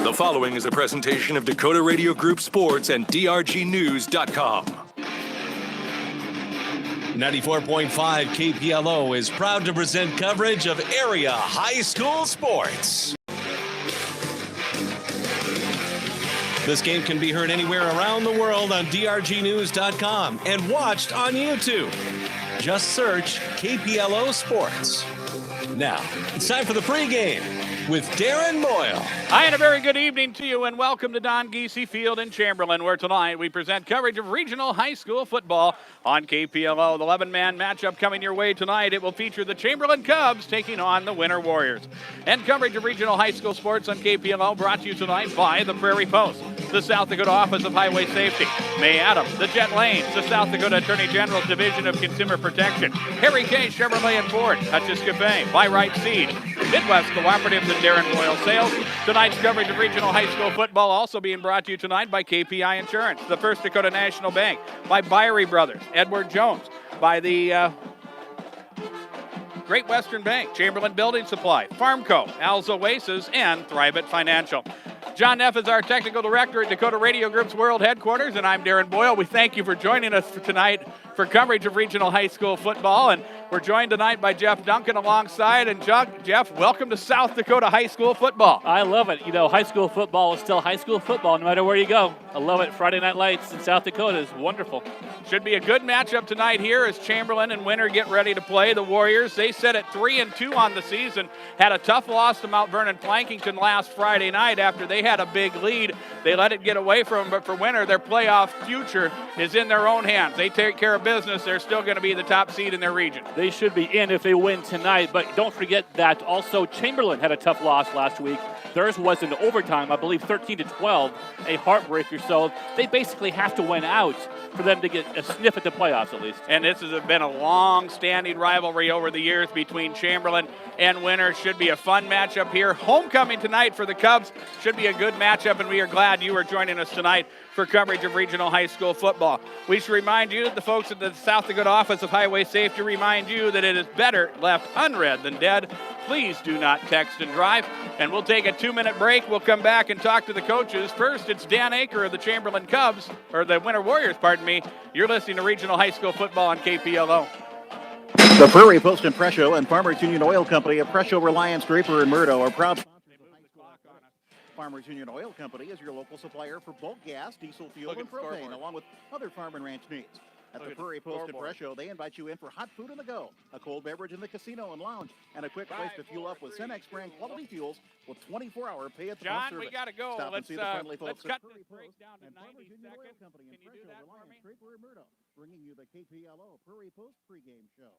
The following is a presentation of Dakota Radio Group Sports and DRGnews.com. 94.5 KPLO is proud to present coverage of area high school sports. This game can be heard anywhere around the world on DRGnews.com and watched on YouTube. Just search KPLO Sports. Now, it's time for the pregame with Darren Boyle. Hi, and a very good evening to you, and welcome to Don Giese Field in Chamberlain, where tonight we present coverage of regional high school football on KPLO. The 11-man matchup coming your way tonight. It will feature the Chamberlain Cubs taking on the Winter Warriors. And coverage of regional high school sports on KPLO brought to you tonight by the Prairie Post, the South Dakota Office of Highway Safety, May Adams, the Jet Lanes, the South Dakota Attorney General's Division of Consumer Protection, Harry K. Chevrolet and Ford, Hutchins Cafe, Buy Right Seed, Midwest Cooperatives, and Darren Boyle Sales. Tonight's coverage of regional high school football also being brought to you tonight by KPI Insurance, the First Dakota National Bank, by Byrie Brothers, Edward Jones, by the Great Western Bank, Chamberlain Building Supply, Farmco, Al's Oasis, and Thrivent Financial. John Neff is our technical director at Dakota Radio Group's World Headquarters, and I'm Darren Boyle. We thank you for joining us tonight for coverage of regional high school football, and we're joined tonight by Jeff Duncan alongside. And Jeff, welcome to South Dakota high school football. I love it. You know, high school football is still high school football no matter where you go. I love it. Friday Night Lights in South Dakota is wonderful. Should be a good matchup tonight here as Chamberlain and Winter get ready to play. The Warriors, they set at 3-2 on the season, had a tough loss to Mount Vernon Plankington last Friday night after they had a big lead. They let it get away from them, but for Winter, their playoff future is in their own hands. They take care of business. They're still going to be the top seed in their region. They should be in if they win tonight, but don't forget that also Chamberlain had a tough loss last week. Theirs was in overtime, I believe 13-12, a heartbreaker. So they basically have to win out for them to get a sniff at the playoffs at least. And this has been a long-standing rivalry over the years between Chamberlain and Winter. Should be a fun matchup here. Homecoming tonight for the Cubs. Should be a good matchup, and we are glad you are joining us tonight for coverage of regional high school football. We should remind you, the folks at the South Dakota Office of Highway Safety remind you that it is better left unread than dead. Please do not text and drive. And we'll take a 2-minute break. We'll come back and talk to the coaches. First, it's Dan Aker of the Chamberlain Cubs, or the Winter Warriors, pardon me. You're listening to regional high school football on KPLO. The Prairie Post and Presho and Farmers Union Oil Company of Presho, Reliance, Draper, and Murdo are proud sponsors of high school athletics. Farmers Union Oil Company is your local supplier for bulk gas, diesel fuel, and propane, along with other farm and ranch needs. At the Prairie Post and Presho, they invite you in for hot food on the go, a cold beverage in the casino and lounge, and a quick place to fuel up with Cenex brand quality fuels with 24-hour pay at the pump service. John, we got to go. Stop and see the friendly folks let's cut at this break down to 90 seconds. Can you do that for me? Draper and Murdo, bringing you the KPLO Prairie Post pregame show.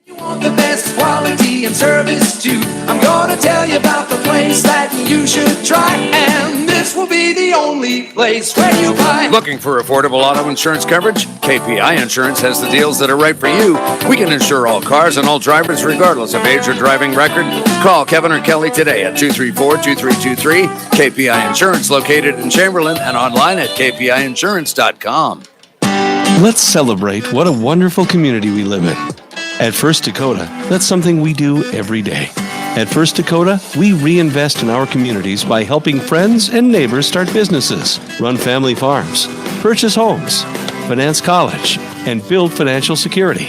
You want the best quality and service too. I'm gonna tell you about the place that you should try, and this will be the only place where you buy. Looking for affordable auto insurance coverage? KPI Insurance has the deals that are right for you. We can insure all cars and all drivers regardless of age or driving record. Call Kevin or Kelly today at 234-2323. KPI Insurance, located in Chamberlain and online at kpiinsurance.com. Let's celebrate what a wonderful community we live in. At First Dakota, that's something we do every day. At First Dakota, we reinvest in our communities by helping friends and neighbors start businesses, run family farms, purchase homes, finance college, and build financial security.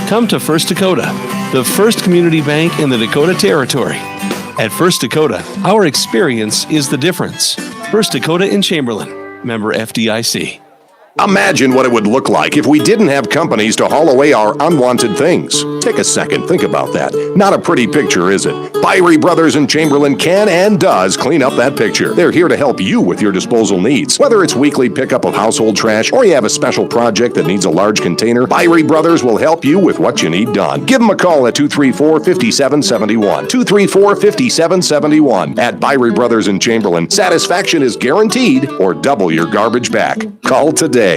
Come to First Dakota, the first community bank in the Dakota Territory. At First Dakota, our experience is the difference. First Dakota in Chamberlain, member FDIC. Imagine what it would look like if we didn't have companies to haul away our unwanted things. Take a second, think about that. Not a pretty picture, is it? Byrie Brothers in Chamberlain can and does clean up that picture. They're here to help you with your disposal needs. Whether it's weekly pickup of household trash or you have a special project that needs a large container, Byrie Brothers will help you with what you need done. Give them a call at 234-5771. 234-5771. At Byrie Brothers in Chamberlain, satisfaction is guaranteed or double your garbage back. Call today. Our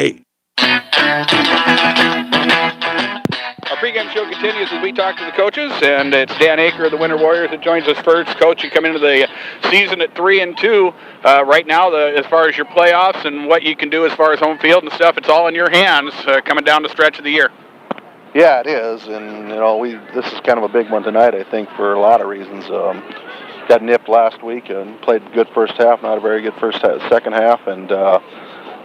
pregame show continues as we talk to the coaches, and it's Dan Aker of the Winter Warriors that joins us first. Coach, you come into the season at 3-2. Right now, as far as your playoffs and what you can do as far as home field and stuff, it's all in your hands coming down the stretch of the year. Yeah, it is, and this is kind of a big one tonight. I think for a lot of reasons. Got nipped last week and played good first half, not a very good second half, and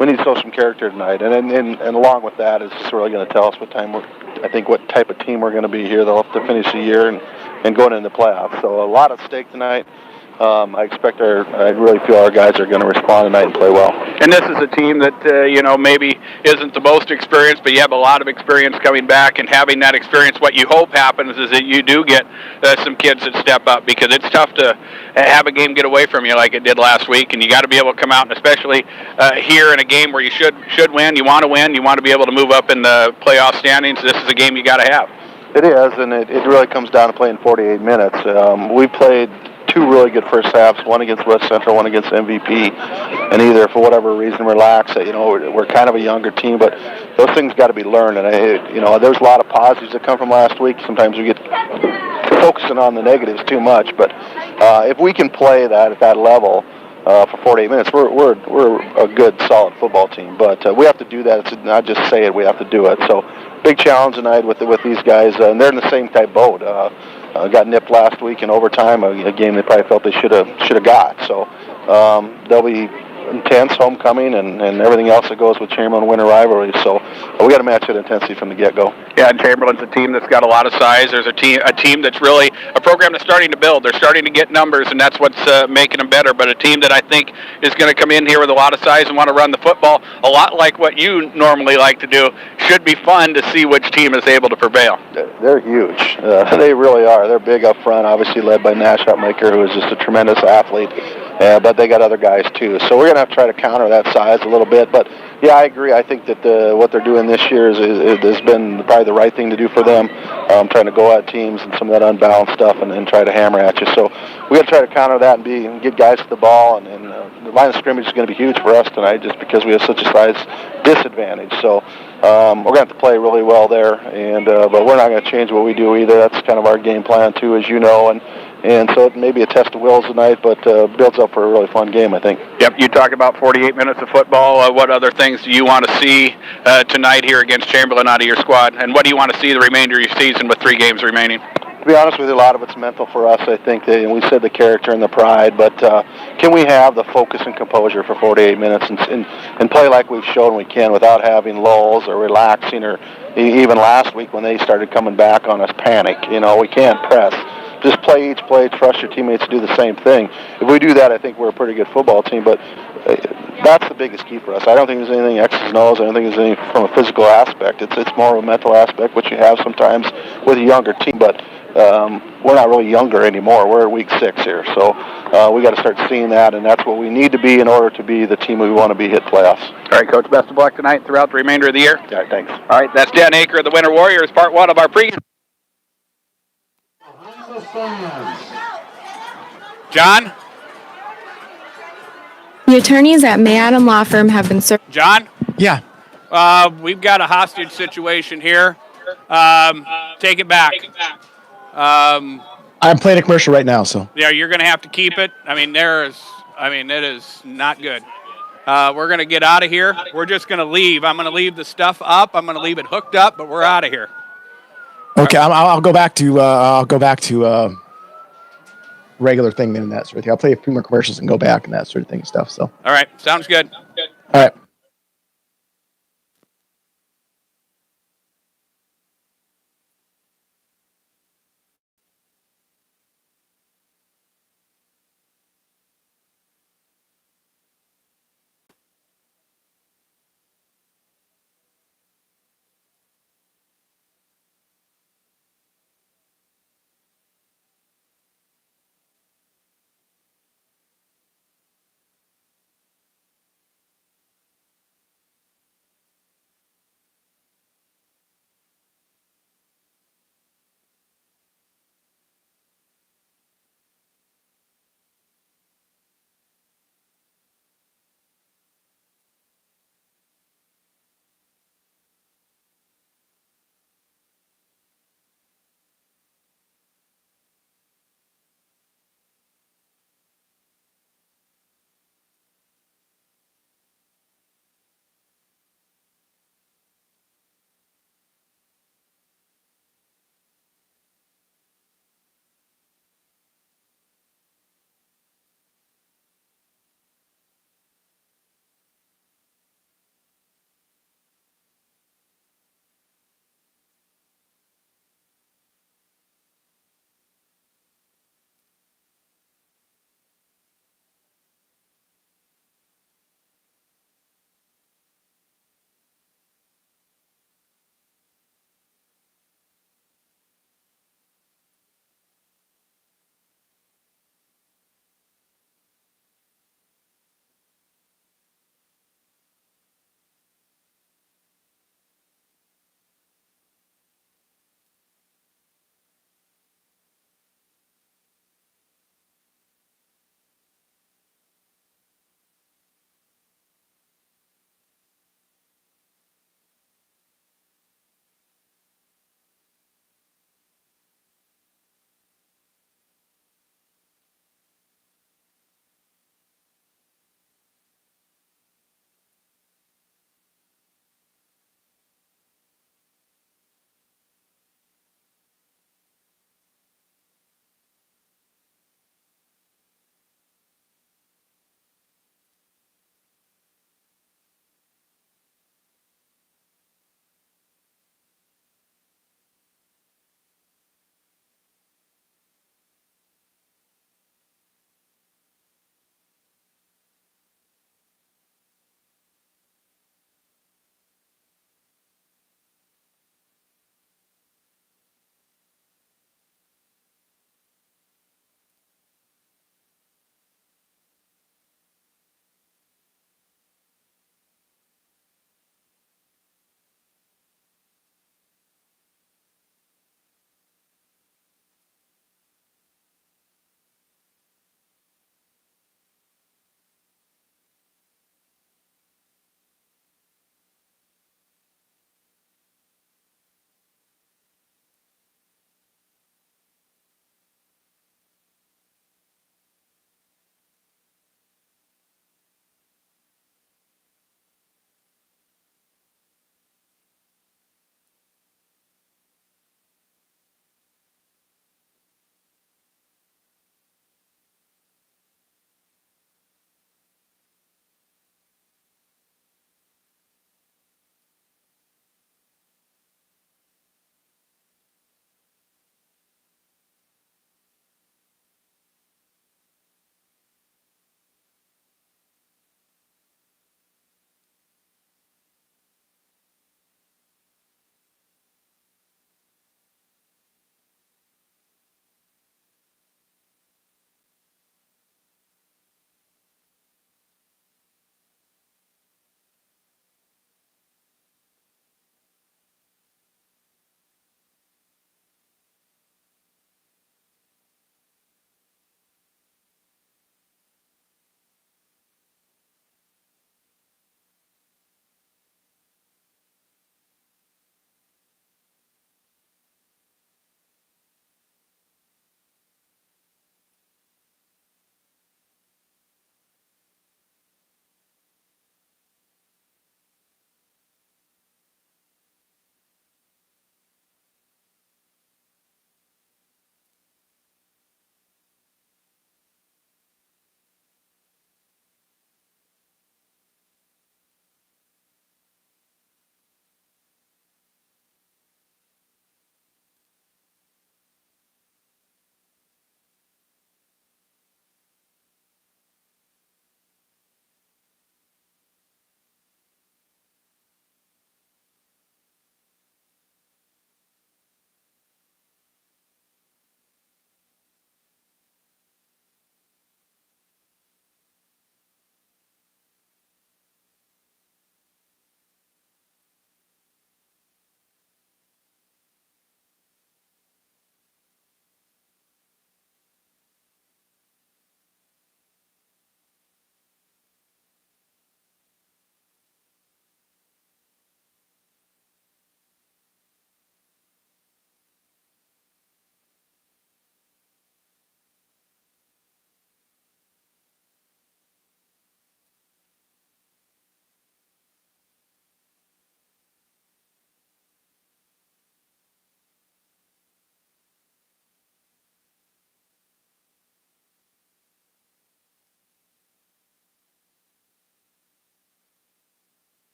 we need to show some character tonight. And along with that, it's just really going to tell us what type of team we're going to be here. They'll have to finish the year and going into the playoffs. So a lot at stake tonight. I really feel our guys are going to respond tonight and play well. And this is a team that, maybe isn't the most experienced, but you have a lot of experience coming back, and having that experience, what you hope happens is that you do get some kids that step up, because it's tough to have a game get away from you like it did last week, and you got to be able to come out, and especially here in a game where you should win, you want to be able to move up in the playoff standings. This is a game you got to have. It is, and it really comes down to playing 48 minutes. We played two really good first halves, one against West Central, one against MVP, and either for whatever reason relaxed. We're kind of a younger team, but those things got to be learned. And there's a lot of positives that come from last week. Sometimes we get focusing on the negatives too much, but if we can play that at that level for 48 minutes, we're a good, solid football team. But we have to do that. It's not just say it; we have to do it. So, big challenge tonight with these guys, and they're in the same type boat. Got nipped last week in overtime, a game they probably felt they should have got. So they'll be intense, homecoming, and everything else that goes with Chamberlain winter rivalry. So we got to match that intensity from the get-go. Yeah, and Chamberlain's a team that's got a lot of size. There's a team that's really a program that's starting to build. They're starting to get numbers, and that's what's making them better. But a team that I think is going to come in here with a lot of size and want to run the football, a lot like what you normally like to do. Should be fun to see which team is able to prevail. They're huge. They really are. They're big up front, obviously led by Nash Hupmaker, who is just a tremendous athlete. But they got other guys too. So we're going to have to try to counter that size a little bit. But yeah, I agree. I think that what they're doing this year has been probably the right thing to do for them. Trying to go at teams and some of that unbalanced stuff and try to hammer at you. So we got to try to counter that and get guys to the ball. And the line of scrimmage is going to be huge for us tonight, just because we have such a size disadvantage. So we're going to have to play really well there. But we're not going to change what we do either. That's kind of our game plan too, as you know. And so it may be a test of wills tonight, but builds up for a really fun game, I think. Yep, you talk about 48 minutes of football. What other things do you want to see tonight here against Chamberlain out of your squad? And what do you want to see the remainder of your season with 3 games remaining? To be honest with you, a lot of it's mental for us, I think. And we said the character and the pride, but can we have the focus and composure for 48 minutes and play like we've shown we can without having lulls or relaxing, or even last week when they started coming back on us, panic. We can't press. Just play each play, trust your teammates to do the same thing. If we do that, I think we're a pretty good football team, but that's the biggest key for us. I don't think there's anything X's and O's. I don't think there's anything from a physical aspect. It's more of a mental aspect, which you have sometimes with a younger team, but we're not really younger anymore. We're at week 6 here, so we got to start seeing that, and that's what we need to be in order to be the team we want to be, hit playoffs. All right, Coach, best of luck tonight throughout the remainder of the year. All right, thanks. All right, that's Dan Aker of the Winter Warriors, part 1 of our pregame. John? The attorneys at May Adam Law Firm have been served. John? Yeah. We've got a hostage situation here. Take it back. I'm playing a commercial right now, so. Yeah, you're going to have to keep it. It is not good. We're going to get out of here. We're just going to leave. I'm going to leave the stuff up. I'm going to leave it hooked up, but we're out of here. Okay, I'll go back to regular thing then, and that sort of thing. I'll play a few more commercials and go back and that sort of thing and stuff. So. All right, sounds good. All right.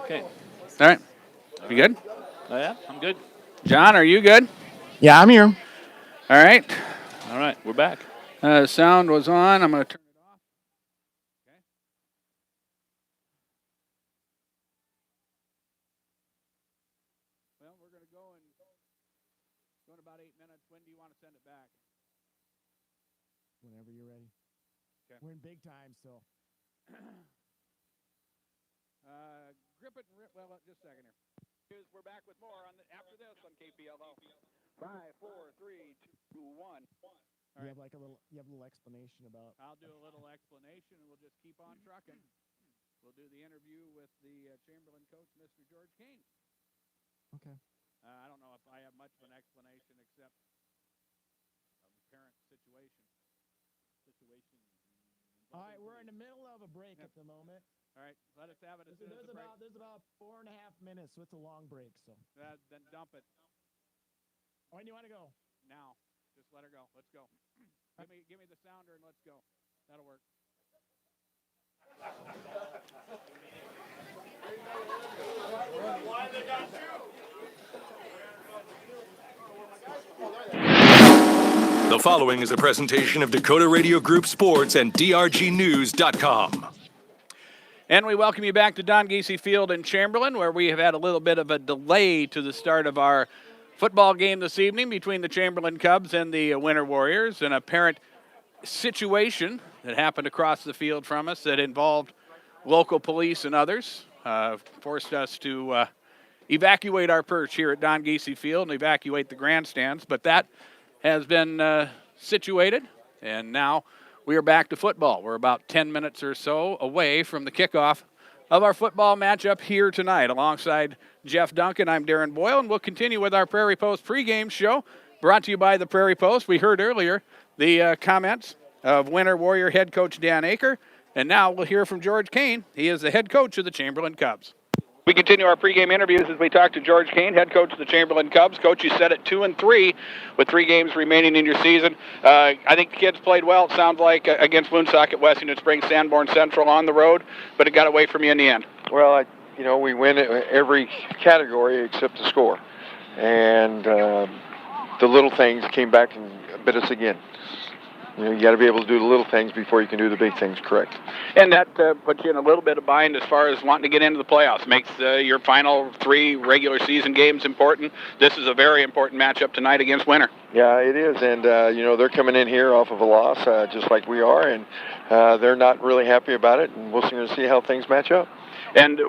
Okay. All right. You good? Oh, yeah, I'm good. John, are you good? Yeah, I'm here. All right. All right, we're back. Sound was on. I'm going to turn it off. Okay. Well, we're going to go in about 8 minutes. When do you want to send it back? Whenever you're ready. Okay. We're in big time, so. Grip it and rip. Well, just a second here. We're back with more after this on KPLO. 5, 4, 3, 2, 1. All right. You have a little explanation about. I'll do a little explanation, and we'll just keep on trucking. We'll do the interview with the Chamberlain coach, Mr. George Kane. Okay. I don't know if I have much of an explanation except of the parent situation. All right, we're in the middle of a break at the moment. All right, let us have it as soon as the break. There's about 4.5 minutes, so it's a long break. So. Then dump it. When do you want to go? Now. Just let her go. Let's go. Give me the sounder and let's go. That'll work. The following is a presentation of Dakota Radio Group Sports and DRGnews.com. And we welcome you back to Don Giese Field in Chamberlain, where we have had a little bit of a delay to the start of our football game this evening between the Chamberlain Cubs and the Winter Warriors. An apparent situation that happened across the field from us that involved local police and others forced us to evacuate our perch here at Don Giese Field and evacuate the grandstands. But that has been situated, and now we are back to football. We're about 10 minutes or so away from the kickoff of our football matchup here tonight. Alongside Jeff Duncan, I'm Darren Boyle, and we'll continue with our Prairie Post pregame show brought to you by the Prairie Post. We heard earlier the comments of Winter Warrior head coach Dan Aker, and now we'll hear from George Kane. He is the head coach of the Chamberlain Cubs. We continue our pregame interviews as we talk to George Kane, head coach of the Chamberlain Cubs. Coach, you set at 2-3 with 3 games remaining in your season. I think the kids played well, it sounds like, against Woonsocket, West Union Springs, Sanborn Central on the road, but it got away from you in the end. Well, we win every category except the score. And the little things came back and bit us again. You got to be able to do the little things before you can do the big things correct. And that puts you in a little bit of bind as far as wanting to get into the playoffs. Makes your final 3 regular season games important. This is a very important matchup tonight against Winter. Yeah, it is. And, they're coming in here off of a loss just like we are. And they're not really happy about it. And we'll see how things match up. And,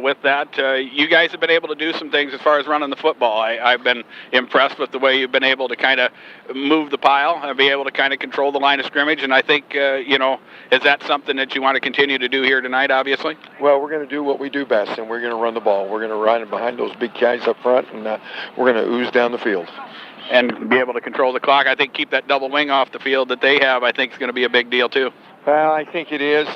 with that, you guys have been able to do some things as far as running the football. I've been impressed with the way you've been able to kind of move the pile and be able to kind of control the line of scrimmage. And I think, is that something that you want to continue to do here tonight, obviously? Well, we're going to do what we do best, and we're going to run the ball. We're going to run behind those big guys up front, and we're going to ooze down the field. And be able to control the clock. I think keep that double wing off the field that they have, I think, is going to be a big deal, too. Well, I think it is.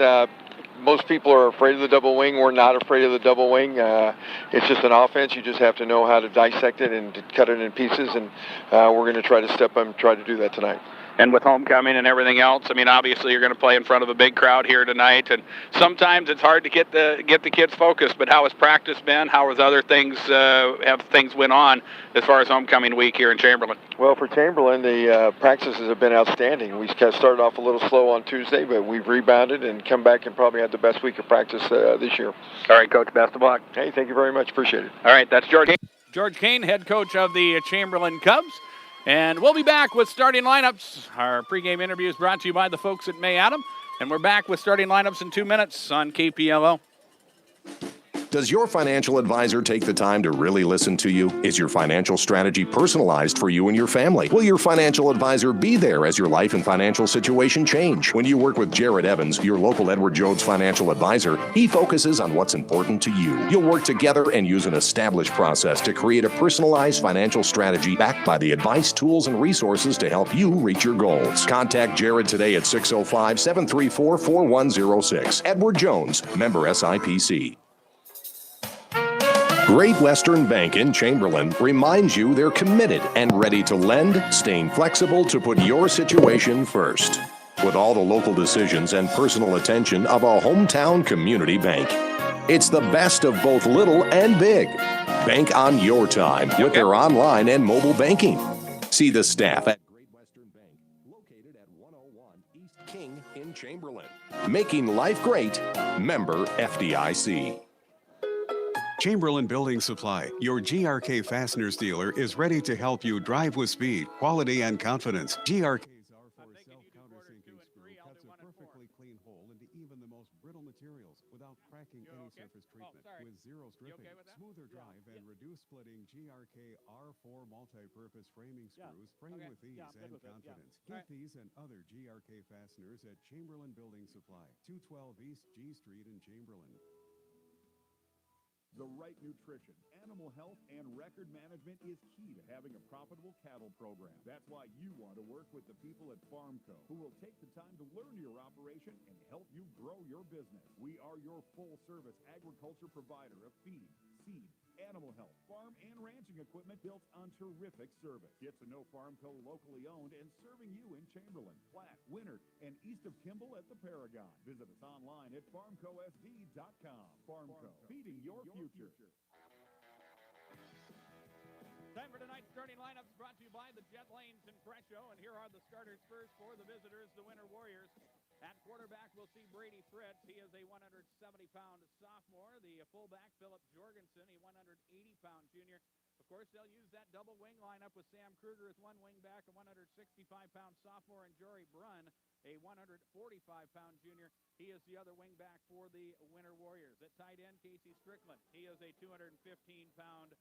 Most people are afraid of the double wing. We're not afraid of the double wing. It's just an offense. You just have to know how to dissect it and to cut it in pieces, and we're going to try to step up and try to do that tonight. And with homecoming and everything else, obviously you're going to play in front of a big crowd here tonight, and sometimes it's hard to get the kids focused. But how has practice been? How has other things have things went on as far as homecoming week here in Chamberlain? Well, for Chamberlain, the practices have been outstanding. We started off a little slow on Tuesday, but we've rebounded and come back and probably had the best week of practice this year. All right, Coach, best of luck. Hey, thank you very much. Appreciate it. All right, that's George Kane. George Kane, head coach of the Chamberlain Cubs. And we'll be back with starting lineups. Our pregame interview is brought to you by the folks at May Adam. And we're back with starting lineups in 2 minutes on KPLO. Does your financial advisor take the time to really listen to you? Is your financial strategy personalized for you and your family? Will your financial advisor be there as your life and financial situation change? When you work with Jared Evans, your local Edward Jones financial advisor, he focuses on what's important to you. You'll work together and use an established process to create a personalized financial strategy backed by the advice, tools, and resources to help you reach your goals. Contact Jared today at 605-734-4106. Edward Jones, member SIPC. Great Western Bank in Chamberlain reminds you they're committed and ready to lend, staying flexible to put your situation first. With all the local decisions and personal attention of a hometown community bank. It's the best of both little and big. Bank on your time with their online and mobile banking. See the staff at Great Western Bank, located at 101 East King in Chamberlain. Making life great. Member FDIC. Chamberlain Building Supply, your GRK Fasteners dealer, is ready to help you drive with speed, quality, and confidence. GRK's R4 self-countersinking screw cuts a perfectly clean hole into even the most brittle materials without cracking any surface treatment. With zero stripping, smoother drive, and reduced splitting, GRK R4 multi-purpose framing screws frame with ease and confidence. Get these and other GRK fasteners at Chamberlain Building Supply, 212 East G Street in Chamberlain. The right nutrition, animal health, and record management is key to having a profitable cattle program. That's why you want to work with the people at Farmco, who will take the time to learn your operation and help you grow your business. We are your full-service agriculture provider of feed, seed, animal health, farm, and ranching equipment built on terrific service. Get to know Farmco, locally owned and serving you in Chamberlain, Platte, Winter, and east of Kimball at the Paragon. Visit us online at farmcosd.com. Farmco, feeding your future. Time for tonight's starting lineups brought to you by the Jet Lanes in Presho. And here are the starters first for the visitors, the Winter Warriors. At quarterback, we'll see Brady Fritz. He is a 170-pound sophomore. The fullback, Philip Jorgensen, a 180-pound junior. Of course, they'll use that double wing lineup with Sam Kruger as one wing back, a 165-pound sophomore, and Jory Brunn, a 145-pound junior. He is the other wing back for the Winter Warriors. At tight end, Casey Strickland. He is a 215-pound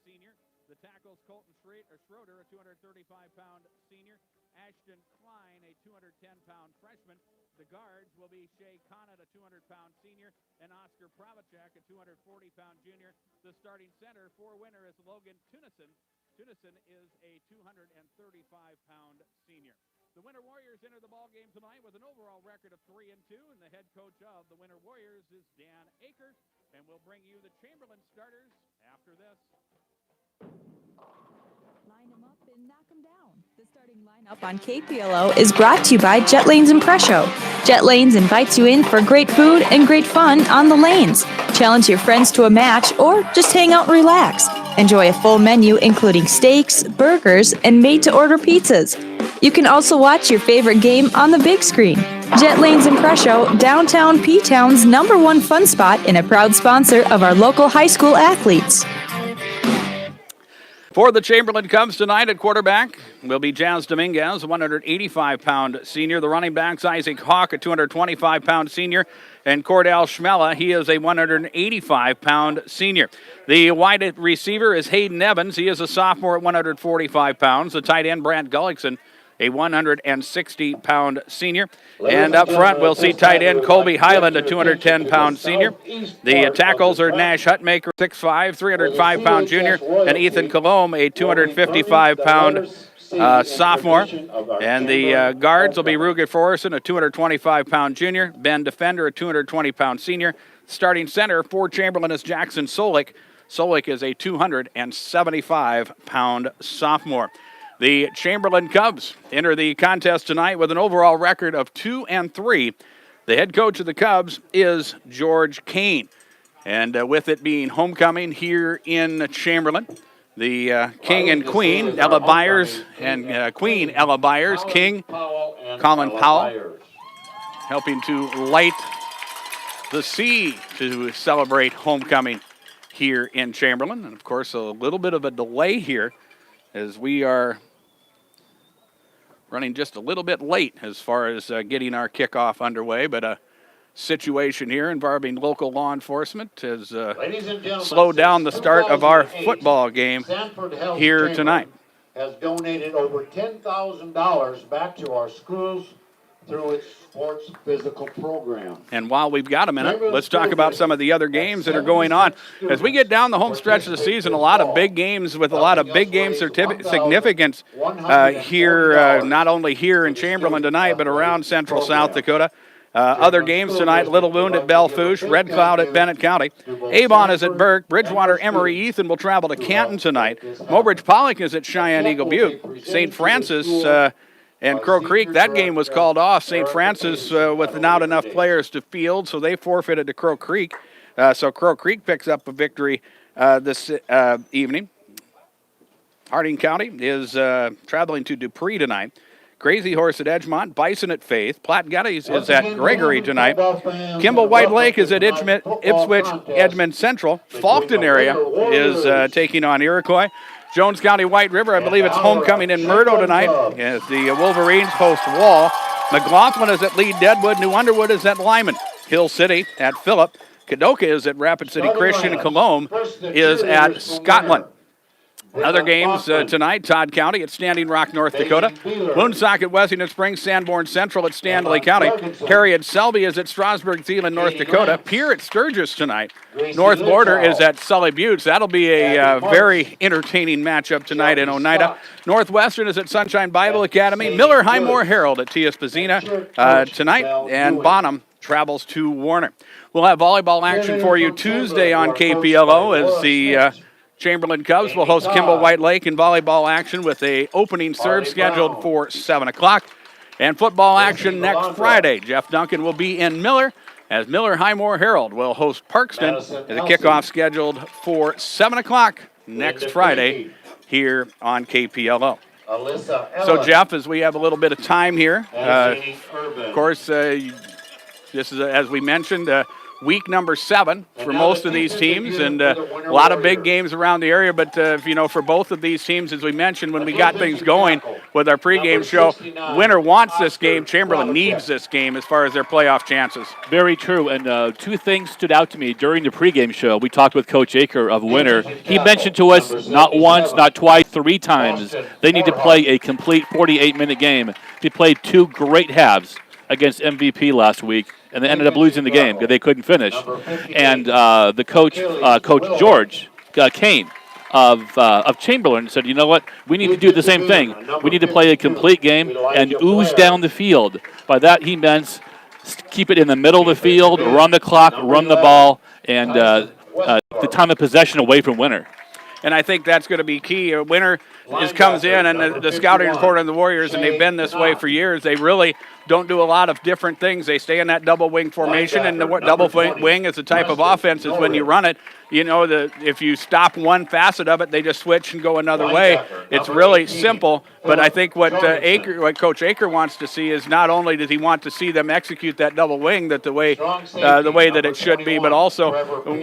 senior. The tackles, Colton Schroeder, a 235-pound senior. Ashton Klein, a 210-pound freshman. The guards will be Shea Conant, a 200-pound senior, and Oscar Pravacek, a 240-pound junior. The starting center for Winter is Logan Tunison. Tunison is a 235-pound senior. The Winter Warriors enter the ball game tonight with an overall record of 3-2, and the head coach of the Winter Warriors is Dan Aker, and we'll bring you the Chamberlain starters after this. Line them up and knock them down. The starting lineup on KPLO is brought to you by Jet Lanes and Presho. Jet Lanes invites you in for great food and great fun on the lanes. Challenge your friends to a match or just hang out and relax. Enjoy a full menu including steaks, burgers, and made-to-order pizzas. You can also watch your favorite game on the big screen. Jet Lanes and Presho, downtown P-Town's #1 fun spot and a proud sponsor of our local high school athletes. For the Chamberlain Cubs tonight at quarterback will be Jazz Dominguez, a 185-pound senior. The running backs, Isaac Hawk, a 225-pound senior, and Cordell Schmella, he is a 185-pound senior. The wide receiver is Hayden Evans. He is a sophomore at 145 pounds. The tight end, Brant Gullickson, a 160-pound senior. And up front, we'll see tight end Colby Highland, a 210-pound senior. The tackles are Nash Hutmaker, 6'5", 305-pound junior, and Ethan Colomb, a 255-pound sophomore. And the guards will be Ruger Forrison, a 225-pound junior, Ben Defender, a 220-pound senior. Starting center for Chamberlain is Jackson Solik. Solik is a 275-pound sophomore. The Chamberlain Cubs enter the contest tonight with an overall record of 2-3. The head coach of the Cubs is George Kane. And with it being homecoming here in Chamberlain, the King and Queen, Ella Byers, and Queen Ella Byers, King Colin Powell, helping to light the sea to celebrate homecoming here in Chamberlain. And, of course, a little bit of a delay here as we are running just a little bit late as far as getting our kickoff underway, but a situation here involving local law enforcement has slowed down the start of our football game here tonight. Has donated over $10,000 back to our schools through its sports physical program. And while we've got a minute, let's talk about some of the other games that are going on. As we get down the home stretch of the season, a lot of big games with a lot of big game significance here, not only here in Chamberlain tonight, but around central South Dakota. Other games tonight, Little Wound at Belfouche, Red Cloud at Bennett County. Avon is at Burke. Bridgewater, Emory, Ethan will travel to Canton tonight. Mobridge Pollock is at Cheyenne Eagle Butte. St. Francis and Crow Creek, that game was called off. St. Francis with not enough players to field, so they forfeited to Crow Creek. So Crow Creek picks up a victory this evening. Harding County is traveling to Dupree tonight. Crazy Horse at Edgemont, Bison at Faith. Platte Geddes is at Gregory tonight. Kimball White Lake is at Ipswich Edmond Central. Faulkton area is taking on Iroquois. Jones County White River, I believe it's homecoming in Murdo tonight as the Wolverines host Wall. McLaughlin is at Lee Deadwood. New Underwood is at Lyman. Hill City at Phillip. Kadoka is at Rapid City Christian. Colombe is at Scotland. Other games tonight, Todd County at Standing Rock, North Dakota. Woonsocket, Wessington Springs, Sanborn Central at Stanley County. Harriet Selby is at Strasburg, Thielen, North Dakota. Pier at Sturgis tonight. North Border is at Sully Buttes. That'll be a very entertaining matchup tonight in Oneida. Northwestern is at Sunshine Bible Academy. Miller Highmore Herald at Tiaspazina tonight. And Bonham travels to Warner. We'll have volleyball action for you Tuesday on KPLO as the Chamberlain Cubs will host Kimball White Lake in volleyball action with a opening serve scheduled for 7 o'clock. And football action next Friday. Jeff Duncan will be in Miller as Miller Highmore Herald will host Parkston as a kickoff scheduled for 7 o'clock next Friday here on KPLO. So, Jeff, as we have a little bit of time here, of course, this is, as we mentioned, week number 7 for most of these teams, and a lot of big games around the area. But, for both of these teams, as we mentioned, when we got things going with our pregame show, Winter wants this game. Chamberlain needs this game as far as their playoff chances. Very true, and 2 things stood out to me during the pregame show. We talked with Coach Aker of Winter. He mentioned to us not once, not twice, 3 times, they need to play a complete 48-minute game. They played 2 great halves against MVP last week, and they ended up losing the game because they couldn't finish. And the coach, Coach George Kane of Chamberlain, said, you know what, we need to do the same thing. We need to play a complete game and ooze down the field. By that he meant keep it in the middle of the field, run the clock, run the ball, and the time of possession away from Winter. And I think that's going to be key. Winter comes in, and the scouting report on the Warriors, and they've been this way for years. They really don't do a lot of different things. They stay in that double wing formation, and the double wing is the type of offense is when you run it, if you stop one facet of it, they just switch and go another way. It's really simple, but I think what Coach Aker wants to see is not only does he want to see them execute that double wing the way that it should be, but also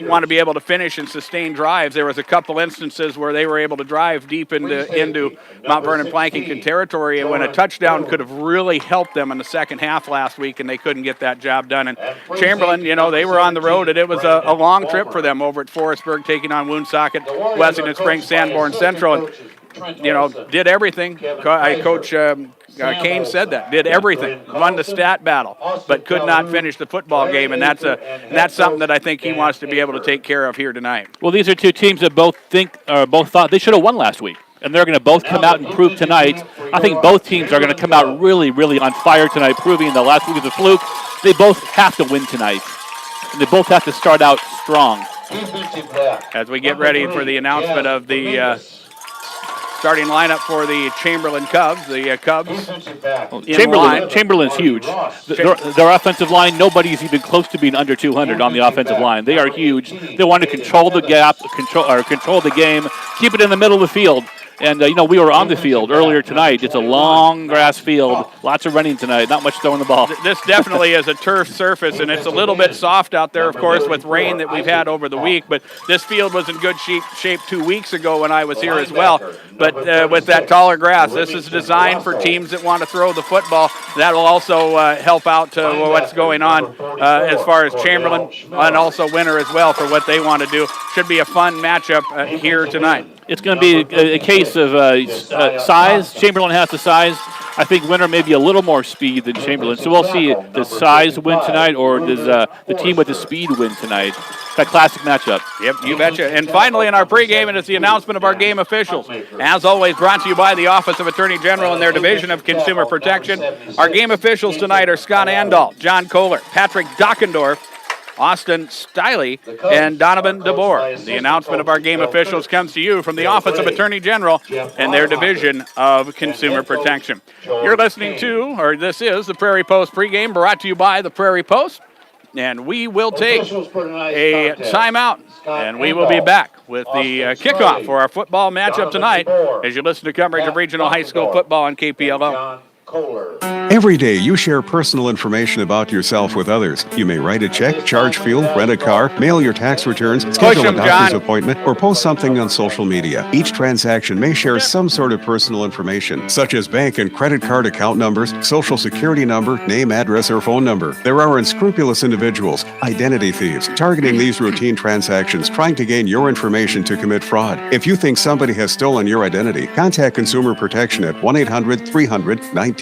want to be able to finish and sustain drives. There was a couple instances where they were able to drive deep into Mount Vernon Planking territory, and when a touchdown could have really helped them in the second half last week, and they couldn't get that job done. And Chamberlain, they were on the road, and it was a long trip for them over at Forestburg, taking on Woonsocket, Wessington Springs, Sanborn Central, and did everything. Coach Kane said that, did everything, won the stat battle, but could not finish the football game, and that's something that I think he wants to be able to take care of here tonight. Well, these are 2 teams that both thought they should have won last week, and they're going to both come out and prove tonight. I think both teams are going to come out really, really on fire tonight, proving the last week was a fluke. They both have to win tonight, and they both have to start out strong. As we get ready for the announcement of the starting lineup for the Chamberlain Cubs, Chamberlain's huge. Their offensive line, nobody's even close to being under 200 on the offensive line. They are huge. They want to control the gap, control the game, keep it in the middle of the field. And, we were on the field earlier tonight. It's a long grass field. Lots of running tonight. Not much throwing the ball. This definitely is a turf surface, and it's a little bit soft out there, of course, with rain that we've had over the week. But this field was in good shape 2 weeks ago when I was here as well. But with that taller grass, this is designed for teams that want to throw the football. That will also help out to what's going on as far as Chamberlain and also Winter as well for what they want to do. Should be a fun matchup here tonight. It's going to be a case of size. Chamberlain has the size. I think Winter may be a little more speed than Chamberlain. So we'll see, does size win tonight, or does the team with the speed win tonight? That classic matchup. Yep, you betcha. And finally in our pregame, it is the announcement of our game officials. As always, brought to you by the Office of Attorney General and their Division of Consumer Protection. Our game officials tonight are Scott Andal, John Kohler, Patrick Dockendorf, Austin Stiley, and Donovan DeBoer. The announcement of our game officials comes to you from the Office of Attorney General and their Division of Consumer Protection. You're listening to, or this is, the Prairie Post pregame, brought to you by the Prairie Post. and we will take Officials for tonight's a contest. timeout. Scott And we will be Engdahl, back with the Austin kickoff Smiley, for our football matchup Donovan tonight DeBoer, as you listen to coverage of Matt regional high school Dockendorf, football on KPLO. John Kohler. Every day, you share personal information about yourself with others. You may write a check, charge fuel, rent a car, mail your tax returns, schedule a 'em, doctor's John. appointment, or post something on social media. Each transaction may share some sort of personal information, such as bank and credit card account numbers, social security number, name, address, or phone number. There are unscrupulous individuals, identity thieves, targeting these routine transactions, trying to gain your information to commit fraud. If you think somebody has stolen your identity, contact Consumer Protection at 1-800-300-1986.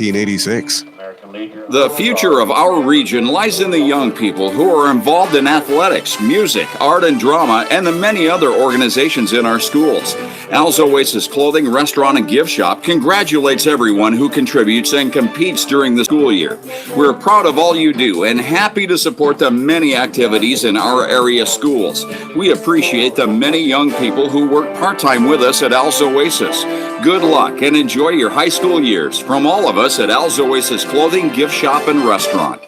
The future of our region lies in the young people who are involved in athletics, music, art and drama, and the many other organizations in our schools. Al's Oasis Clothing, Restaurant, and Gift Shop congratulates everyone who contributes and competes during the school year. We're proud of all you do and happy to support the many activities in our area schools. We appreciate the many young people who work part-time with us at Al's Oasis. Good luck and enjoy your high school years from all of us at Al's Oasis Clothing, Gift Shop, and Restaurant.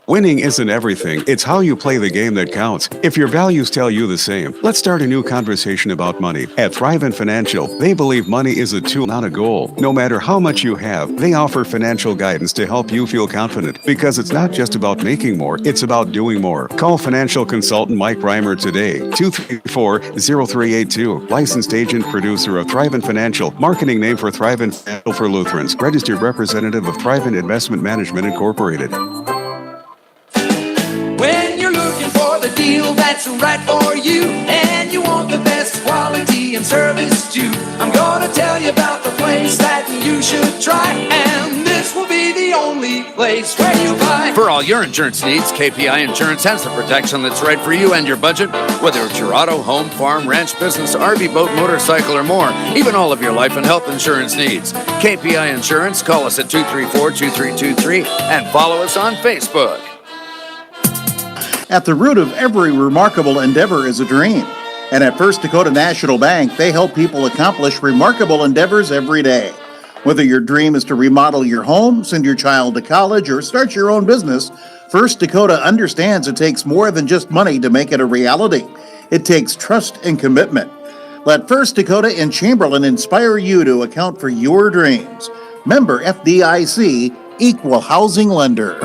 Winning isn't everything. It's how you play the game that counts. If your values tell you the same, let's start a new conversation about money. At Thrive Financial, they believe money is a tool, not a goal. No matter how much you have, they offer financial guidance to help you feel confident. Because it's not just about making more, it's about doing more. Call financial consultant Mike Reimer today, 234-0382. Licensed agent producer of Thrive Financial, marketing name for Thrive Financial for Lutherans. Registered representative of Thrive Investment Management Incorporated. When you're looking for the deal that's right for you, and you want the best quality and service too, I'm gonna tell you about the place that you should try, and this will be the only place where you buy. For all your insurance needs, KPI Insurance has the protection that's right for you and your budget. Whether it's your auto, home, farm, ranch, business, RV, boat, motorcycle, or more, even all of your life and health insurance needs. KPI Insurance, call us at 234-2323 and follow us on Facebook. At the root of every remarkable endeavor is a dream. And at First Dakota National Bank, they help people accomplish remarkable endeavors every day. Whether your dream is to remodel your home, send your child to college, or start your own business, First Dakota understands it takes more than just money to make it a reality. It takes trust and commitment. Let First Dakota and Chamberlain inspire you to account for your dreams. Member FDIC, Equal Housing Lender.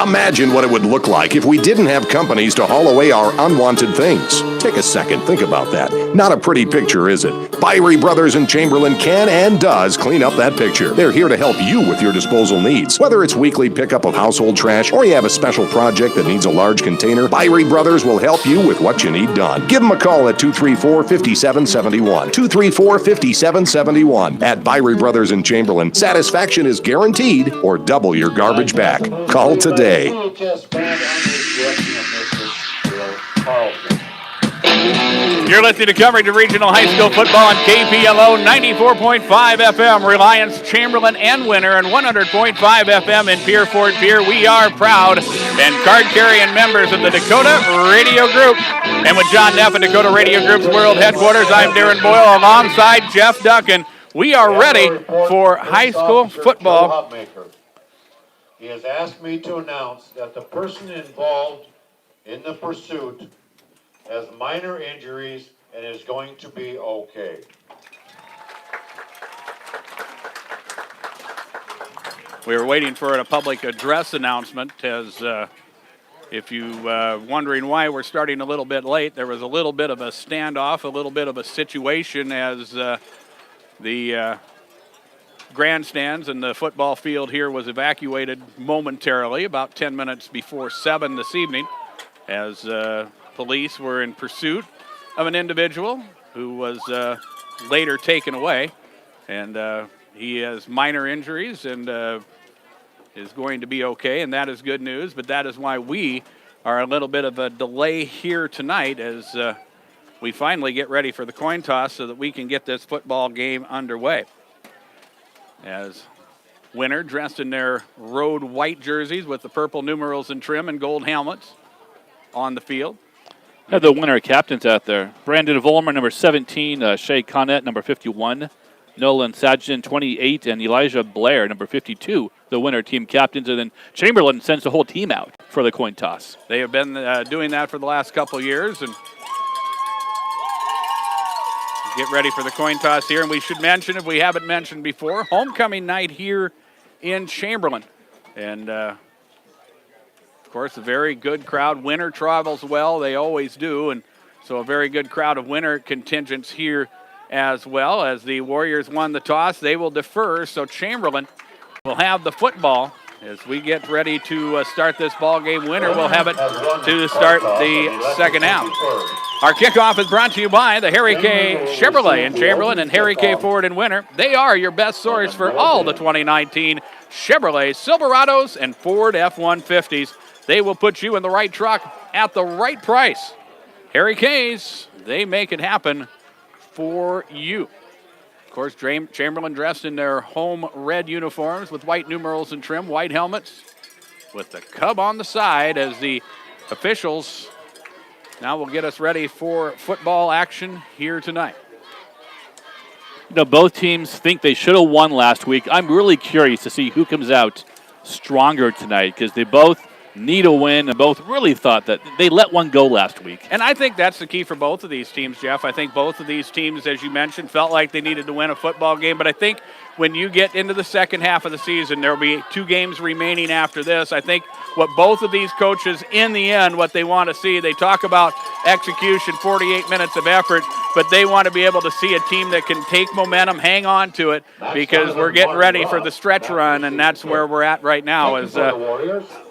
Imagine what it would look like if we didn't have companies to haul away our unwanted things. Take a second, think about that. Not a pretty picture, is it? Byrie Brothers in Chamberlain can and does clean up that picture. They're here to help you with your disposal needs. Whether it's weekly pickup of household trash or you have a special project that needs a large container, Byrie Brothers will help you with what you need done. Give them a call at 234-5771. 234-5771. At Byrie Brothers in Chamberlain, satisfaction is guaranteed or double your garbage back. Call today. CHS band under the direction of Mr. Bill Carlson. You're listening to coverage of regional high school football on KPLO 94.5 FM, Reliance, Chamberlain, and Winter, and 100.5 FM in Pier Fort Pier. We are proud and card-carrying members of the Dakota Radio Group. And with John Neff and Dakota Radio Group's World Headquarters, I'm Darren Boyle alongside Jeff Duncan. We are ready for high school football. He has asked me to announce that the person involved in the pursuit has minor injuries and is going to be okay. We were waiting for a public address announcement. As if you wondering why we're starting a little bit late, there was a little bit of a standoff, a little bit of a situation as the grandstands and the football field here was evacuated momentarily about 10 minutes before 7 this evening as police were in pursuit of an individual who was later taken away. And he has minor injuries and is going to be okay, and that is good news. But that is why we are a little bit of a delay here tonight as we finally get ready for the coin toss so that we can get this football game underway. As Winter, dressed in their road white jerseys with the purple numerals and trim and gold helmets on the field. Have the Winter captains out there. Brandon Vollmer, number 17. Shay Connett, number 51. Nolan Sadjian, 28, and Elijah Blair, number 52, the winner team captains. And then Chamberlain sends the whole team out for the coin toss. They have been doing that for the last couple of years. And get ready for the coin toss here. And we should mention, if we haven't mentioned before, homecoming night here in Chamberlain. And, of course, a very good crowd. Winter travels well. They always do. And so a very good crowd of winter contingents here as well. As the Warriors won the toss, they will defer. So Chamberlain will have the football. As we get ready to start this ball game, winner will have it to start the second half. Our kickoff is brought to you by the Harry K. Chevrolet in Chamberlain and Harry K. Ford in Winter. They are your best source for all the 2019 Chevrolet Silverados and Ford F-150s. They will put you in the right truck at the right price. Harry K's, they make it happen for you. Of course, Chamberlain dressed in their home red uniforms with white numerals and trim, white helmets with the Cub on the side as the officials now will get us ready for football action here tonight. You know, both teams think they should have won last week. I'm really curious to see who comes out stronger tonight because they both need a win and both really thought that they let one go last week. And I think that's the key for both of these teams, Jeff. I think both of these teams, as you mentioned, felt like they needed to win a football game. But I think when you get into the second half of the season, there will be 2 games remaining after this. I think what both of these coaches, in the end, what they want to see, they talk about execution, 48 minutes of effort, but they want to be able to see a team that can take momentum, hang on to it, because we're getting ready for the stretch run, and that's where we're at right now as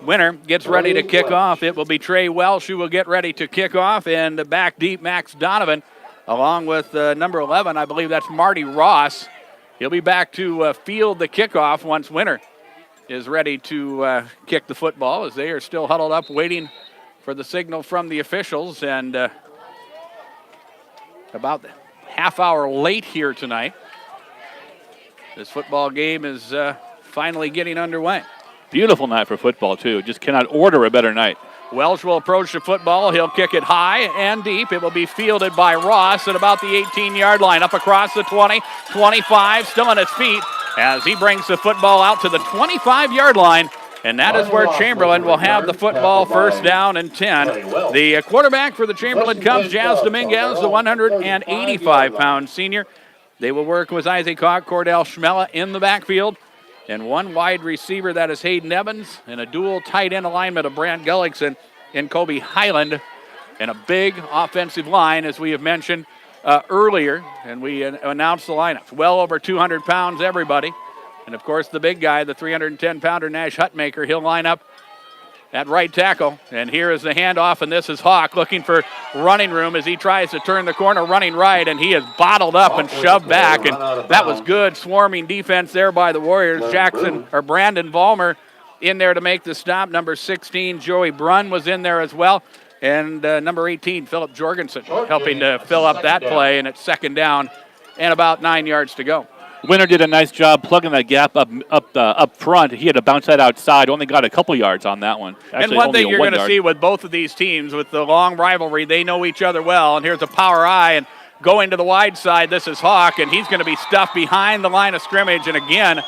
winner gets ready to kick off. It will be Trey Welsh who will get ready to kick off, and back deep, Max Donovan, along with number 11, I believe that's Marty Ross. He'll be back to field the kickoff once winner is ready to kick the football, as they are still huddled up waiting for the signal from the officials, and about half hour late here tonight. This football game is finally getting underway. Beautiful night for football, too. Just cannot order a better night. Welsh will approach the football. He'll kick it high and deep. It will be fielded by Ross at about the 18-yard line. Up across the 20, 25, still on his feet as he brings the football out to the 25-yard line. And that is where Chamberlain will have the football, first down and 10. The quarterback for the Chamberlain Cubs, Jazz Dominguez, the 185-pound senior. They will work with Isaac Hawk, Cordell Schmella in the backfield. And one wide receiver, that is Hayden Evans, and a dual tight end alignment of Brant Gullickson and Kobe Highland. And a big offensive line, as we have mentioned earlier, and we announced the lineups. Well over 200 pounds, everybody. And, of course, the big guy, the 310-pounder Nash Hutmaker, he'll line up at right tackle. And here is the handoff, and this is Hawk looking for running room as he tries to turn the corner, running right, and he is bottled up and shoved back. And that was good swarming defense there by the Warriors. Brandon Vollmer in there to make the stop. Number 16, Joey Brunn, was in there as well. And number 18, Philip Jorgensen, helping to fill up that play. And it's second down and about 9 yards to go. Winner did a nice job plugging that gap up front. He had to bounce that outside. Only got a couple yards on that one. Actually, and one thing you're going to see with both of these teams, with the long rivalry, they know each other well. And here's a power eye, and going to the wide side, this is Hawk, and he's going to be stuffed behind the line of scrimmage. And again,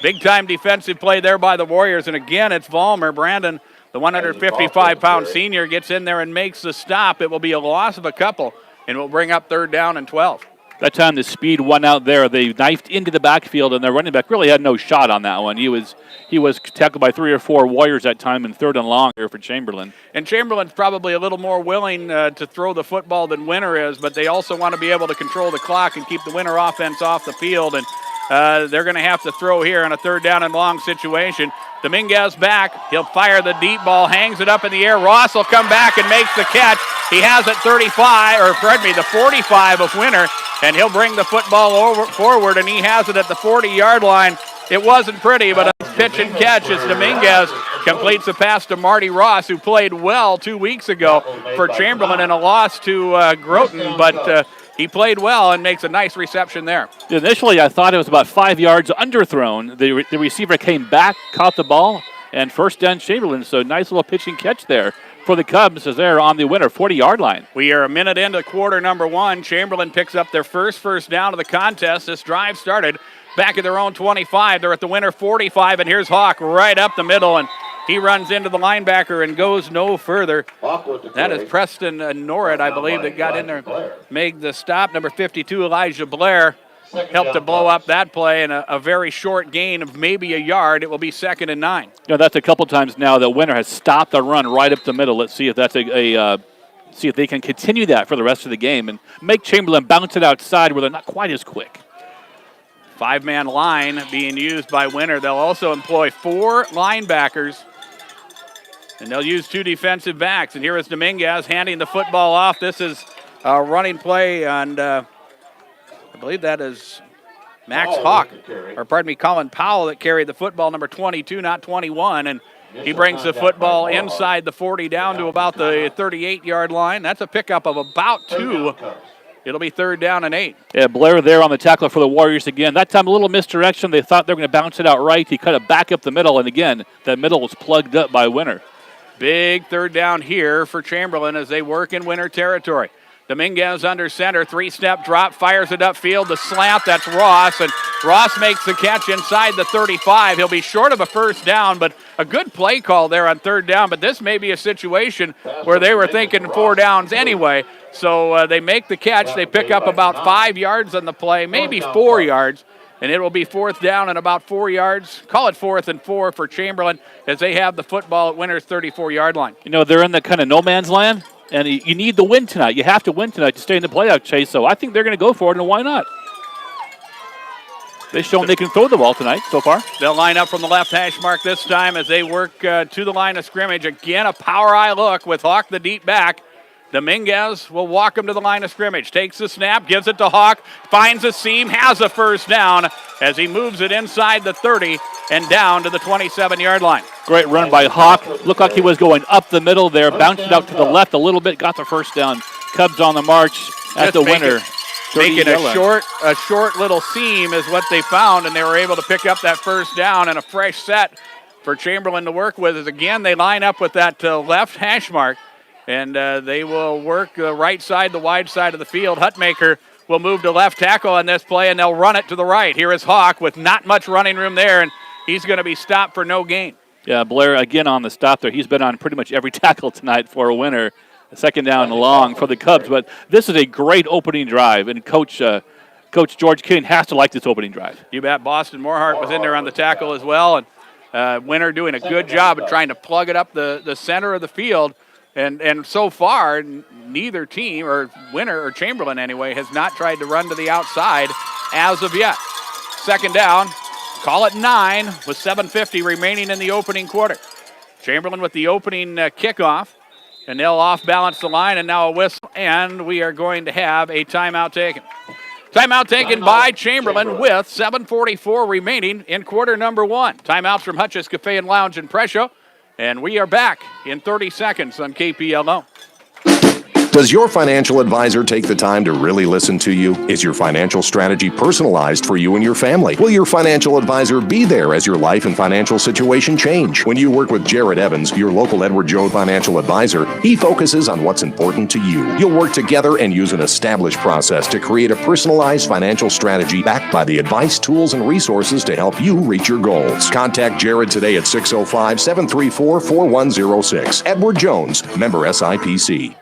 big-time defensive play there by the Warriors. And again, it's Vollmer. Brandon, the 155-pound senior, gets in there and makes the stop. It will be a loss of a couple, and will bring up third down and 12. That time the speed won out there. They knifed into the backfield, and their running back really had no shot on that one. He was tackled by 3 or 4 Warriors that time, and third and long here for Chamberlain. And Chamberlain's probably a little more willing to throw the football than Winter is, but they also want to be able to control the clock and keep the Winter offense off the field. And they're going to have to throw here on a third down and long situation. Dominguez back. He'll fire the deep ball, hangs it up in the air. Ross will come back and makes the catch. He has it the 45 of Winter, and he'll bring the football forward, and he has it at the 40-yard line. It wasn't pretty, but a pitch and catch as Dominguez completes the pass to Marty Ross, who played well 2 weeks ago for Chamberlain in a loss to Groton, but he played well and makes a nice reception there. Initially, I thought it was about 5 yards underthrown. The receiver came back, caught the ball, and first down Chamberlain. So nice little pitch and catch there for the Cubs as they're on the winner, 40-yard line. We are a minute into quarter number one. Chamberlain picks up their first down of the contest. This drive started back at their own 25. They're at the winner 45, and here's Hawk right up the middle, and he runs into the linebacker and goes no further. That is Preston Norrid, I believe, that got in there, made the stop. Number 52, Elijah Blair, helped to blow up that play, and a very short gain of maybe a yard. It will be 2nd and 9. That's a couple times now that Winter has stopped the run right up the middle. Let's see if that's see if they can continue that for the rest of the game and make Chamberlain bounce it outside where they're not quite as quick. 5-man line being used by Winter. They'll also employ 4 linebackers, and they'll use 2 defensive backs. And here is Dominguez handing the football off. This is a running play, and I believe that is Max Hawk, or pardon me, Colin Powell that carried the football, number 22, not 21. And he brings the football inside the 40 down to about the 38-yard line. That's a pickup of about 2. It'll be 3rd down and 8. Yeah, Blair there on the tackle for the Warriors again. That time a little misdirection. They thought they were going to bounce it out right. He cut it back up the middle, and again, that middle was plugged up by Winter. Big 3rd down here for Chamberlain as they work in Winter territory. Dominguez under center, 3-step drop, fires it upfield. The slant, that's Ross, and Ross makes the catch inside the 35. He'll be short of a 1st down, but a good play call there on 3rd down. But this may be a situation where they were thinking 4 downs anyway. So they make the catch. They pick up about 5 yards on the play, maybe 4 yards, and it will be 4th down and about 4 yards. Call it 4th and 4 for Chamberlain as they have the football at Winter's 34-yard line. They're in the kind of no man's land. And you need the win tonight. You have to win tonight to stay in the playoff chase. So I think they're going to go for it, and why not? They've shown they can throw the ball tonight so far. They'll line up from the left hash mark this time as they work to the line of scrimmage. Again, a power eye look with Hawk the deep back. Dominguez will walk him to the line of scrimmage. Takes the snap, gives it to Hawk, finds a seam, has a 1st down as he moves it inside the 30 and down to the 27-yard line. Great run by Hawk. Looked like he was going up the middle there, bounced it out to the left a little bit, got the 1st down. Cubs on the march at the winner. Making a short little seam is what they found, and they were able to pick up that 1st down, and a fresh set for Chamberlain to work with. As again, they line up with that left hash mark, and they will work the right side, the wide side of the field. Hutmaker will move to left tackle on this play, and they'll run it to the right. Here is Hawk with not much running room there, and he's going to be stopped for no gain. Yeah, Blair again on the stop there. He's been on pretty much every tackle tonight for a winner. A 2nd down and long for the Cubs, but this is a great opening drive, and Coach George King has to like this opening drive. You bet. Boston Morehart was in there on the tackle as well, and Winter doing a good job of trying to plug it up the center of the field. And so far, neither team, or Winter or Chamberlain anyway, has not tried to run to the outside as of yet. 2nd down, call it 9 with 7:50 remaining in the opening quarter. Chamberlain with the opening kickoff, and they'll off-balance the line, and now a whistle, and we are going to have a timeout taken. Timeout taken by Chamberlain with 7:44 remaining in quarter number 1. Timeouts from Hutch's Cafe and Lounge in Presho. And we are back in 30 seconds on KPLO. Does your financial advisor take the time to really listen to you? Is your financial strategy personalized for you and your family? Will your financial advisor be there as your life and financial situation change? When you work with Jared Evans, your local Edward Jones financial advisor, he focuses on what's important to you. You'll work together and use an established process to create a personalized financial strategy backed by the advice, tools, and resources to help you reach your goals. Contact Jared today at 605-734-4106. Edward Jones, member SIPC.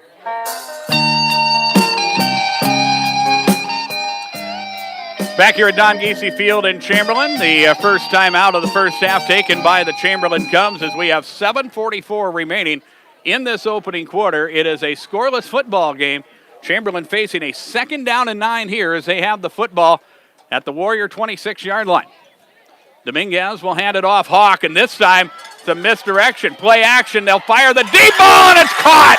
Back here at Don Giese Field in Chamberlain, the first time out of the first half taken by the Chamberlain Cubs as we have 7:44 remaining in this opening quarter. It is a scoreless football game. Chamberlain facing a 2nd down and 9 here as they have the football at the Warrior 26-yard line. Dominguez will hand it off Hawk, and this time it's a misdirection. Play action, they'll fire the deep ball, and it's caught!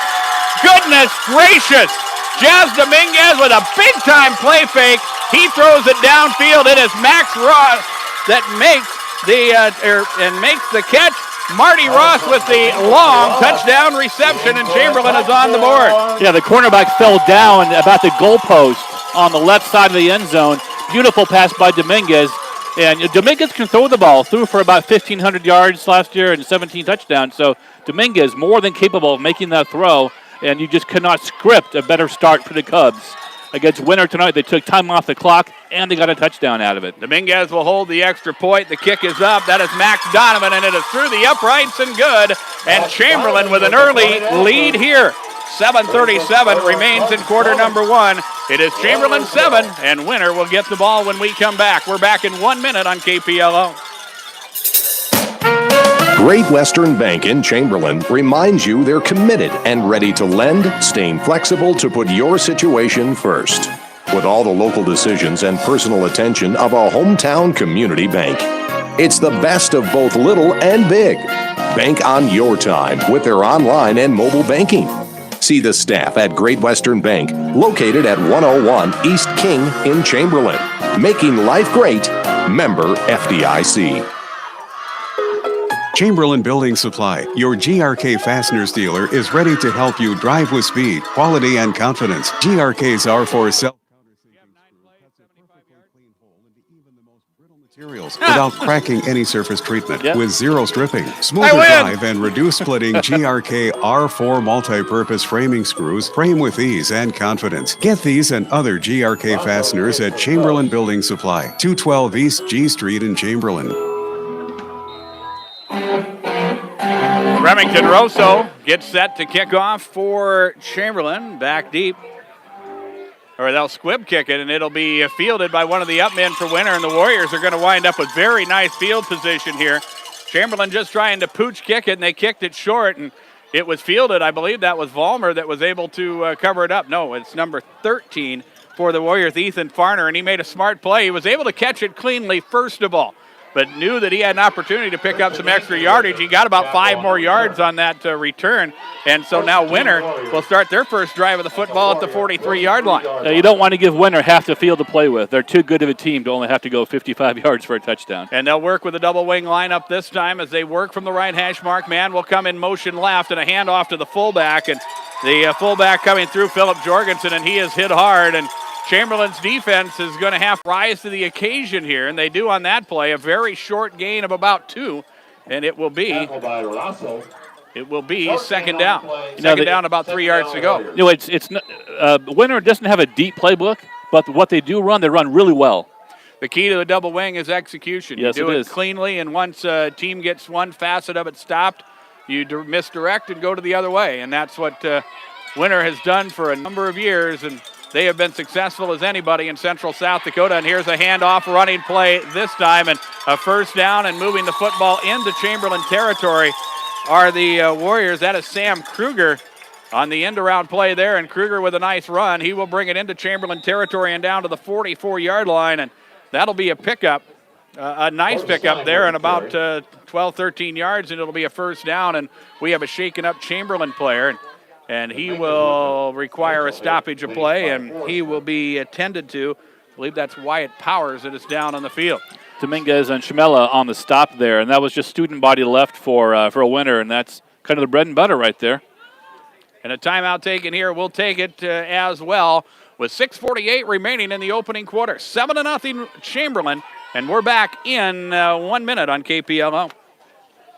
Goodness gracious! Jazz Dominguez with a big-time play fake. He throws it downfield. It is Max Ross that makes the catch. Marty Ross with the long touchdown reception, and Chamberlain is on the board. Yeah, the cornerback fell down about the goalpost on the left side of the end zone. Beautiful pass by Dominguez. And Dominguez can throw the ball. Threw for about 1,500 yards last year and 17 touchdowns. So Dominguez more than capable of making that throw, and you just cannot script a better start for the Cubs. Against Winter tonight, they took time off the clock, and they got a touchdown out of it. Dominguez will hold the extra point. The kick is up. That is Max Donovan, and it is through the uprights and good. And Chamberlain with an early lead here. 7:37 remains in quarter number one. It is Chamberlain 7, and Winter will get the ball when we come back. We're back in 1 minute on KPLO. Great Western Bank in Chamberlain reminds you they're committed and ready to lend, staying flexible to put your situation first. With all the local decisions and personal attention of a hometown community bank. It's the best of both little and big. Bank on your time with their online and mobile banking. See the staff at Great Western Bank, located at 101 East King in Chamberlain. Making life great. Member FDIC. Chamberlain Building Supply, your GRK Fasteners dealer, is ready to help you drive with speed, quality, and confidence. GRKs are for materials without cracking any surface treatment. With zero stripping, smoother drive, and reduced splitting, GRK R4 multi-purpose framing screws frame with ease and confidence. Get these and other GRK fasteners at Chamberlain Building Supply, 212 East G Street in Chamberlain. Remington Rosso gets set to kick off for Chamberlain. Back deep. Or they'll squib kick it, and it'll be fielded by one of the up men for Winter, and the Warriors are going to wind up with very nice field position here. Chamberlain just trying to pooch kick it, and they kicked it short, and it was fielded. I believe that was Vollmer that was able to cover it up. No, it's number 13 for the Warriors, Ethan Farner, and he made a smart play. He was able to catch it cleanly, first of all, but knew that he had an opportunity to pick up some extra yardage. He got about 5 more yards on that return, and so now Winter will start their first drive of the football at the 43-yard line. You don't want to give Winter half the field to play with. They're too good of a team to only have to go 55 yards for a touchdown. And they'll work with a double wing lineup this time as they work from the right hash mark. Man will come in motion left, and a handoff to the fullback, and the fullback coming through, Philip Jorgensen, and he is hit hard, and Chamberlain's defense is going to have to rise to the occasion here, and they do on that play. A very short gain of about 2, and it will be second down. Second down, about 3 yards to go. You know, it's Winter doesn't have a deep playbook, but what they do run, they run really well. The key to the double wing is execution. Yes, you do it it is. cleanly, and once a team gets one facet of it stopped, you misdirect and go to the other way, and that's what Winter has done for a number of years, and they have been successful as anybody in Central South Dakota. And here's a handoff running play this time, and a first down, and moving the football into Chamberlain territory are the Warriors. That is Sam Kruger on the end-around play there, and Kruger with a nice run. He will bring it into Chamberlain territory and down to the 44-yard line, and that'll be a pickup, a nice pickup there, and about 12, 13 yards, and it'll be a first down, and we have a shaken-up Chamberlain player. And he will require a stoppage of play, and he will be attended to. I believe that's Wyatt Powers that is down on the field. Dominguez and Shamela on the stop there, and that was just student body left for a Winter, and that's kind of the bread and butter right there. And a timeout taken here. We'll take it as well with 6:48 remaining in the opening quarter. 7-0 Chamberlain, and we're back in 1 minute on KPLO.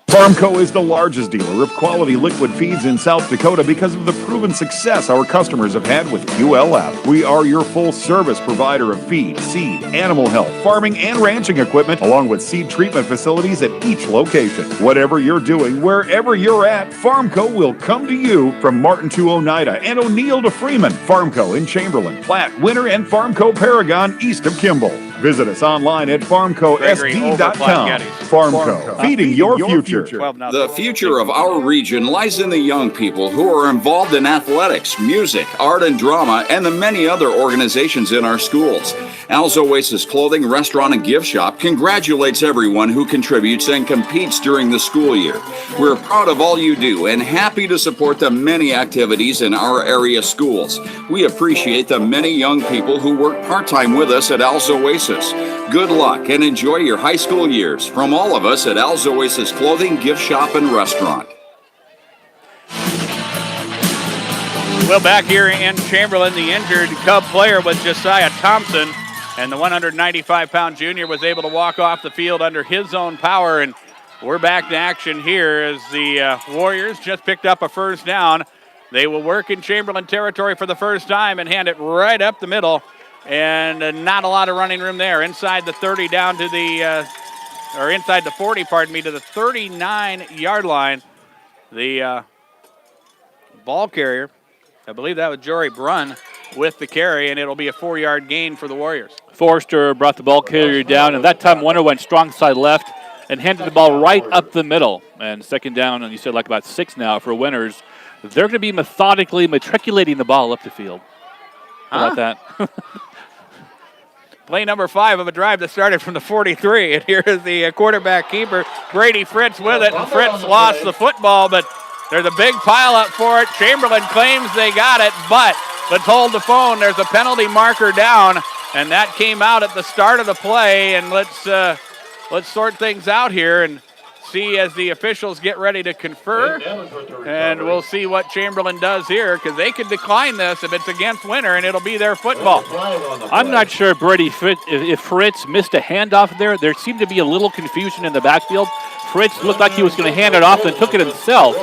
Farmco is the largest dealer of quality liquid feeds in South Dakota because of the proven success our customers have had with ULF. We are your full-service provider of feed, seed, animal health, farming, and ranching equipment, along with seed treatment facilities at each location. Whatever you're doing, wherever you're at, Farmco will come to you. From Martin to Oneida and O'Neill to Freeman, Farmco in Chamberlain, Platte, Winter, and Farmco Paragon east of Kimball. Visit us online at farmcosd.com. Farmco, feeding your future. The future of our region lies in the young people who are involved in athletics, music, art and drama, and the many other organizations in our schools. Al's Oasis Clothing, Restaurant, and Gift Shop congratulates everyone who contributes and competes during the school year. We're proud of all you do and happy to support the many activities in our area schools. We appreciate the many young people who work part-time with us at Al's Oasis. Good luck and enjoy your high school years from all of us at Al's Oasis Clothing, Gift Shop, and Restaurant. Well, back here in Chamberlain, the injured Cub player was Josiah Thompson. And the 195-pound junior was able to walk off the field under his own power. And we're back to action here as the Warriors just picked up a first down. They will work in Chamberlain territory for the first time and hand it right up the middle. And not a lot of running room there. Inside the 30 down to the, or inside the 40, pardon me, to the 39-yard line. The ball carrier, I believe that was Jory Brunn with the carry, and it'll be a 4-yard gain for the Warriors. Forrester brought the ball carrier down, and that time Winter went strong side left and handed the ball right up the middle. And second down, and you said like about 6 now for Winters. They're going to be methodically matriculating the ball up the field. How about that? Play number 5 of a drive that started from the 43. And here is the quarterback keeper, Brady Fritz, with it. And Fritz lost the football, but there's a big pile up for it. Chamberlain claims they got it, but let's hold the phone. There's a penalty marker down, and that came out at the start of the play. And let's sort things out here and see as the officials get ready to confer. And we'll see what Chamberlain does here, because they could decline this if it's against Winter, and it'll be their football. I'm not sure if Fritz missed a handoff there. There seemed to be a little confusion in the backfield. Fritz looked like he was going to hand it off, then took it himself,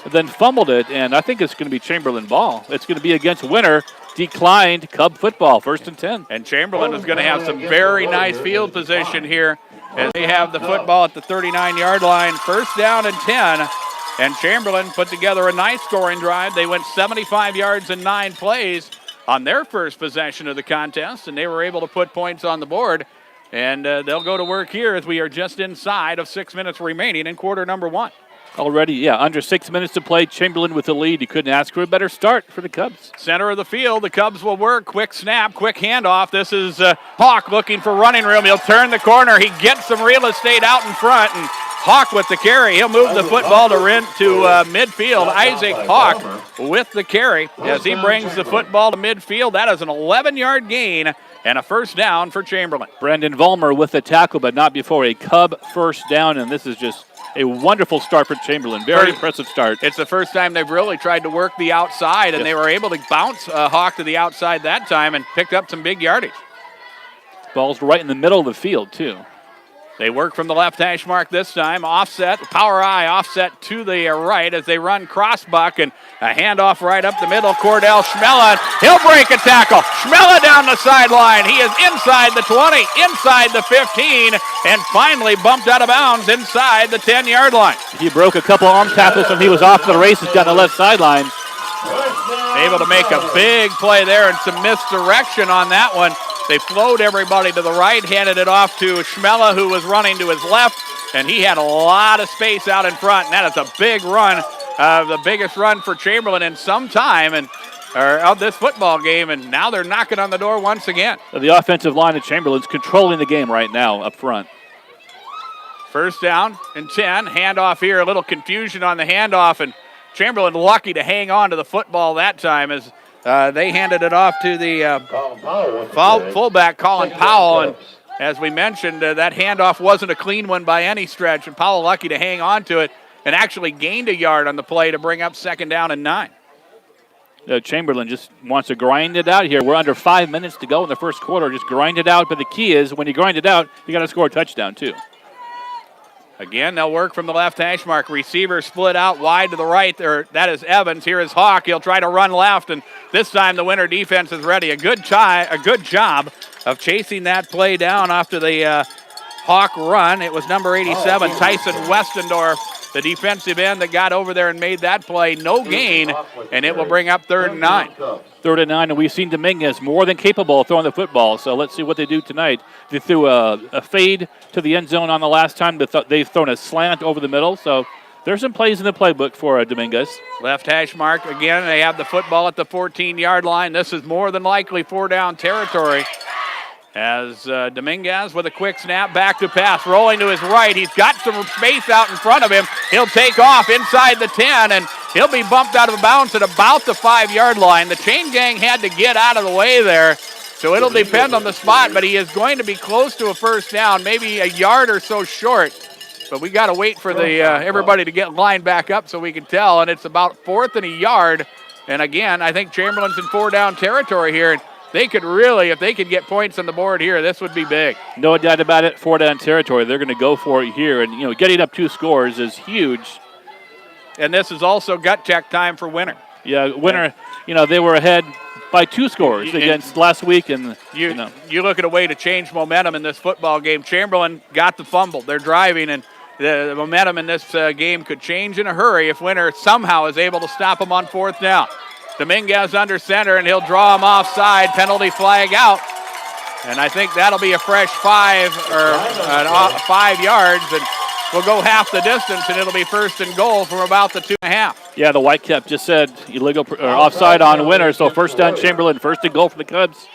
then fumbled it, and I think it's going to be Chamberlain ball. It's going to be against Winter. Declined Cub football, 1st and 10. And Chamberlain is going to have some very nice field position here as they have the football at the 39-yard line. 1st down and 10. And Chamberlain put together a nice scoring drive. They went 75 yards in 9 plays on their first possession of the contest, and they were able to put points on the board. And they'll go to work here as we are just inside of 6 minutes remaining in quarter number 1. Already, under 6 minutes to play. Chamberlain with the lead. You couldn't ask for a better start for the Cubs. Center of the field, the Cubs will work. Quick snap, quick handoff. This is Hawk looking for running room. He'll turn the corner. He gets some real estate out in front, and Hawk with the carry. He'll move the football to midfield. Isaac Hawk with the carry as he brings the football to midfield. That is an 11-yard gain and a first down for Chamberlain. Brandon Vollmer with the tackle, but not before a Cub first down, and this is just a wonderful start for Chamberlain. Very impressive start. It's the first time they've really tried to work the outside, and they were able to bounce Hawk to the outside that time and picked up some big yardage. Ball's right in the middle of the field, too. They work from the left hash mark this time. Offset, power eye offset to the right as they run crossbuck, and a handoff right up the middle. Cordell Schmella, he'll break a tackle. Schmella down the sideline. He is inside the 20, inside the 15, and finally bumped out of bounds inside the 10-yard line. He broke a couple arm tackles when he was off to the races down the left sideline. Able to make a big play there and some misdirection on that one. They flowed everybody to the right, handed it off to Schmella, who was running to his left, and he had a lot of space out in front, and that is a big run, the biggest run for Chamberlain in some time of this football game, and now they're knocking on the door once again. So the offensive line of Chamberlain's controlling the game right now up front. First down and 10, handoff here, a little confusion on the handoff, and Chamberlain lucky to hang on to the football that time as they handed it off to the fullback, Colin Powell. And as we mentioned, that handoff wasn't a clean one by any stretch. And Powell lucky to hang on to it and actually gained a yard on the play to bring up 2nd down and 9. Chamberlain just wants to grind it out here. We're under 5 minutes to go in the first quarter. Just grind it out. But the key is when you grind it out, you got to score a touchdown too. Again, they'll work from the left hash mark. Receiver split out wide to the right. That is Evans. Here is Hawk. He'll try to run left, and this time the Winter defense is ready. A good job of chasing that play down after the Hawk run. It was number 87, Tyson Westendorf, the defensive end that got over there and made that play. No gain, and it will bring up 3rd and 9. 3rd and 9, and we've seen Dominguez more than capable of throwing the football, so let's see what they do tonight. They threw a fade to the end zone on the last time. They've thrown a slant over the middle, so there's some plays in the playbook for Dominguez. Left hash mark again. They have the football at the 14-yard line. This is more than likely 4-down territory. As Dominguez with a quick snap, back to pass, rolling to his right. He's got some space out in front of him. He'll take off inside the 10, and he'll be bumped out of bounds at about the 5-yard line. The chain gang had to get out of the way there, so it'll depend on the spot, but he is going to be close to a first down, maybe a yard or so short. But we got to wait for the everybody to get lined back up so we can tell, and it's about 4th and a yard. And again, I think Chamberlain's in 4-down territory here. they could really, if they could get points on the board here, this would be big. No doubt about it. 4-down territory. They're going to go for it here, and getting up 2 scores is huge. And this is also gut check time for Winter. Yeah, Winter. They were ahead by 2 scores against last week, and you look at a way to change momentum in this football game. Chamberlain got the fumble. They're driving, and the momentum in this game could change in a hurry if Winter somehow is able to stop them on 4th down. Dominguez under center, and he'll draw him offside. Penalty flag out, and I think that'll be a fresh 5 yards, and we'll go half the distance, and it'll be 1st and goal from about the 2.5. Yeah, the Whitecap just said illegal or offside on Winter, so 1st down Chamberlain, 1st and goal for the Cubs.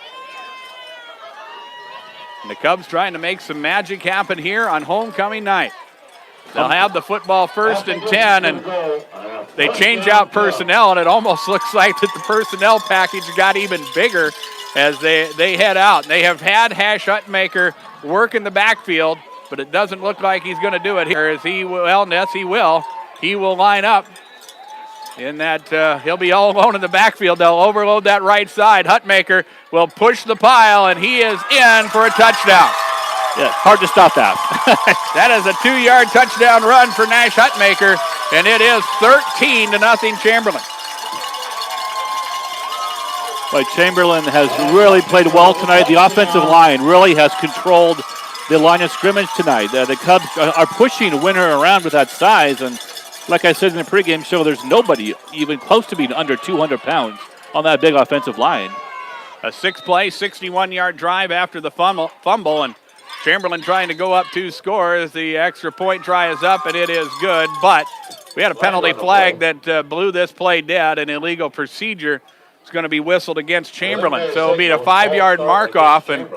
And the Cubs trying to make some magic happen here on homecoming night. They'll have the football 1st and 10, and they change out personnel, and it almost looks like that the personnel package got even bigger as they head out. They have had Hash Hutmaker work in the backfield, but it doesn't look like he's going to do it here. As he will. He will line up in that he'll be all alone in the backfield. They'll overload that right side. Hutmaker will push the pile, and he is in for a touchdown. Yeah, hard to stop that. That is a 2-yard touchdown run for Nash Hutmaker, and it is 13-0 Chamberlain. But Chamberlain has really played well tonight. The offensive line really has controlled the line of scrimmage tonight. The Cubs are pushing Winter around with that size, and like I said in the pregame show, there's nobody even close to being under 200 pounds on that big offensive line. A 6-play, 61-yard drive after the fumble, and Chamberlain trying to go up 2 scores. The extra point try is up, and it is good, but we had a penalty flag that blew this play dead. An illegal procedure is going to be whistled against Chamberlain. So it'll be a 5-yard mark-off, and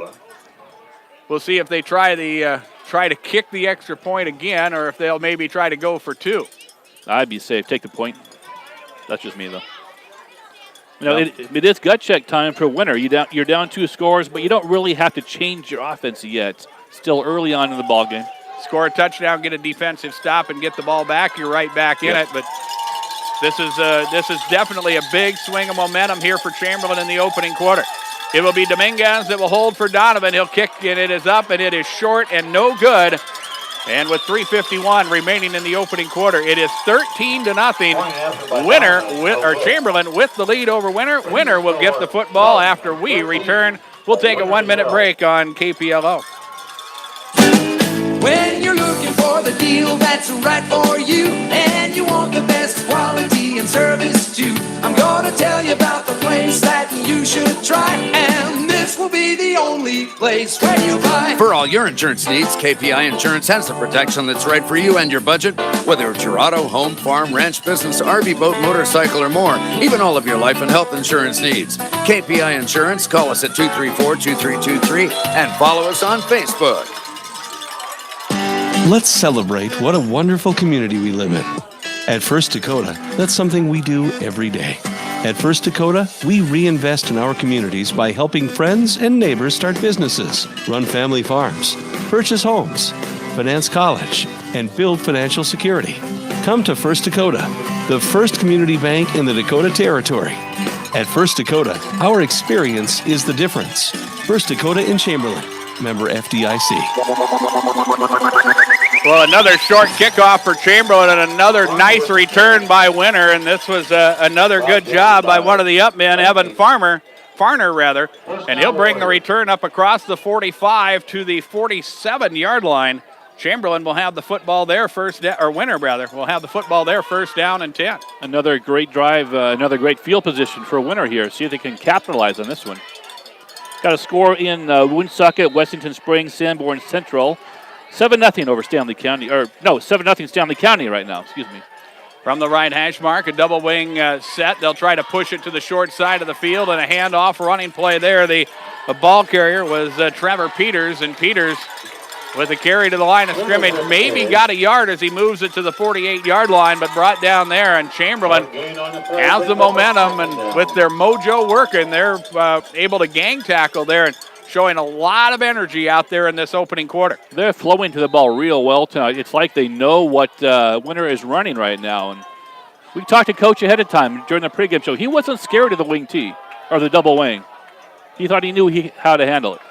we'll see if they try to kick the extra point again, or if they'll maybe try to go for 2. I'd be safe. Take the point. That's just me, though. It is gut check time for Winter. You're down 2 scores, but you don't really have to change your offense yet. Still early on in the ball game. Score a touchdown, get a defensive stop, and get the ball back. You're right back in it. But this is definitely a big swing of momentum here for Chamberlain in the opening quarter. It will be Dominguez that will hold for Donovan. He'll kick, and it is up, and it is short and no good. And with 3:51 remaining in the opening quarter, it is 13-0. Chamberlain with the lead over Winter. Winter will get the football after we return. We'll take a 1-minute break on KPLO. When you're looking for the deal that's right for you, and you want the best quality and service too, I'm gonna tell you about the place that you should try, and this will be the only place where you buy. For all your insurance needs, KPI Insurance has the protection that's right for you and your budget. Whether it's your auto, home, farm, ranch, business, RV, boat, motorcycle, or more, even all of your life and health insurance needs. KPI Insurance, call us at 234-2323 and follow us on Facebook. Let's celebrate what a wonderful community we live in. At First Dakota, that's something we do every day. At First Dakota, we reinvest in our communities by helping friends and neighbors start businesses, run family farms, purchase homes, finance college, and build financial security. Come to First Dakota, the first community bank in the Dakota Territory. At First Dakota, our experience is the difference. First Dakota in Chamberlain, member FDIC. Well, another short kickoff for Chamberlain and another nice return by Winter, and this was another good job by one of the up men, Evan Farner, and he'll bring the return up across the 45 to the 47-yard line. Chamberlain will have the football there Winter will have the football there 1st down and 10. Another great drive, another great field position for Winter here. See if they can capitalize on this one. Got a score in Woonsocket, Wessington Springs, Sanborn Central. 7-0 over Stanley County, 7-0 Stanley County right now, excuse me. From the right hash mark, a double wing set. They'll try to push it to the short side of the field, and a handoff running play there. The ball carrier was Trevor Peters, and Peters with a carry to the line of scrimmage, maybe got a yard as he moves it to the 48-yard line, but brought down there, and Chamberlain has the momentum, and with their mojo working, they're able to gang tackle there and showing a lot of energy out there in this opening quarter. They're flowing to the ball real well tonight. It's like they know what Winter is running right now, and we talked to Coach ahead of time during the pregame show. He wasn't scared of the wing T, or the double wing. he thought he knew how to handle it.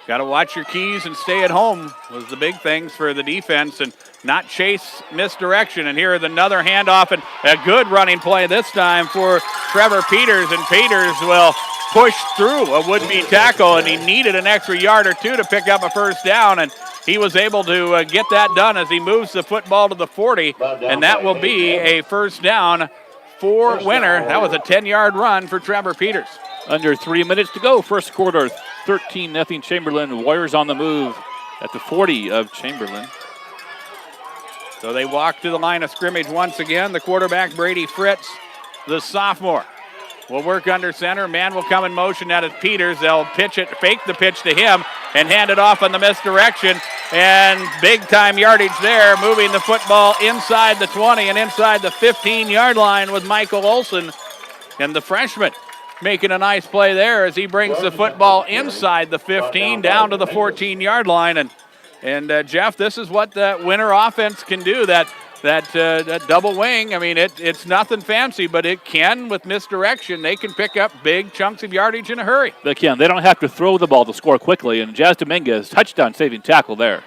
Got to watch your keys and stay at home was the big things for the defense and not chase misdirection. And here is another handoff and a good running play this time for Trevor Peters. And Peters will push through a would-be tackle, and he needed an extra yard or two to pick up a first down. And he was able to get that done as he moves the football to the 40. And that will be a first down for Winter. That was a 10-yard run for Trevor Peters. Under 3 minutes to go, first quarter, 13-0 Chamberlain. Warriors on the move at the 40 of Chamberlain. So they walk to the line of scrimmage once again. The quarterback, Brady Fritz, the sophomore, will work under center. Man will come in motion. That is Peters. They'll pitch it, fake the pitch to him, and hand it off on the misdirection. And big-time yardage there, moving the football inside the 20 and inside the 15-yard line with Michael Olson. And the freshman making a nice play there as he brings the football inside the 15 down to the 14-yard line. And Jeff, this is what the Winter offense can do, that double wing. I mean, it's nothing fancy, but it can, with misdirection, they can pick up big chunks of yardage in a hurry. They can. They don't have to throw the ball to score quickly, and Jazz Dominguez, touchdown saving tackle there.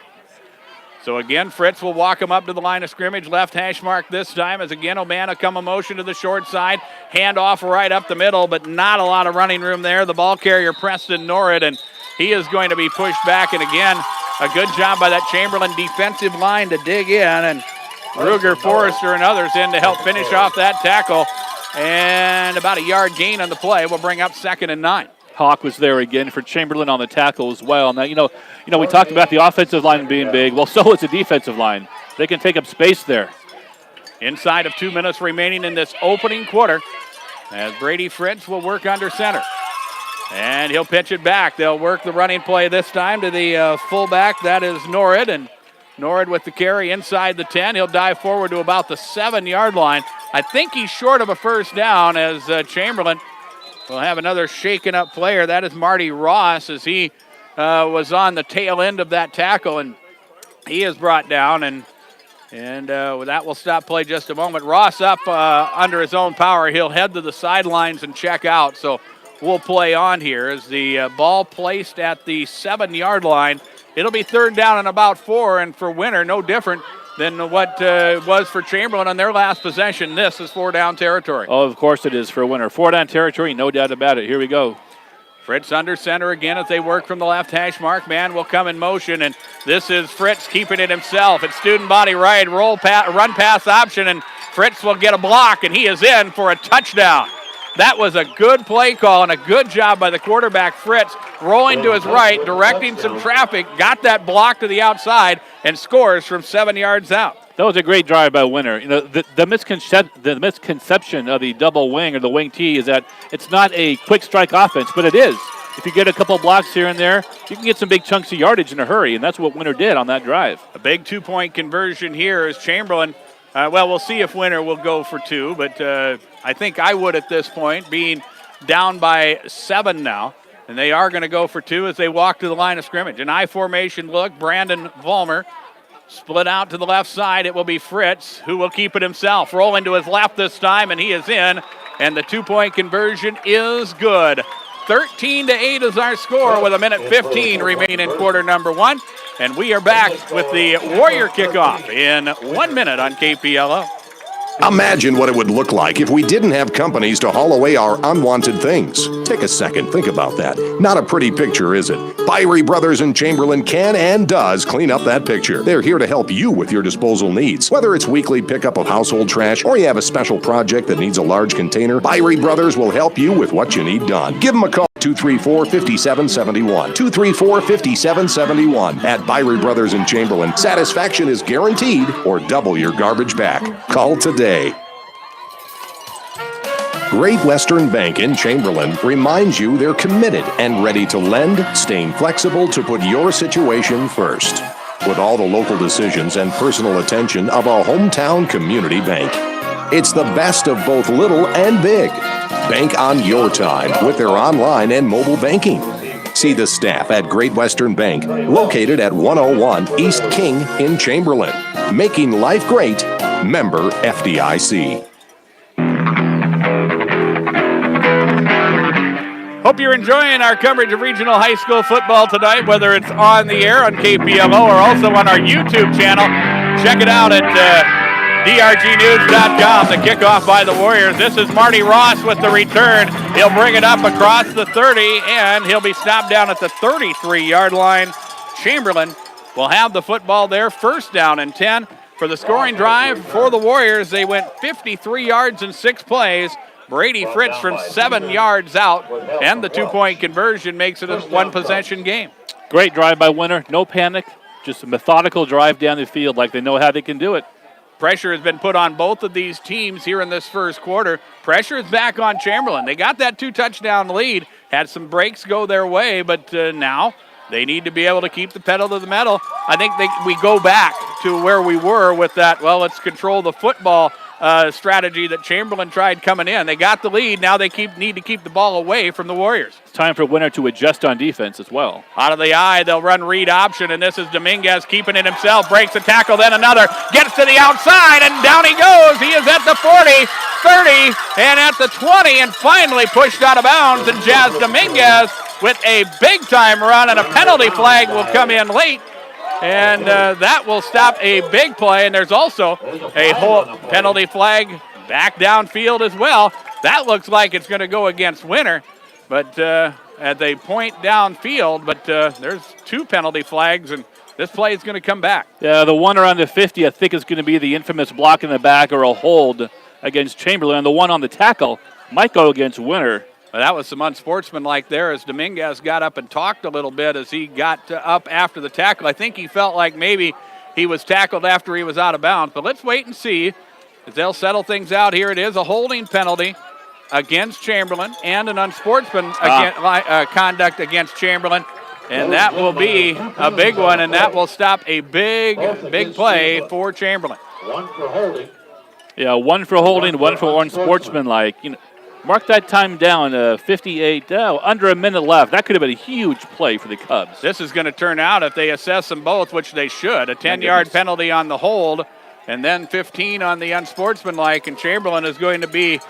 So again, Fritz will walk him up to the line of scrimmage, left hash mark this time, as again O'Mana come a motion to the short side, handoff right up the middle, but not a lot of running room there. The ball carrier, Preston Norrid, and he is going to be pushed back, and again, a good job by that Chamberlain defensive line to dig in, and Ruger, Forrester, and others in to help finish off that tackle. And about a yard gain on the play will bring up 2nd and 9. Hawk was there again for Chamberlain on the tackle as well. Now, you know, we talked about the offensive line being big. Well, so is the defensive line. They can take up space there. Inside of 2 minutes remaining in this opening quarter, as Brady Fritz will work under center. And he'll pitch it back. They'll work the running play this time to the fullback. That is Norrid, and Norrid with the carry inside the 10. He'll dive forward to about the 7-yard line. I think he's short of a first down as Chamberlain will have another shaken up player. That is Marty Ross, as he was on the tail end of that tackle, and he is brought down, and that will stop play just a moment. Ross up under his own power. He'll head to the sidelines and check out. So we'll play on here as the ball placed at the 7-yard line. It'll be 3rd down and about 4, and for Winter, no different than what was for Chamberlain on their last possession. This is 4-down territory. Oh, of course it is for Winter. 4-down territory, no doubt about it. Here we go. Fritz under center again as they work from the left hash mark. Man will come in motion, and this is Fritz keeping it himself. It's student body right, run pass option, and Fritz will get a block, and he is in for a touchdown. That was a good play call and a good job by the quarterback, Fritz, rolling to his right, directing some traffic, got that block to the outside, and scores from 7 yards out. That was a great drive by Winter. You know, the misconception of the double wing or the wing T is that it's not a quick strike offense, but it is. If you get a couple blocks here and there, you can get some big chunks of yardage in a hurry, and that's what Winter did on that drive. A big 2-point conversion here as Chamberlain. We'll see if Winter will go for 2, but I think I would at this point, being down by 7 now. And they are going to go for 2 as they walk to the line of scrimmage. An I formation look. Brandon Vollmer split out to the left side. It will be Fritz, who will keep it himself. Rolling to his left this time, and he is in. And the 2-point conversion is good. 13-8 is our score with 1:15 remaining in quarter number 1. And we are back with the Warrior kickoff in 1 minute on KPLO. Imagine what it would look like if we didn't have companies to haul away our unwanted things. Take a second, think about that. Not a pretty picture, is it? Byrie Brothers in Chamberlain can and does clean up that picture. They're here to help you with your disposal needs. Whether it's weekly pickup of household trash or you have a special project that needs a large container, Byrie Brothers will help you with what you need done. Give them a call. 234-5771. 234-5771. At Byrie Brothers in Chamberlain, satisfaction is guaranteed or double your garbage back. Call today. Great Western Bank in Chamberlain reminds you they're committed and ready to lend, staying flexible to put your situation first. With all the local decisions and personal attention of a hometown community bank. It's the best of both little and big. Bank on your time with their online and mobile banking. See the staff at Great Western Bank, located at 101 East King in Chamberlain. Making life great. Member FDIC. Hope you're enjoying our coverage of regional high school football tonight, whether it's on the air on KPLO or also on our YouTube channel. Check it out at drgnews.com. The kickoff by the Warriors. This is Marty Ross with the return. He'll bring it up across the 30, and he'll be stopped down at the 33-yard line. Chamberlain will have the football there, first down and 10. For the scoring drive for the Warriors, they went 53 yards in 6 plays. Brady Fritz from 7 yards out, and the 2-point conversion makes it a one-possession game. Great drive by Winter. No panic, just a methodical drive down the field like they know how they can do it. Pressure has been put on both of these teams here in this first quarter. Pressure is back on Chamberlain. They got that 2-touchdown lead, had some breaks go their way, but now they need to be able to keep the pedal to the metal. I think we go back to where we were with that, well, let's control the football strategy that Chamberlain tried coming in. They got the lead. Now they need to keep the ball away from the Warriors. It's time for Winter to adjust on defense as well. Out of the eye, they'll run read option, and this is Dominguez keeping it himself. Breaks a tackle, then another. Gets to the outside, and down he goes. He is at the 40, 30, and at the 20, and finally pushed out of bounds. And Jazz Dominguez with a big-time run, and a penalty flag will come in late. And that will stop a big play. And there's also a whole penalty flag back downfield as well. That looks like it's going to go against Winter, but at a point downfield. But there's 2 penalty flags, and this play is going to come back. Yeah, the one around the 50, I think, is going to be the infamous block in the back or a hold against Chamberlain. The one on the tackle might go against Winter. Well, that was some unsportsmanlike there as Dominguez got up and talked a little bit as he got up after the tackle. I think he felt like maybe he was tackled after he was out of bounds. But let's wait and see as they'll settle things out here. It is a holding penalty against Chamberlain and an unsportsmanlike conduct against Chamberlain. And that will be a big one, and that will stop a big play for Chamberlain. 1 for holding. Yeah, 1 for holding, 1 for unsportsmanlike. You know, mark that time down, 58, under a minute left. That could have been a huge play for the Cubs. This is going to turn out, if they assess them both, which they should, a 10-yard penalty on the hold and then 15 on the unsportsmanlike, and Chamberlain is going to be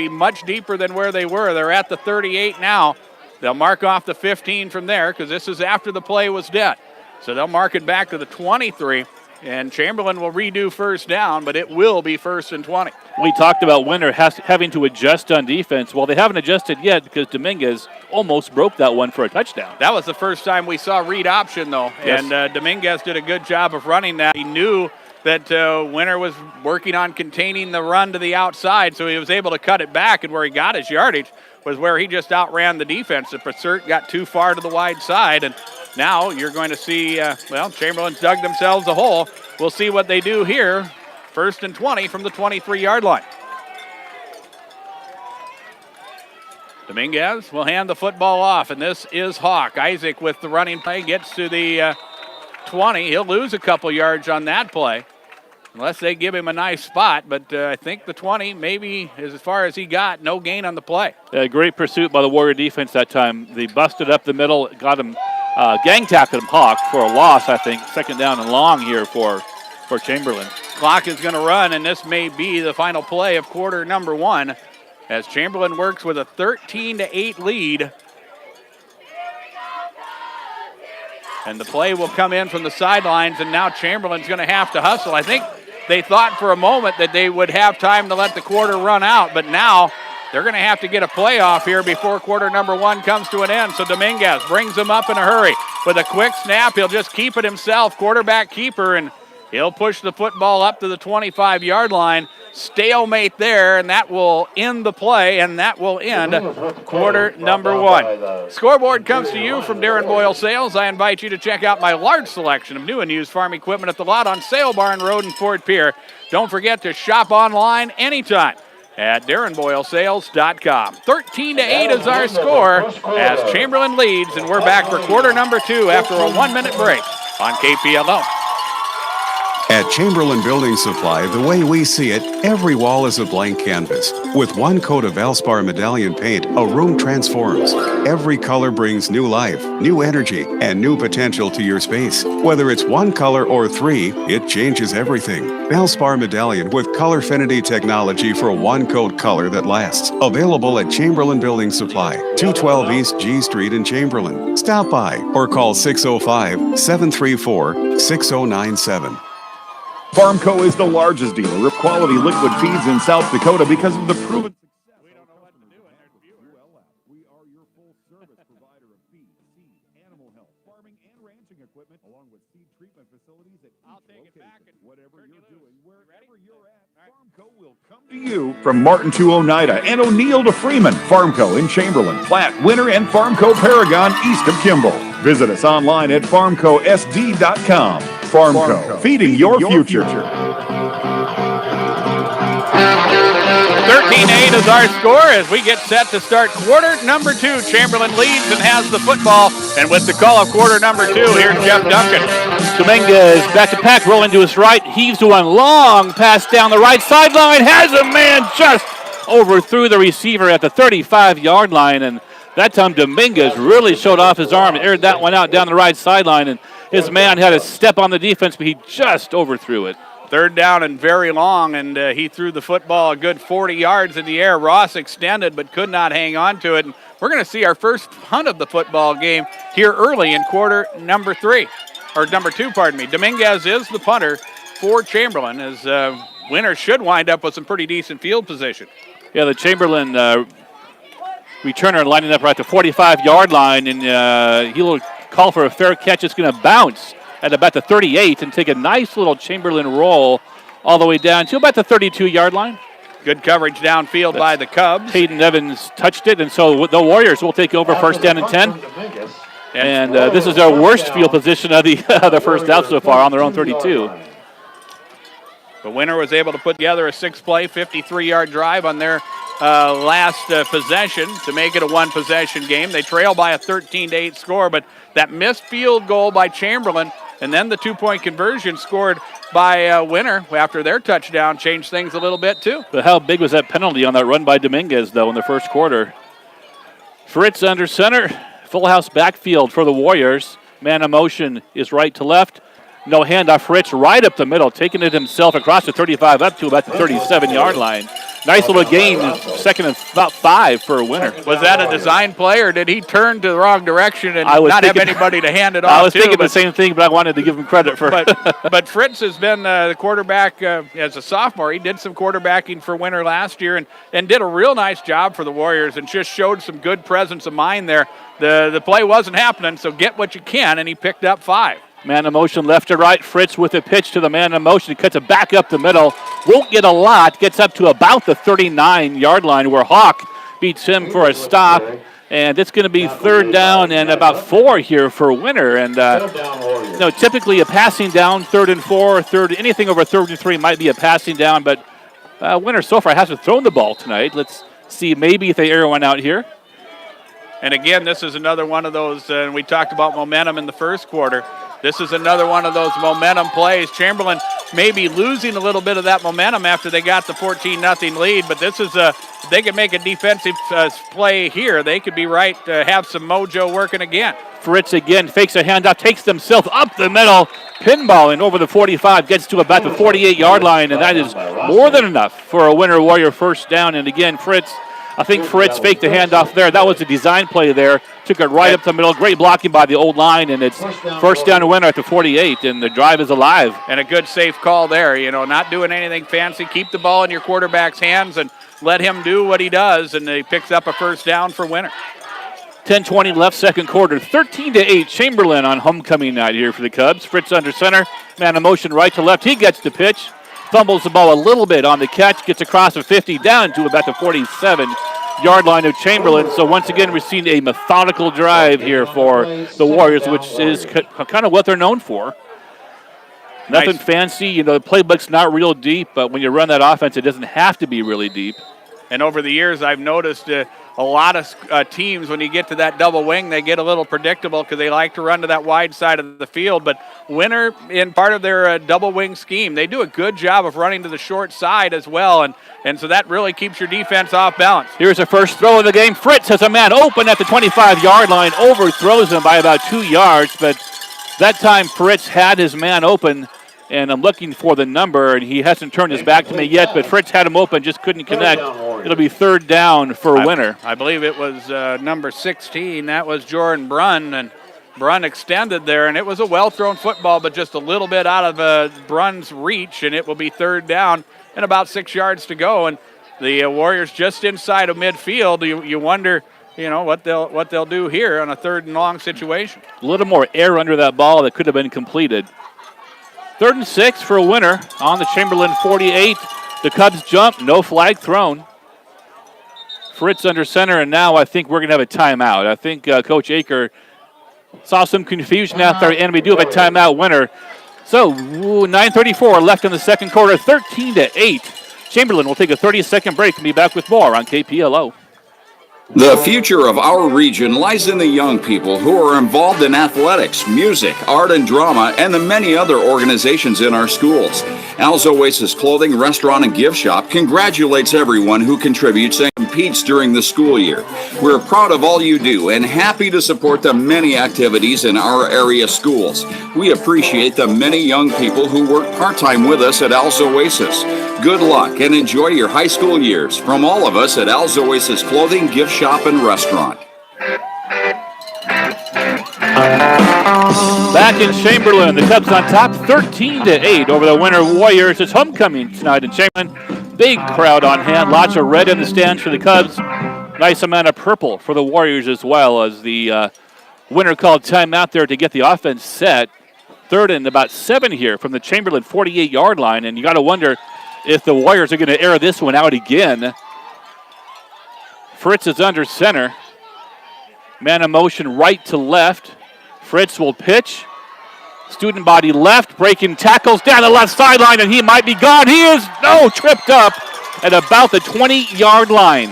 much deeper than where they were. They're at the 38 now. They'll mark off the 15 from there because this is after the play was dead. So they'll mark it back to the 23. And Chamberlain will redo first down, but it will be 1st and 20. We talked about Winter having to adjust on defense. Well, they haven't adjusted yet because Dominguez almost broke that one for a touchdown. That was the first time we saw read option, though. Yes. And Dominguez did a good job of running that. He knew that Winter was working on containing the run to the outside, so he was able to cut it back, and where he got his yardage was where he just outran the defense. The Pursuit got too far to the wide side, and now you're going to see, Chamberlain's dug themselves a hole. We'll see what they do here. 1st and 20 from the 23-yard line. Dominguez will hand the football off, and this is Hawk. Isaac with the running play gets to the 20. He'll lose a couple yards on that play unless they give him a nice spot, but I think the 20 maybe is as far as he got. No gain on the play. Great pursuit by the Warrior defense that time. They busted up the middle, got him, gang tackled him, Hawk, for a loss, I think. 2nd down and long here for Chamberlain. Clock is going to run, and this may be the final play of quarter number 1 as Chamberlain works with a 13-8 lead. And the play will come in from the sidelines, and now Chamberlain's going to have to hustle. I think they thought for a moment that they would have time to let the quarter run out, but now they're going to have to get a play off here before quarter number 1 comes to an end. So Dominguez brings them up in a hurry. With a quick snap, he'll just keep it himself, quarterback keeper, and he'll push the football up to the 25-yard line. Stalemate there, and that will end the play, and that will end quarter number 1. Scoreboard comes to you from Darren Boyle Sales. I invite you to check out my large selection of new and used farm equipment at the lot on Sale Barn Road in Fort Pierre. Don't forget to shop online anytime at DarrenBoyleSales.com. 13-8 is our score as Chamberlain leads, and we're back for quarter number 2 after a 1-minute break on KPLO. At Chamberlain Building Supply, the way we see it, every wall is a blank canvas. With one coat of Valspar Medallion paint, a room transforms. Every color brings new life, new energy, and new potential to your space. Whether it's one color or three, it changes everything. Valspar Medallion with Colorfinity technology for a one-coat color that lasts. Available at Chamberlain Building Supply, 212 East G Street in Chamberlain. Stop by or call 605-734-6097. Farmco is the largest dealer of quality liquid feeds in South Dakota because of the proven success. We are your full-service provider of feed, seed, animal health, farming, and ranching equipment, along with seed treatment facilities at each location. Whatever you're doing, wherever you're at, Farmco will come to you. From Martin to Oneida and O'Neill to Freeman, Farmco in Chamberlain, Platte, Winter, and Farmco Paragon east of Kimball. Visit us online at farmcosd.com. Farmco, feeding your future. 13-8 is our score as we get set to start quarter number 2. Chamberlain leads and has the football. And with the call of quarter number 2, here's Jeff Duncan. Dominguez back to pack, rolling to his right, heaves to one long pass down the right sideline, has a man just overthrew the receiver at the 35-yard line, and that time Dominguez really showed off his arm and aired that one out down the right sideline, and his man had a step on the defense, but he just overthrew it. Third down and very long, and he threw the football a good 40 yards in the air. Ross extended but could not hang on to it. And we're going to see our first punt of the football game here early in quarter number 2, pardon me. Dominguez is the punter for Chamberlain, as Winter should wind up with some pretty decent field position. Yeah, the Chamberlain returner lining up right at the 45-yard line, and he'll call for a fair catch. It's going to bounce at about the 38 and take a nice little Chamberlain roll all the way down to about the 32-yard line. Good coverage downfield by the Cubs. Hayden Evans touched it, and so the Warriors will take over first down and 10. And this is their worst field position of the first out so far on their own 32. The Winner was able to put together a 6-play, 53-yard drive on their last possession to make it a one-possession game. They trail by a 13-8 score, but that missed field goal by Chamberlain and then the 2-point conversion scored by Winner after their touchdown changed things a little bit too. But how big was that penalty on that run by Dominguez, though, in the first quarter? Fritz under center, full house backfield for the Warriors. Man of motion is right to left. No handoff. Fritz right up the middle, taking it himself across the 35 up to about the 37-yard line. Nice little gain, second and about 5 for a Winner. Was that a design play, or did he turn to the wrong direction and not have anybody to hand it off to? I was thinking the same thing, but I wanted to give him credit for it. But Fritz has been the quarterback as a sophomore. He did some quarterbacking for Winner last year and did a real nice job for the Warriors and just showed some good presence of mind there. The play wasn't happening, so get what you can, and he picked up 5. Man of motion left to right. Fritz with a pitch to the man of motion. He cuts it back up the middle. Won't get a lot. Gets up to about the 39-yard line where Hawk beats him for a stop. And it's going to be third down and about 4 here for Winner. And typically a passing down, 3rd and 4, anything over 3rd and 3 might be a passing down. But Winner so far hasn't thrown the ball tonight. Let's see maybe if they air one out here. And again, this is another one of those, and we talked about momentum in the first quarter. This is another one of those momentum plays. Chamberlain may be losing a little bit of that momentum after they got the 14-0 lead, but this is they can make a defensive play here. They could be right to have some mojo working again. Fritz again fakes a handoff, takes himself up the middle, pinballing over the 45, gets to about the 48-yard line, and that is more than enough for a Winner Warrior first down. And again, I think Fritz faked the handoff there. That was a design play there. Took it right up the middle. Great blocking by the old line, and it's first down to Winner at the 48, and the drive is alive. And a good safe call there. Not doing anything fancy. Keep the ball in your quarterback's hands and let him do what he does, and he picks up a first down for Winner. 10:20 left, second quarter. 13-8, Chamberlain on homecoming night here for the Cubs. Fritz under center. Man of motion right to left. He gets the pitch. Fumbles the ball a little bit on the catch, gets across the 50 down to about the 47-yard line of Chamberlain. So once again, we're seeing a methodical drive here for the Warriors, which is kind of what they're known for. Nothing fancy. The playbook's not real deep, but when you run that offense, it doesn't have to be really deep. And over the years, I've noticed a lot of teams, when you get to that double wing, they get a little predictable because they like to run to that wide side of the field. But Winter, in part of their double wing scheme, they do a good job of running to the short side as well, and so that really keeps your defense off balance. Here's the first throw of the game. Fritz has a man open at the 25-yard line, overthrows him by about 2 yards, but that time Fritz had his man open, and I'm looking for the number, and he hasn't turned his back to me yet, but Fritz had him open, just couldn't connect. It'll be third down for Winter. I believe it was number 16. That was Jordan Brunn, and Brunn extended there, and it was a well-thrown football, but just a little bit out of Brunn's reach, and it will be third down and about 6 yards to go. And the Warriors just inside of midfield. You wonder, what they'll do here on a third and long situation. A little more air under that ball that could have been completed. 3rd and 6 for Winter on the Chamberlain 48. The Cubs jump, no flag thrown. Fritz under center, and now I think we're going to have a timeout. I think Coach Aker saw some confusion out there, and we do have a timeout. Winter. So 9:34 left in the second quarter, 13-8. Chamberlain will take a 30-second break and be back with more on KPLO. The future of our region lies in the young people who are involved in athletics, music, art and drama, and the many other organizations in our schools. Al's Oasis Clothing, Restaurant, and Gift Shop congratulates everyone who contributes and competes during the school year. We're proud of all you do and happy to support the many activities in our area schools. We appreciate the many young people who work part-time with us at Al's Oasis. Good luck and enjoy your high school years from all of us at Al's Oasis Clothing, Gift Shop, and Restaurant. Back in Chamberlain, the Cubs on top 13-8 over the Winter Warriors. It's homecoming tonight in Chamberlain. Big crowd on hand, lots of red in the stands for the Cubs. Nice amount of purple for the Warriors as well, as the Winter called timeout there to get the offense set. 3rd and about 7 here from the Chamberlain 48-yard line, and you got to wonder if the Warriors are going to air this one out again. Fritz is under center. Man in motion right to left. Fritz will pitch. Student body left, breaking tackles down the left sideline, and he might be gone. He is, tripped up at about the 20-yard line.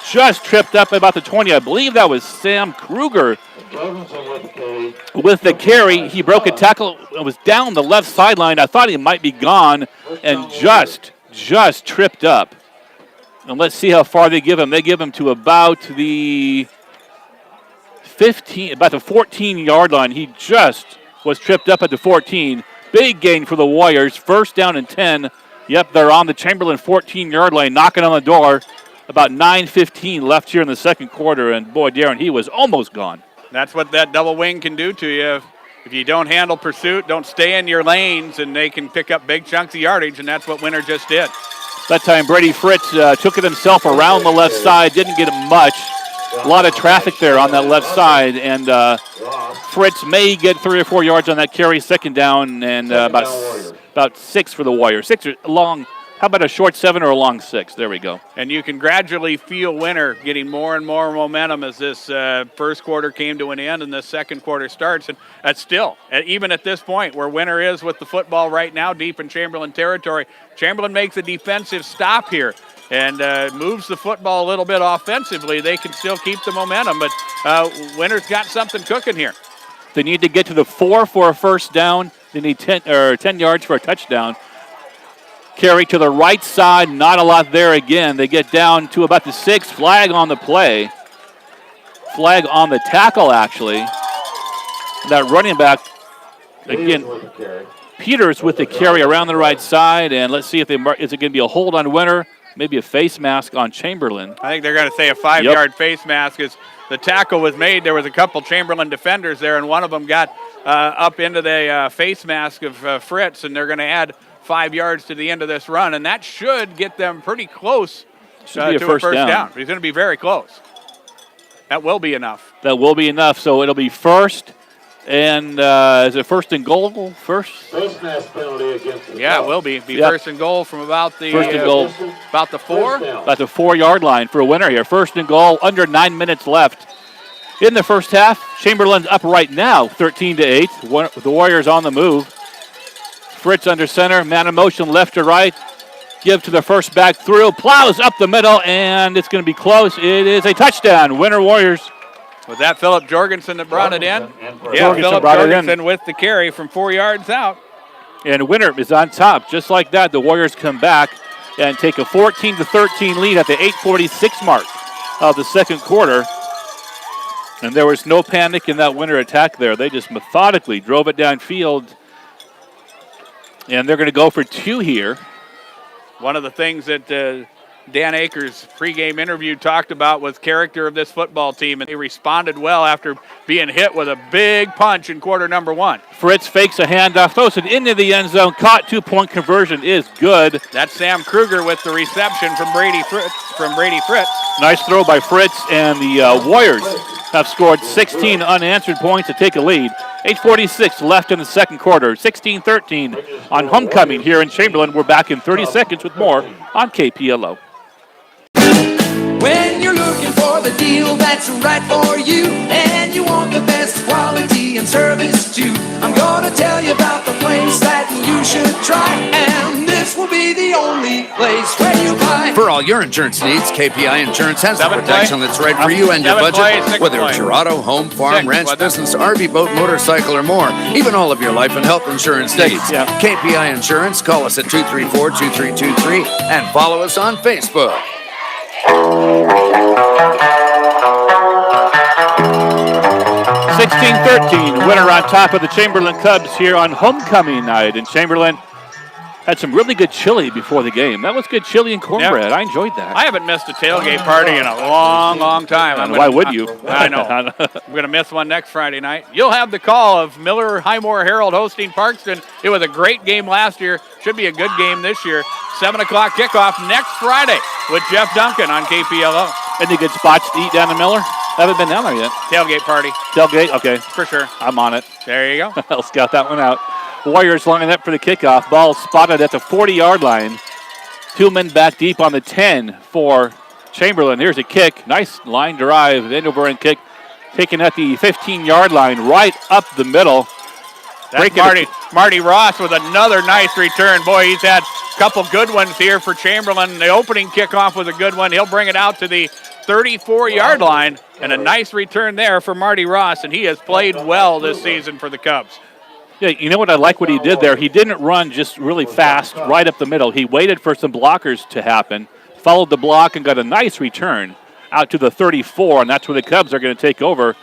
Just tripped up about the 20. I believe that was Sam Kruger with the carry. He broke a tackle. It was down the left sideline. I thought he might be gone and just tripped up. And let's see how far they give him. They give him to about the 14-yard line. He just was tripped up at the 14. Big gain for the Warriors. 1st down and 10. Yep, they're on the Chamberlain 14-yard line, knocking on the door. About 9:15 left here in the second quarter, and boy, Darren, he was almost gone. That's what that double wing can do to you. If you don't handle pursuit, don't stay in your lanes, and they can pick up big chunks of yardage, and that's what Winter just did. That time, Brady Fritz took it himself around the left side, didn't get it much. A lot of traffic there on that left side, and Fritz may get 3 or 4 yards on that carry. 2nd down, and about 6 for the Warriors. 6 or long. How about a short 7 or a long 6? There we go. And you can gradually feel Winter getting more and more momentum as this first quarter came to an end and the second quarter starts. And that's still, even at this point where Winter is with the football right now deep in Chamberlain territory, Chamberlain makes a defensive stop here and moves the football a little bit offensively. They can still keep the momentum, but Winter's got something cooking here. They need to get to the 4 for a 1st down. They need 10 yards for a touchdown. Carry to the right side, not a lot there again. They get down to about the 6. Flag on the play. Flag on the tackle, actually. That running back, again, Peters with the carry around the right side, and let's see if is it going to be a hold on Winter, maybe a face mask on Chamberlain. I think they're going to say a 5-yard face mask as the tackle was made. There was a couple Chamberlain defenders there, and one of them got up into the face mask of Fritz, and they're going to add 5 yards to the end of this run, and that should get them pretty close to a first down. He's going to be very close. That will be enough. That will be enough, so it'll be 1st, and is it 1st and goal? First? Face mask penalty against the Yeah, it will be. Yep. 1st and goal from about the 1st and goal. About the 4? About the 4-yard line for a Winter here. 1st and goal, under 9 minutes left in the first half. Chamberlain's up right now, 13-8. The Warriors on the move. Fritz under center, man in motion left to right. Give to the first back through. Plows up the middle, and it's going to be close. It is a touchdown. Winner Warriors. Was that Philip Jorgensen that brought it in? Yeah, Jorgensen Philip brought it in. Jorgensen with the carry from 4 yards out. And Winter is on top. Just like that, the Warriors come back and take a 14-13 lead at the 8:46 mark of the second quarter. And there was no panic in that Winter attack there. They just methodically drove it downfield. And they're going to go for 2 here. One of the things that Dan Akers' pregame interview talked about was character of this football team, and they responded well after being hit with a big punch in quarter number 1. Fritz fakes a handoff, throws it into the end zone, caught, 2-point conversion is good. That's Sam Kruger with the reception from Brady Fritz. Nice throw by Fritz, and the Warriors have scored 16 unanswered points to take a lead. 8:46 left in the second quarter, 16-13 on homecoming here in Chamberlain. We're back in 30 seconds with more on KPLO. When you're looking for the deal that's right for you, and you want the best quality and service too, I'm gonna tell you about the place that you should try, and this will be the only place where you buy. For all your insurance needs, KPI Insurance has the protection that's right for you and your budget. Whether it's your auto, home, farm, ranch, business, RV, boat, motorcycle, or more. Even all of your life and health insurance needs. KPI Insurance, call us at 234-2323 and follow us on Facebook. 16-13, Winter on top of the Chamberlain Cubs here on homecoming night. And Chamberlain had some really good chili before the game. That was good chili and cornbread. I enjoyed that. I haven't missed a tailgate party in a long, long time. Why would you? I know. I'm going to miss one next Friday night. You'll have the call of Miller Highmore Herald hosting Parkston. It was a great game last year. Should be a good game this year. 7 o'clock kickoff next Friday with Jeff Duncan on KPLO. Any good spots to eat down in Miller? Haven't been down there yet. Tailgate party. Tailgate? Okay. For sure. I'm on it. There you go. I'll scout that one out. Warriors lining up for the kickoff. Ball spotted at the 40-yard line. 2 men back deep on the 10 for Chamberlain. Here's a kick. Nice line drive. End over end kick. Taken at the 15-yard line, right up the middle. That's Marty Ross with another nice return. Boy, he's had a couple good ones here for Chamberlain. The opening kickoff was a good one. He'll bring it out to the 34-yard line, and a nice return there for Marty Ross, and he has played well this season for the Cubs. Yeah, you know what I like what he did there? He didn't run just really fast right up the middle. He waited for some blockers to happen, followed the block, and got a nice return out to the 34, and that's where the Cubs are going to take over.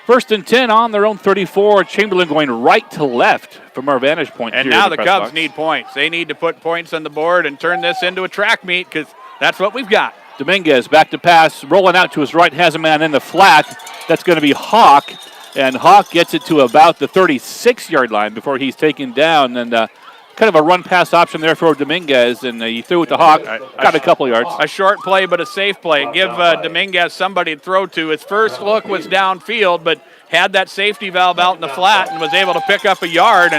1st and 10 on their own 34. Chamberlain going right to left from our vantage point. And now the Cubs need points. They need to put points on the board and turn this into a track meet because that's what we've got. Dominguez back to pass, rolling out to his right, has a man in the flat. That's going to be Hawk, and Hawk gets it to about the 36-yard line before he's taken down. And kind of a run-pass option there for Dominguez, and he threw it to Hawk, got a couple yards. A short play, but a safe play. Give Dominguez somebody to throw to. His first look was downfield, but had that safety valve out in the flat and was able to pick up a yard,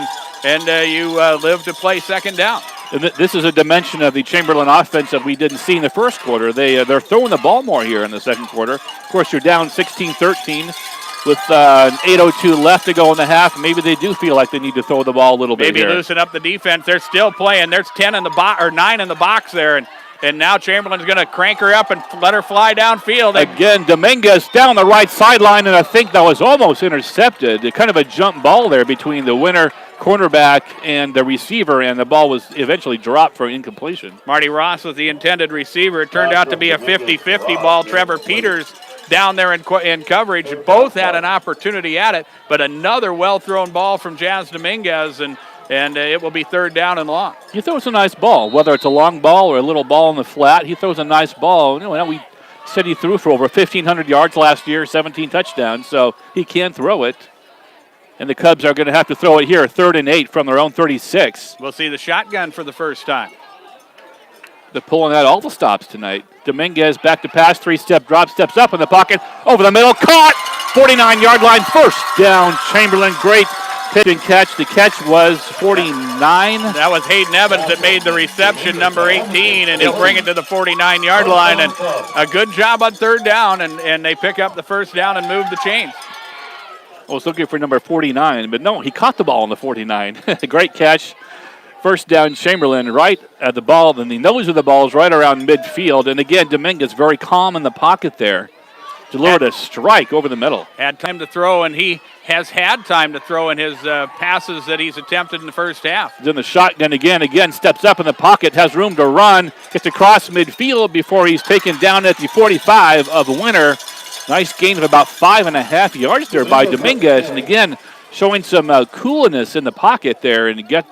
and you live to play second down. And this is a dimension of the Chamberlain offense that we didn't see in the first quarter. They're throwing the ball more here in the second quarter. Of course, you're down 16-13 with an 8:02 left to go in the half. Maybe they do feel like they need to throw the ball a little bit here. Maybe loosen up the defense. They're still playing. There's 10 in the box or 9 in the box there, and now Chamberlain's going to crank her up and let her fly downfield. Again, Dominguez down the right sideline, and I think that was almost intercepted. Kind of a jump ball there between the winner cornerback and the receiver, and the ball was eventually dropped for incompletion. Marty Ross was the intended receiver. It turned out to be a 50-50 ball. Trevor Peters down there in coverage. Both had an opportunity at it, but another well-thrown ball from Jazz Dominguez, and it will be 3rd down and long. He throws a nice ball, whether it's a long ball or a little ball in the flat. He throws a nice ball. You know, we said he threw for over 1,500 yards last year, 17 touchdowns, so he can throw it. And the Cubs are going to have to throw it here, 3rd and 8 from their own 36. We'll see the shotgun for the first time. They're pulling out all the stops tonight. Dominguez back to pass, 3-step drop, steps up in the pocket, over the middle, caught, 49-yard line, 1st down. Chamberlain, great pitch and catch. The catch was 49. That was Hayden Evans that made the reception, number 18, and he'll bring it to the 49-yard line. And a good job on 3rd down, and they pick up the 1st down and move the chains. I was looking for number 49, but no, he caught the ball on the 49. Great catch First down, Chamberlain right at the ball, and the nose of the ball is right around midfield. And again, Dominguez very calm in the pocket there. Delivered a strike over the middle. Had time to throw, and he has had time to throw in his passes that he's attempted in the first half. He's in the shotgun again, steps up in the pocket, has room to run, gets across midfield before he's taken down at the 45 of Winter. Nice gain of about 5.5 yards there by Dominguez, and again, showing some coolness in the pocket there, and get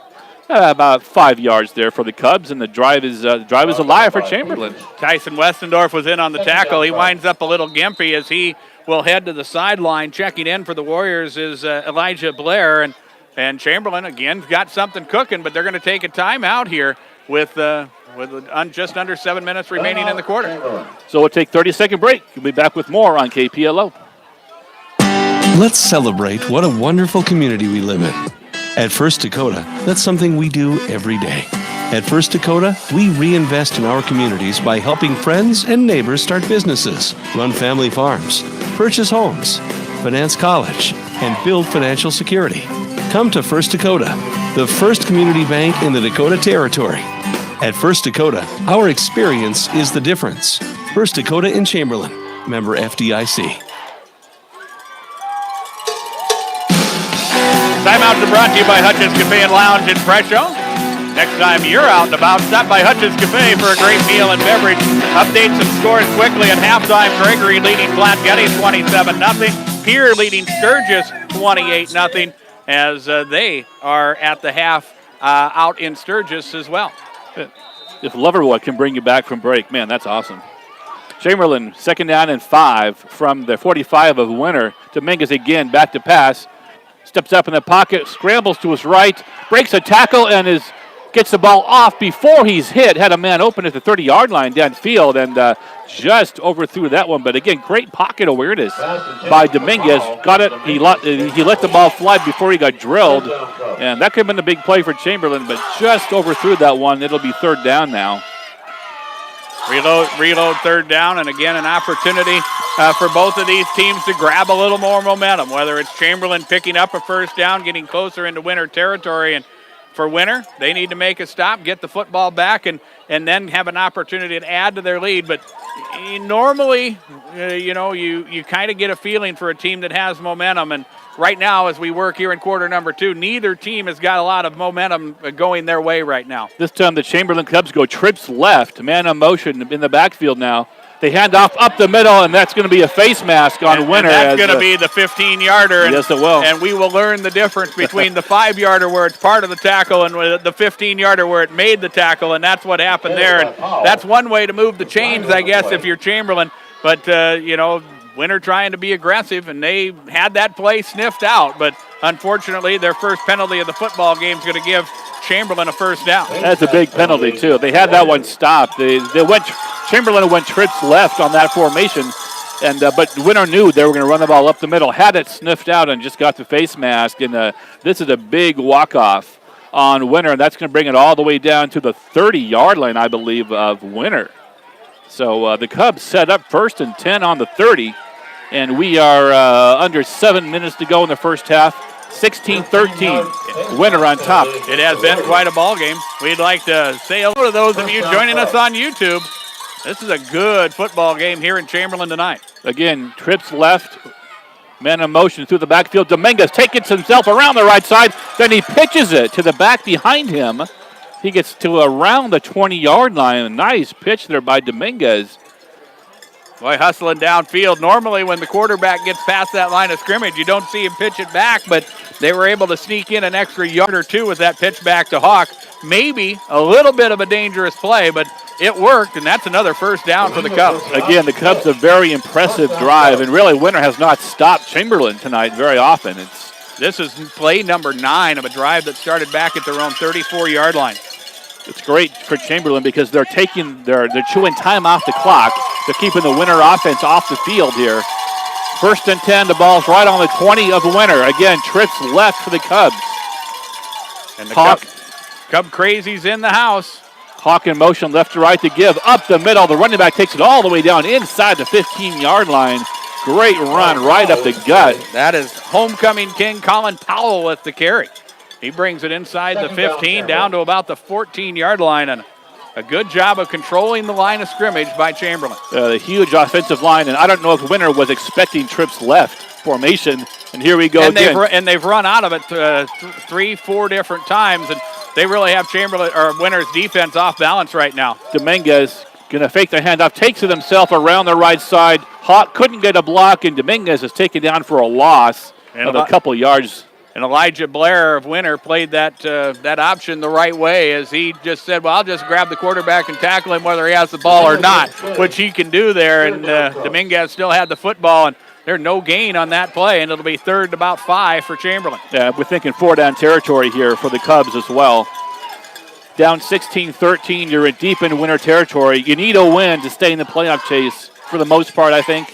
about 5 yards there for the Cubs, and the drive is alive for Chamberlain. Tyson Westendorf was in on the tackle. He winds up a little gimpy as he will head to the sideline. Checking in for the Warriors is Elijah Blair, and Chamberlain again got something cooking, but they're going to take a timeout here with just under 7 minutes remaining in the quarter. So we'll take a 30-second break. We'll be back with more on KPLO. Let's celebrate what a wonderful community we live in. At First Dakota, that's something we do every day. At First Dakota, we reinvest in our communities by helping friends and neighbors start businesses, run family farms, purchase homes, finance college, and build financial security. Come to First Dakota, the first community bank in the Dakota Territory. At First Dakota, our experience is the difference. First Dakota in Chamberlain, member FDIC. Timeouts are brought to you by Hutch's Cafe and Lounge in Fresho. Next time you're out and about, stop by Hutch's Cafe for a great meal and beverage. Updates and scores quickly at halftime. Gregory leading Flat Getty 27-0. Pierre leading Sturgis 28-0 as they are at the half out in Sturgis as well. If Loverwood can bring you back from break, man, that's awesome. Chamberlain, 2nd down and 5 from the 45 of Winter. Dominguez again, back to pass. Steps up in the pocket, scrambles to his right, breaks a tackle, and gets the ball off before he's hit. Had a man open at the 30-yard line downfield and just overthrew that one. But again, great pocket awareness by Dominguez. Got it. He let the ball fly before he got drilled. And that could have been a big play for Chamberlain, but just overthrew that one. It'll be 3rd down now. Reload 3rd down, and again an opportunity for both of these teams to grab a little more momentum, whether it's Chamberlain picking up a 1st down, getting closer into Winter territory. And for Winter, they need to make a stop, get the football back, and then have an opportunity to add to their lead. But normally, you kind of get a feeling for a team that has momentum. And right now, as we work here in quarter number 2, neither team has got a lot of momentum going their way right now. This time the Chamberlain Cubs go trips left, man on motion in the backfield now. They hand off up the middle, and that's going to be a face mask on Winter. And that's going to be the 15-yarder. Yes, it will. And we will learn the difference between the 5-yarder where it's part of the tackle and the 15-yarder where it made the tackle, and that's what happened there. And that's one way to move the chains, I guess, if you're Chamberlain. But, Winter trying to be aggressive, and they had that play sniffed out. But unfortunately, their first penalty of the football game is going to give Chamberlain a 1st down. That's a big penalty, too. They had that one stopped. Chamberlain went trips left on that formation, but Winter knew they were going to run the ball up the middle, had it sniffed out, and just got the face mask. And this is a big walk-off on Winter, and that's going to bring it all the way down to the 30-yard line, I believe, of Winter. So the Cubs set up 1st and 10 on the 30, and we are under 7 minutes to go in the first half. 16-13, Winter on top. It has been quite a ball game. We'd like to say hello to those of you joining us on YouTube. This is a good football game here in Chamberlain tonight. Again, trips left, man in motion through the backfield. Dominguez takes himself around the right side, then he pitches it to the back behind him. He gets to around the 20-yard line. A nice pitch there by Dominguez. Boy, hustling downfield. Normally when the quarterback gets past that line of scrimmage, you don't see him pitch it back, but they were able to sneak in an extra yard or two with that pitch back to Hawk. Maybe a little bit of a dangerous play, but it worked, and that's another 1st down for the Cubs. Again, the Cubs a very impressive drive, and really Winter has not stopped Chamberlain tonight very often. This is play number 9 of a drive that started back at their own 34-yard line. It's great for Chamberlain because they're chewing time off the clock. They're keeping the Winter offense off the field here. 1st and 10, the ball's right on the 20 of Winter. Again, trips left for the Cubs. And the Cub crazy's in the house. Hawk in motion left to right to give. Up the middle, the running back takes it all the way down inside the 15-yard line. Great run right up the gut. That is homecoming king Colin Powell with the carry. He brings it inside the 15 down to about the 14-yard line, and a good job of controlling the line of scrimmage by Chamberlain. The huge offensive line, and I don't know if Winter was expecting trips left formation, and here we go again. They've run out of it 3-4 different times, and they really have Chamberlain or Winter's defense off balance right now. Dominguez going to fake the handoff, takes it himself around the right side. Hawk couldn't get a block, and Dominguez is taken down for a loss of a couple yards. And Elijah Blair of Winter played that option the right way, as he just said, well, I'll just grab the quarterback and tackle him whether he has the ball or not, which he can do there. And Dominguez still had the football, and there's no gain on that play, and it'll be 3rd and about 5 for Chamberlain. Yeah, we're thinking 4-down territory here for the Cubs as well. Down 16-13, you're deep in Winter territory. You need a win to stay in the playoff chase for the most part, I think.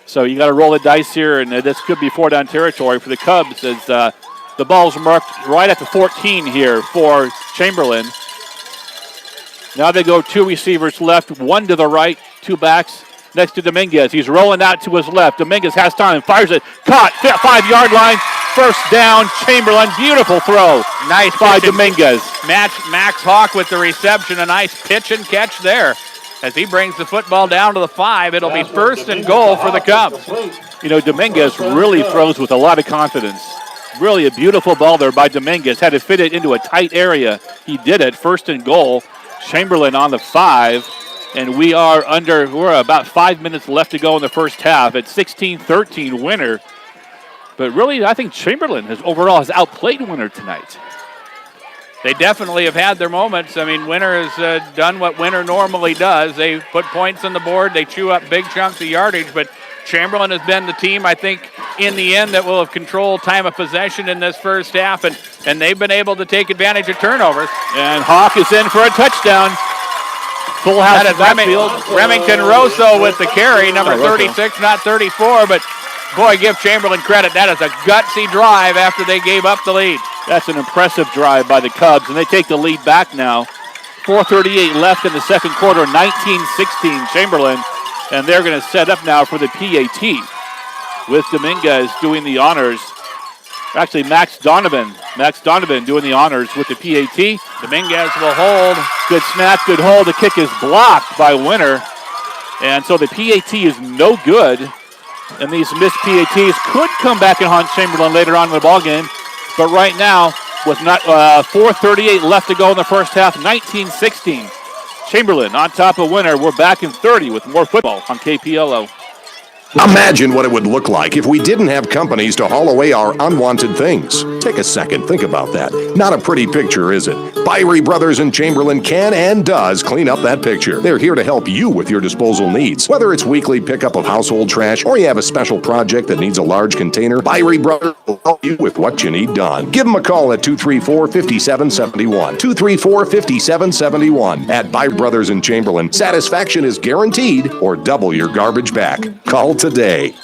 So you got to roll the dice here, and this could be 4-down territory for the Cubs as the ball's marked right at the 14 here for Chamberlain. Now they go 2 receivers left, 1 to the right, 2 backs next to Dominguez. He's rolling out to his left. Dominguez has time, fires it, caught, 5-yard line, 1st down, Chamberlain. Beautiful throw. Nice by Dominguez. Max Hawk with the reception, a nice pitch and catch there. As he brings the football down to the 5, it'll be 1st and goal for the Cubs. You know, Dominguez really throws with a lot of confidence. Really a beautiful ball there by Dominguez. Had to fit it into a tight area. He did it. 1st and goal. Chamberlain on the 5. And we're about 5 minutes left to go in the first half at 16-13 Winter. But really, I think Chamberlain has outplayed Winter tonight. They definitely have had their moments. I mean, Winter has done what Winter normally does. They put points on the board. They chew up big chunks of yardage, but Chamberlain has been the team, I think, in the end that will have controlled time of possession in this first half, and they've been able to take advantage of turnovers. And Hawk is in for a touchdown. Full house backfield. Remington Rosso with the carry, number 36, not 34, but boy, give Chamberlain credit. That is a gutsy drive after they gave up the lead. That's an impressive drive by the Cubs, and they take the lead back now. 4:38 left in the second quarter, 19-16 Chamberlain, and they're going to set up now for the PAT with Dominguez doing the honors. Actually, Max Donovan doing the honors with the PAT. Dominguez will hold. Good snap, good hold. The kick is blocked by Winter, and so the PAT is no good. And these missed PATs could come back and haunt Chamberlain later on in the ballgame. But right now, with 4:38 left to go in the first half, 19-16. Chamberlain on top of Winter. We're back in 30 with more football on KPLO. Imagine what it would look like if we didn't have companies to haul away our unwanted things. Take a second, think about that. Not a pretty picture, is it? Byrie Brothers and Chamberlain can and does clean up that picture. They're here to help you with your disposal needs. Whether it's weekly pickup of household trash or you have a special project that needs a large container, Byrie Brothers will help you with what you need done. Give them a call at 234-5771. 234-5771. At Byrie Brothers and Chamberlain, satisfaction is guaranteed or double your garbage back. Call today.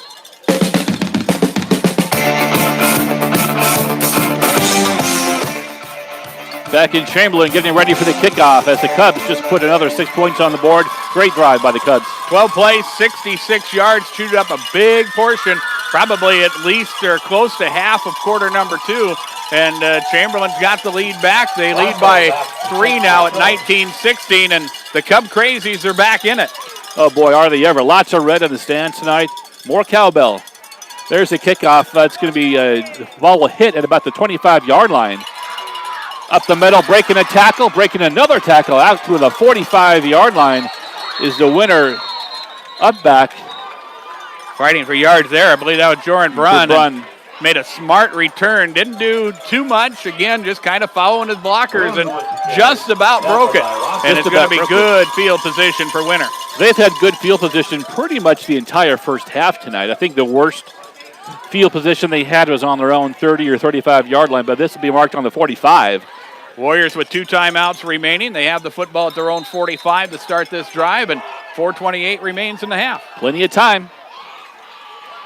Back in Chamberlain, getting ready for the kickoff as the Cubs just put another 6 points on the board. Great drive by the Cubs. 12 plays, 66 yards, chewed up a big portion, probably at least or close to half of quarter number 2. And Chamberlain's got the lead back. They lead by 3 now at 19-16, and the Cub Crazies are back in it. Oh, boy, are they ever. Lots of red in the stands tonight. More cowbell. There's the kickoff. That's going to be the ball will hit at about the 25-yard line. Up the middle, breaking a tackle, breaking another tackle out to the 45-yard line is the Winter up back. Fighting for yards there. I believe that was Joran Brunn. Made a smart return. Didn't do too much. Again, just kind of following his blockers and just about broke it. And it's going to be good field position for Winter. They've had good field position pretty much the entire first half tonight. I think the worst field position they had was on their own 30 or 35-yard line, but this will be marked on the 45. Warriors with 2 timeouts remaining. They have the football at their own 45 to start this drive, and 4:28 remains in the half. Plenty of time.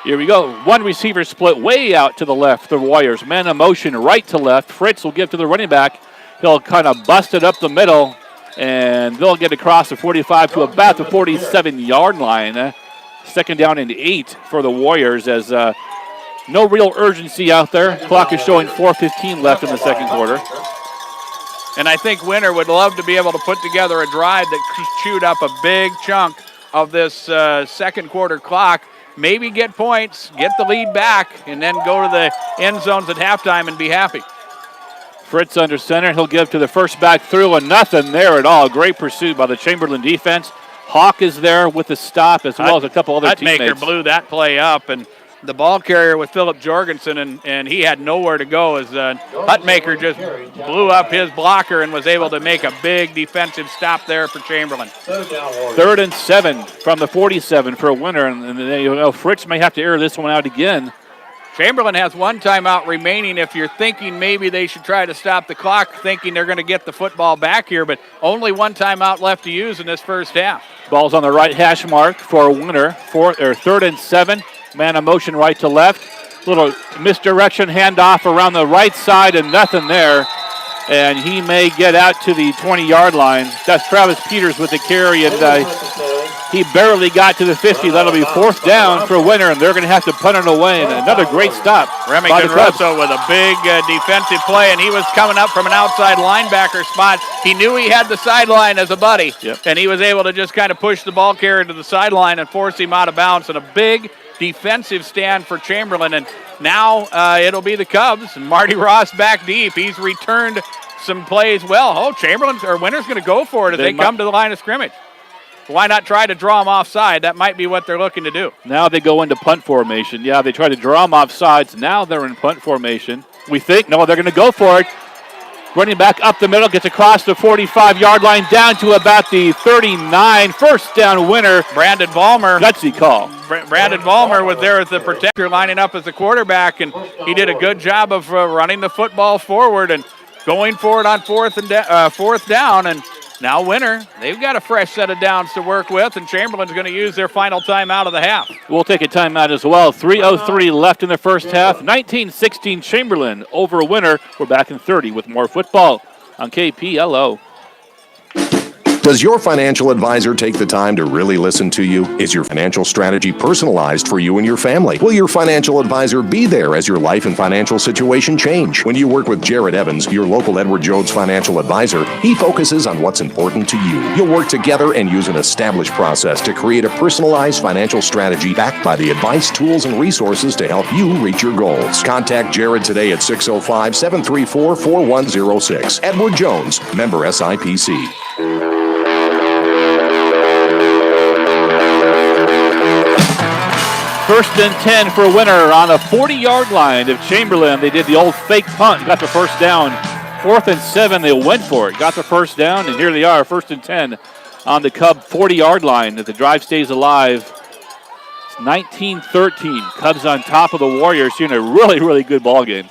Here we go. One receiver split way out to the left. The Warriors. Man in motion right to left. Fritz will give to the running back. He'll kind of bust it up the middle, and they'll get across the 45 to about the 47-yard line. Second down and 8 for the Warriors as No real urgency out there. Clock is showing 4:15 left in the second quarter. And I think Winter would love to be able to put together a drive that chewed up a big chunk of this second quarter clock. Maybe get points, get the lead back, and then go to the end zones at halftime and be happy. Fritz under center. He'll give to the first back through, and nothing there at all. Great pursuit by the Chamberlain defense. Hawk is there with the stop, as well as a couple other teammates. Hutmaker blew that play up, and the ball carrier with Philip Jorgensen, and he had nowhere to go as Hutmaker just blew up his blocker and was able to make a big defensive stop there for Chamberlain. 3rd and 7 from the 47 for a Winter, and Fritz may have to air this one out again. Chamberlain has one timeout remaining. If you're thinking maybe they should try to stop the clock, thinking they're going to get the football back here, but only one timeout left to use in this first half. Ball's on the right hash mark for a Winter. 3rd and 7. Man in motion right to left. Little misdirection handoff around the right side and nothing there. And he may get out to the 20-yard line. That's Travis Peters with the carry, and he barely got to the 50. That'll be 4th down for Winter, and they're going to have to punt it away. And another great stop. Remington Russo with a big defensive play, and he was coming up from an outside linebacker spot. He knew he had the sideline as a buddy, and he was able to just kind of push the ball carrier to the sideline and force him out of bounds. And a big defensive stand for Chamberlain, and now it'll be the Cubs, and Marty Ross back deep. He's returned some plays well. Winter's going to go for it as they come to the line of scrimmage. Why not try to draw them offside? That might be what they're looking to do. Now they go into punt formation. Yeah, they try to draw them off sides. Now they're in punt formation. We think, no, they're going to go for it. Running back up the middle, gets across the 45-yard line down to about the 39. First down, Winter. Brandon Vollmer. Gutsy call. Brandon Vollmer was there as the protector, lining up as the quarterback, and he did a good job of running the football forward and going for it on fourth down. And now Winter, they've got a fresh set of downs to work with, and Chamberlain's going to use their final timeout of the half. We'll take a timeout as well. 3:03 left in the first half. 19-16 Chamberlain over Winter. We're back in 30 with more football on KPLO. Does your financial advisor take the time to really listen to you? Is your financial strategy personalized for you and your family? Will your financial advisor be there as your life and financial situation change? When you work with Jared Evans, your local Edward Jones financial advisor, he focuses on what's important to you. You'll work together and use an established process to create a personalized financial strategy backed by the advice, tools, and resources to help you reach your goals. Contact Jared today at 605-734-4106. Edward Jones, member SIPC. 1st and 10 for Winter on a 40-yard line of Chamberlain. They did the old fake punt, got the first down. 4th and 7, they went for it, got the first down, and here they are, 1st and 10 on the Cub 40-yard line. If the drive stays alive, it's 19-13. Cubs on top of the Warriors here in a really, really good ball game.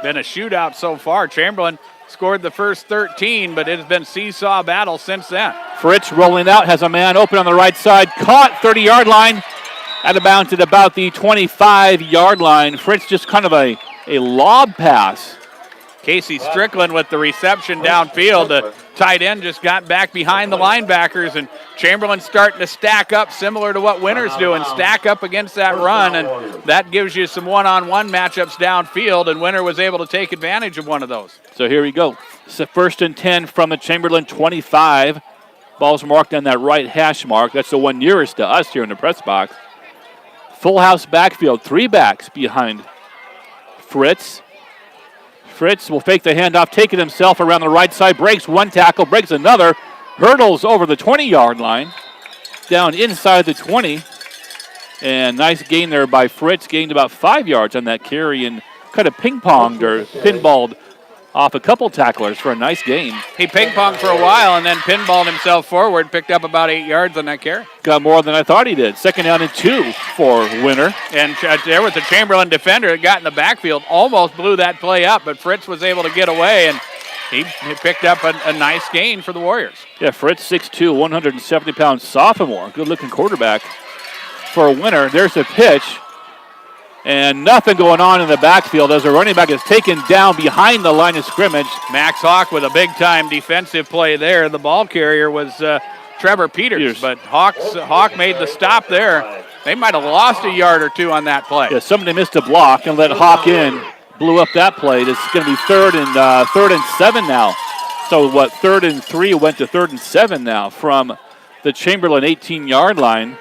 Been a shootout so far. Chamberlain scored the first 13, but it has been seesaw battle since then. Fritz rolling out, has a man open on the right side, caught 30-yard line. Out of bounds at about the 25-yard line. Fritz just kind of a lob pass. Casey Strickland with the reception downfield. The tight end just got back behind the linebackers, and Chamberlain's starting to stack up similar to what Winter's doing, stack up against that run, and that gives you some one-on-one matchups downfield, and Winter was able to take advantage of one of those. So here we go. It's the 1st and 10 from the Chamberlain 25. Ball's marked on that right hash mark. That's the one nearest to us here in the press box. Full house backfield, 3 backs behind Fritz. Fritz will fake the handoff, take it himself around the right side, breaks one tackle, breaks another, hurdles over the 20-yard line, down inside the 20. And nice gain there by Fritz, gained about 5 yards on that carry and kind of ping-ponged or pinballed off a couple tacklers for a nice gain. He ping-ponged for a while and then pinballed himself forward, picked up about 8 yards on that carry. Got more than I thought he did. 2nd down and 2 for Winter. And there was a Chamberlain defender that got in the backfield, almost blew that play up, but Fritz was able to get away, and he picked up a nice gain for the Warriors. Yeah, Fritz, 6'2", 170-pound sophomore. Good-looking quarterback for Winter. There's a pitch. And nothing going on in the backfield as the running back is taken down behind the line of scrimmage. Max Hawk with a big-time defensive play there. The ball carrier was Trevor Peters, but Hawk made the stop there. They might have lost a yard or two on that play. Yeah, somebody missed a block and let Hawk in, blew up that play. It's going to be third and 7 now. So what? 3rd and 3 went to 3rd and 7 now from the Chamberlain 18-yard line.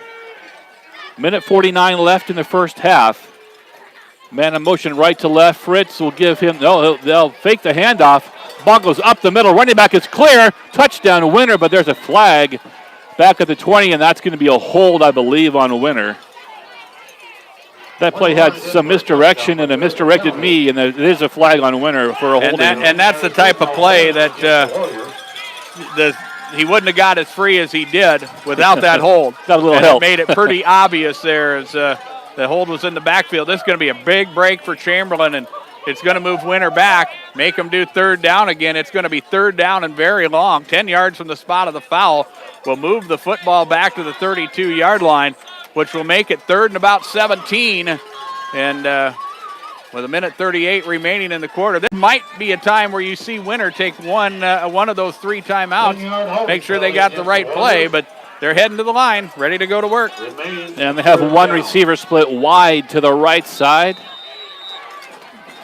Minute 49 left in the first half. Man in motion right to left. Fritz will give him, they'll fake the handoff. Ball goes up the middle. Running back is clear. Touchdown Winner, but there's a flag back at the 20, and that's going to be a hold, I believe, on Winner. That play had some misdirection and a misdirected me, and it is a flag on Winner for a holding. And that's the type of play that he wouldn't have got as free as he did without that hold. Got a little and help. It made it pretty obvious there as the hold was in the backfield. This is going to be a big break for Chamberlain, and it's going to move Winner back, make him do 3rd down again. It's going to be 3rd down and very long. 10 yards from the spot of the foul will move the football back to the 32-yard line, which will make it 3rd and about 17. And with a minute 38 remaining in the quarter, this might be a time where you see Winner take one of those 3 timeouts, make sure they got the right play, but they're heading to the line, ready to go to work. And they have one receiver split wide to the right side.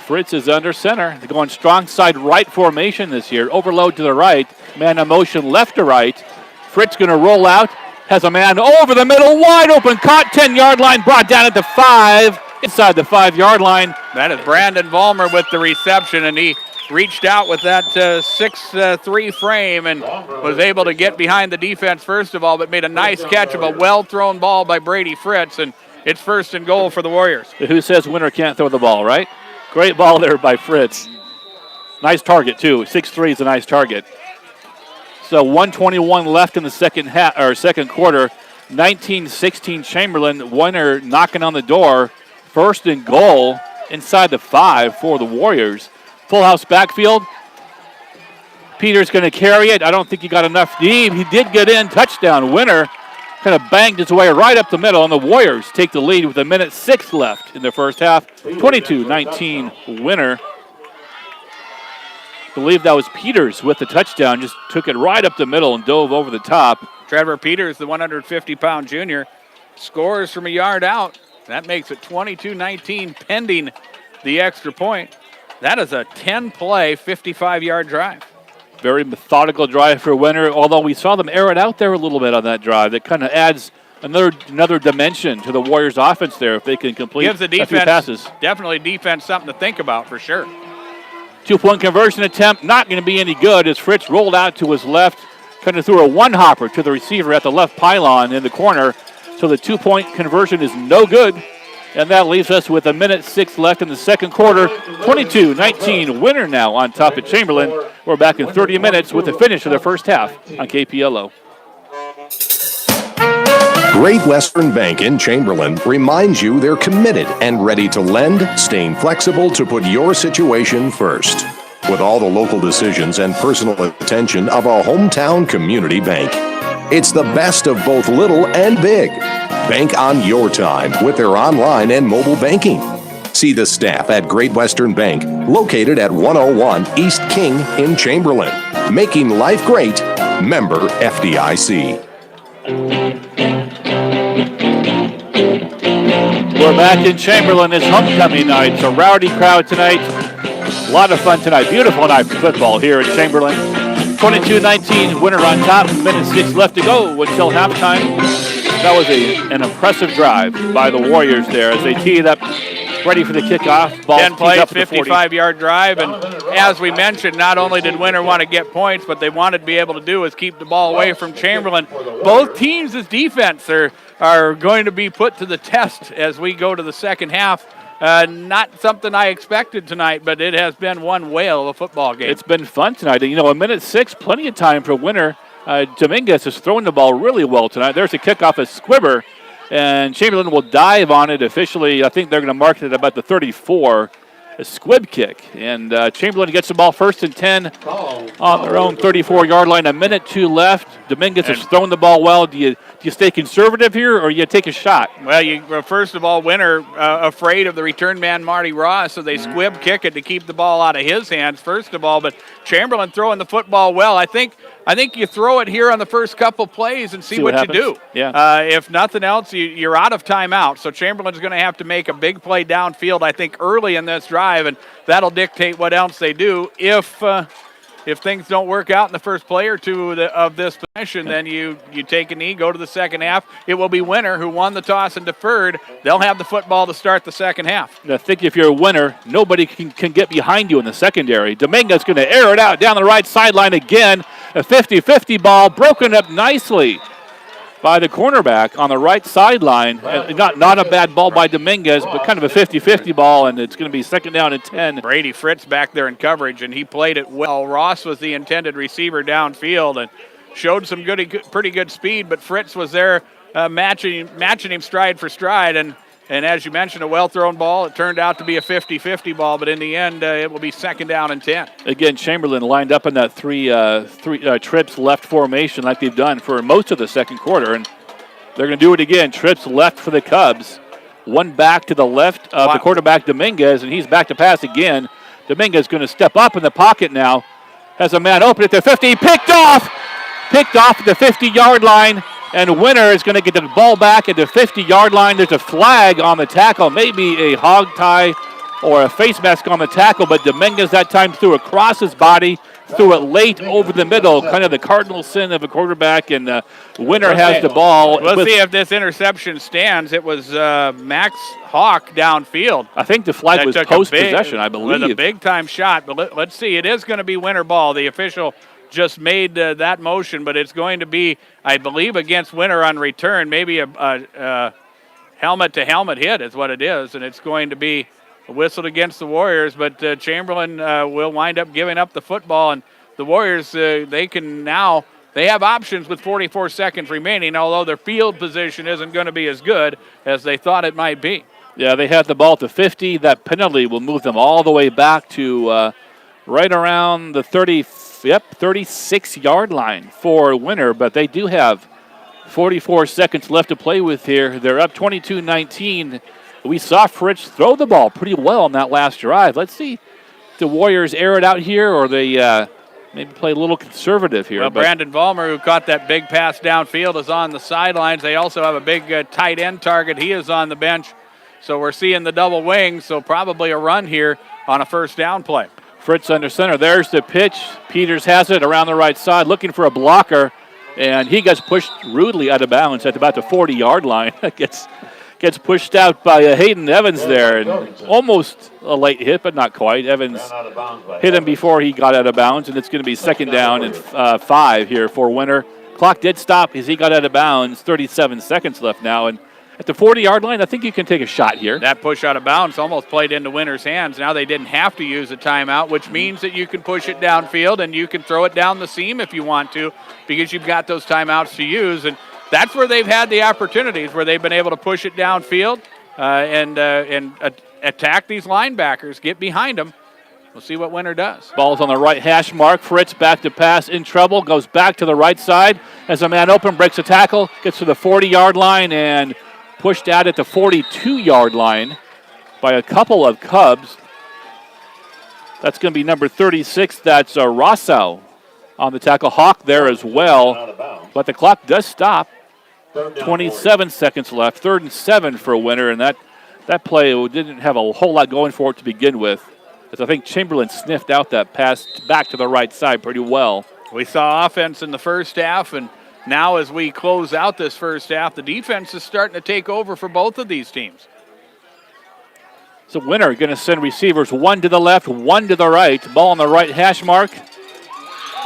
Fritz is under center. They're going strong side right formation this year. Overload to the right. Man in motion left to right. Fritz going to roll out. Has a man over the middle. Wide open. Caught 10-yard line. Brought down at the 5. Inside the 5-yard line. That is Brandon Vollmer with the reception, and he reached out with that 6'3" frame and was able to get behind the defense first of all, but made a nice catch of a well-thrown ball by Brady Fritz, and it's 1st and goal for the Warriors. Who says Winner can't throw the ball, right? Great ball there by Fritz. Nice target, too. 6'3" is a nice target. So 1:21 left in the second quarter. 19-16 Chamberlain. Winner knocking on the door. 1st and goal inside the 5 for the Warriors. Full house backfield. Peter's going to carry it. I don't think he got enough deep. He did get in. Touchdown. Winner kind of banged his way right up the middle, and the Warriors take the lead with a minute 6 left in the first half. 22-19 Winner. I believe that was Peters with the touchdown. Just took it right up the middle and dove over the top. Trevor Peters, the 150-pound junior, scores from a yard out. That makes it 22-19 pending the extra point. That is a 10-play, 55-yard drive. Very methodical drive for Winner, although we saw them air it out there a little bit on that drive. That kind of adds another dimension to the Warriors' offense there if they can complete Gives the defense, a few passes. Definitely defense something to think about for sure. 2-point conversion attempt, not going to be any good as Fritz rolled out to his left, kind of threw a one-hopper to the receiver at the left pylon in the corner. So the 2-point conversion is no good. And that leaves us with a minute 6 left in the second quarter. 22-19 Winner now on top of Chamberlain. We're back in 30 minutes with the finish of the first half on KPLO. Great Western Bank in Chamberlain reminds you they're committed and ready to lend, staying flexible to put your situation first. With all the local decisions and personal attention of a hometown community bank. It's the best of both little and big. Bank on your time with their online and mobile banking. See the staff at Great Western Bank, located at 101 East King in Chamberlain. Making life great. Member FDIC. We're back in Chamberlain. It's homecoming night. It's a rowdy crowd tonight. A lot of fun tonight. Beautiful night for football here in Chamberlain. 22-19 Winner on top. Minute 6 left to go until halftime. That was an impressive drive by the Warriors there as they teed up, ready for the kickoff. Ball 10 plays, 55-yard drive, and as we mentioned, not only did Winner want to get points, but they wanted to be able to do is keep the ball away from Chamberlain. Both teams' defense are going to be put to the test as we go to the second half. Not something I expected tonight, but it has been one whale of a football game. It's been fun tonight. You know, a minute 6, plenty of time for Winner. Dominguez is throwing the ball really well tonight. There's a kickoff at Squibber, and Chamberlain will dive on it officially. I think they're going to mark it at about the 34. A squib kick, and Chamberlain gets the ball 1st and 10 on their own 34-yard line. A minute 2 left. Dominguez has thrown the ball well. Do you stay conservative here or you take a shot? Well, first of all, Winter afraid of the return man, Marty Ross, so they squib kick it to keep the ball out of his hands, first of all. But Chamberlain throwing the football well. I think you throw it here on the first couple plays and see what you do. Yeah. If nothing else, you're out of timeout. So Chamberlain's going to have to make a big play downfield, I think, early in this drive, and that'll dictate what else they do. If things don't work out in the first play or two of this possession, then you take a knee, go to the second half. It will be Winter, who won the toss and deferred. They'll have the football to start the second half. I think if you're a Winner, nobody can get behind you in the secondary. Dominguez going to air it out down the right sideline again. A 50-50 ball broken up nicely by the cornerback on the right sideline. Not a bad ball by Dominguez, but kind of a 50-50 ball, and it's going to be second down and 10. Brady Fritz back there in coverage, and he played it well. Ross was the intended receiver downfield and showed some pretty good speed, but Fritz was there matching him stride for stride, and as you mentioned, a well-thrown ball. It turned out to be a 50-50 ball, but in the end, it will be second down and 10. Again, Chamberlain lined up in that three trips left formation like they've done for most of the second quarter, and they're going to do it again. Trips left for the Cubs. One back to the left of the quarterback, Dominguez, and he's back to pass again. Dominguez going to step up in the pocket now. Has a man open at the 50. Picked off at the 50-yard line. And Winter is going to get the ball back at the 50-yard line. There's a flag on the tackle, maybe a hog tie or a face mask on the tackle, but Dominguez that time threw across his body, threw it late over the middle, kind of the cardinal sin of a quarterback, and Winter has the ball. We'll see if this interception stands. It was Max Hawk downfield. I think the flag was post-possession, I believe. With a big-time shot, but let's see. It is going to be Winter ball. The official just made that motion, but it's going to be, I believe, against Winter on return. Maybe a helmet-to-helmet hit is what it is, and it's going to be whistled against the Warriors, but Chamberlain will wind up giving up the football, and the Warriors, they have options with 44 seconds remaining, although their field position isn't going to be as good as they thought it might be. Yeah, they had the ball to 50. That penalty will move them all the way back to right around the 36-yard line for Winter, but they do have 44 seconds left to play with here. They're up 22-19. We saw Fritz throw the ball pretty well on that last drive. Let's see if the Warriors air it out here or they maybe play a little conservative here. Well, Brandon Vollmer, who caught that big pass downfield, is on the sidelines. They also have a big tight end target. He is on the bench. So we're seeing the double wing, so probably a run here on a first down play. Fritz under center. There's the pitch. Peters has it around the right side, looking for a blocker, and he gets pushed rudely out of bounds at about the 40-yard line. Gets pushed out by Hayden Evans there, and almost a late hit, but not quite. Evans hit him before he got out of bounds, and it's going to be second down and 5 here for Winter. Clock did stop as he got out of bounds. 37 seconds left now, and at the 40-yard line, I think you can take a shot here. That push out of bounds almost played into Winter's hands. Now they didn't have to use a timeout, which means that you can push it downfield and you can throw it down the seam if you want to, because you've got those timeouts to use. And that's where they've had the opportunities, where they've been able to push it downfield and attack these linebackers, get behind them. We'll see what Winter does. Ball's on the right hash mark. Fritz back to pass, in trouble, goes back to the right side. As a man open, breaks a tackle, gets to the 40-yard line, and pushed out at the 42-yard line by a couple of Cubs. That's going to be number 36. That's Rosso on the tackle. Hawk there as well. But the clock does stop. 27 seconds left. 3rd and 7 for Winter, and that play didn't have a whole lot going for it to begin with, as I think Chamberlain sniffed out that pass back to the right side pretty well. We saw offense in the first half, and now as we close out this first half, the defense is starting to take over for both of these teams. So Winter going to send receivers one to the left, one to the right. Ball on the right hash mark.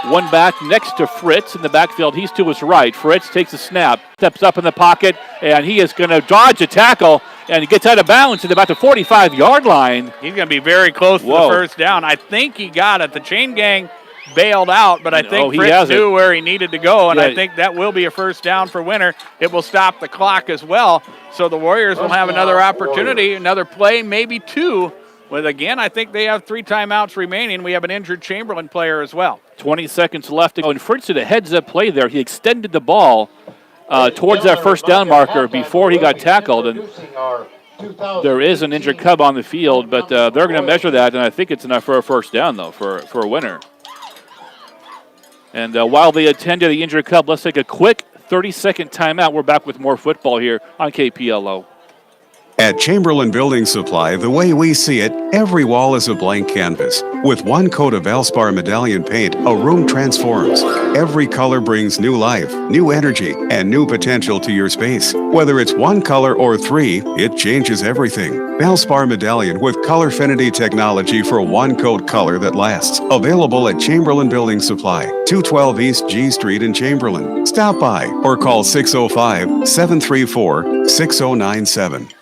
One back next to Fritz in the backfield. He's to his right. Fritz takes a snap, steps up in the pocket, and he is going to dodge a tackle, and he gets out of bounds at about the 45-yard line. He's going to be very close to the first down. I think he got it. The chain gang bailed out, but I think Fritz knew where he needed to go, and I think that will be a first down for Winter. It will stop the clock as well, so the Warriors will have another opportunity, another play, maybe 2. But again, I think they have 3 timeouts remaining. We have an injured Chamberlain player as well. 20 seconds left to go, and Fritz did a heads-up play there. He extended the ball towards that first down marker before he got tackled. And there is an injured Cub on the field, but they're going to measure that, and I think it's enough for a first down, though, for a winner. And while they attend to the injured Cub, let's take a quick 30-second timeout. We're back with more football here on KPLO. At Chamberlain Building Supply, the way we see it, every wall is a blank canvas. With one coat of Valspar Medallion paint, a room transforms. Every color brings new life, new energy, and new potential to your space. Whether it's one color or three, it changes everything. Valspar Medallion with Colorfinity technology for one coat color that lasts. Available at Chamberlain Building Supply, 212 East G Street in Chamberlain. Stop by or call 605-734-6097.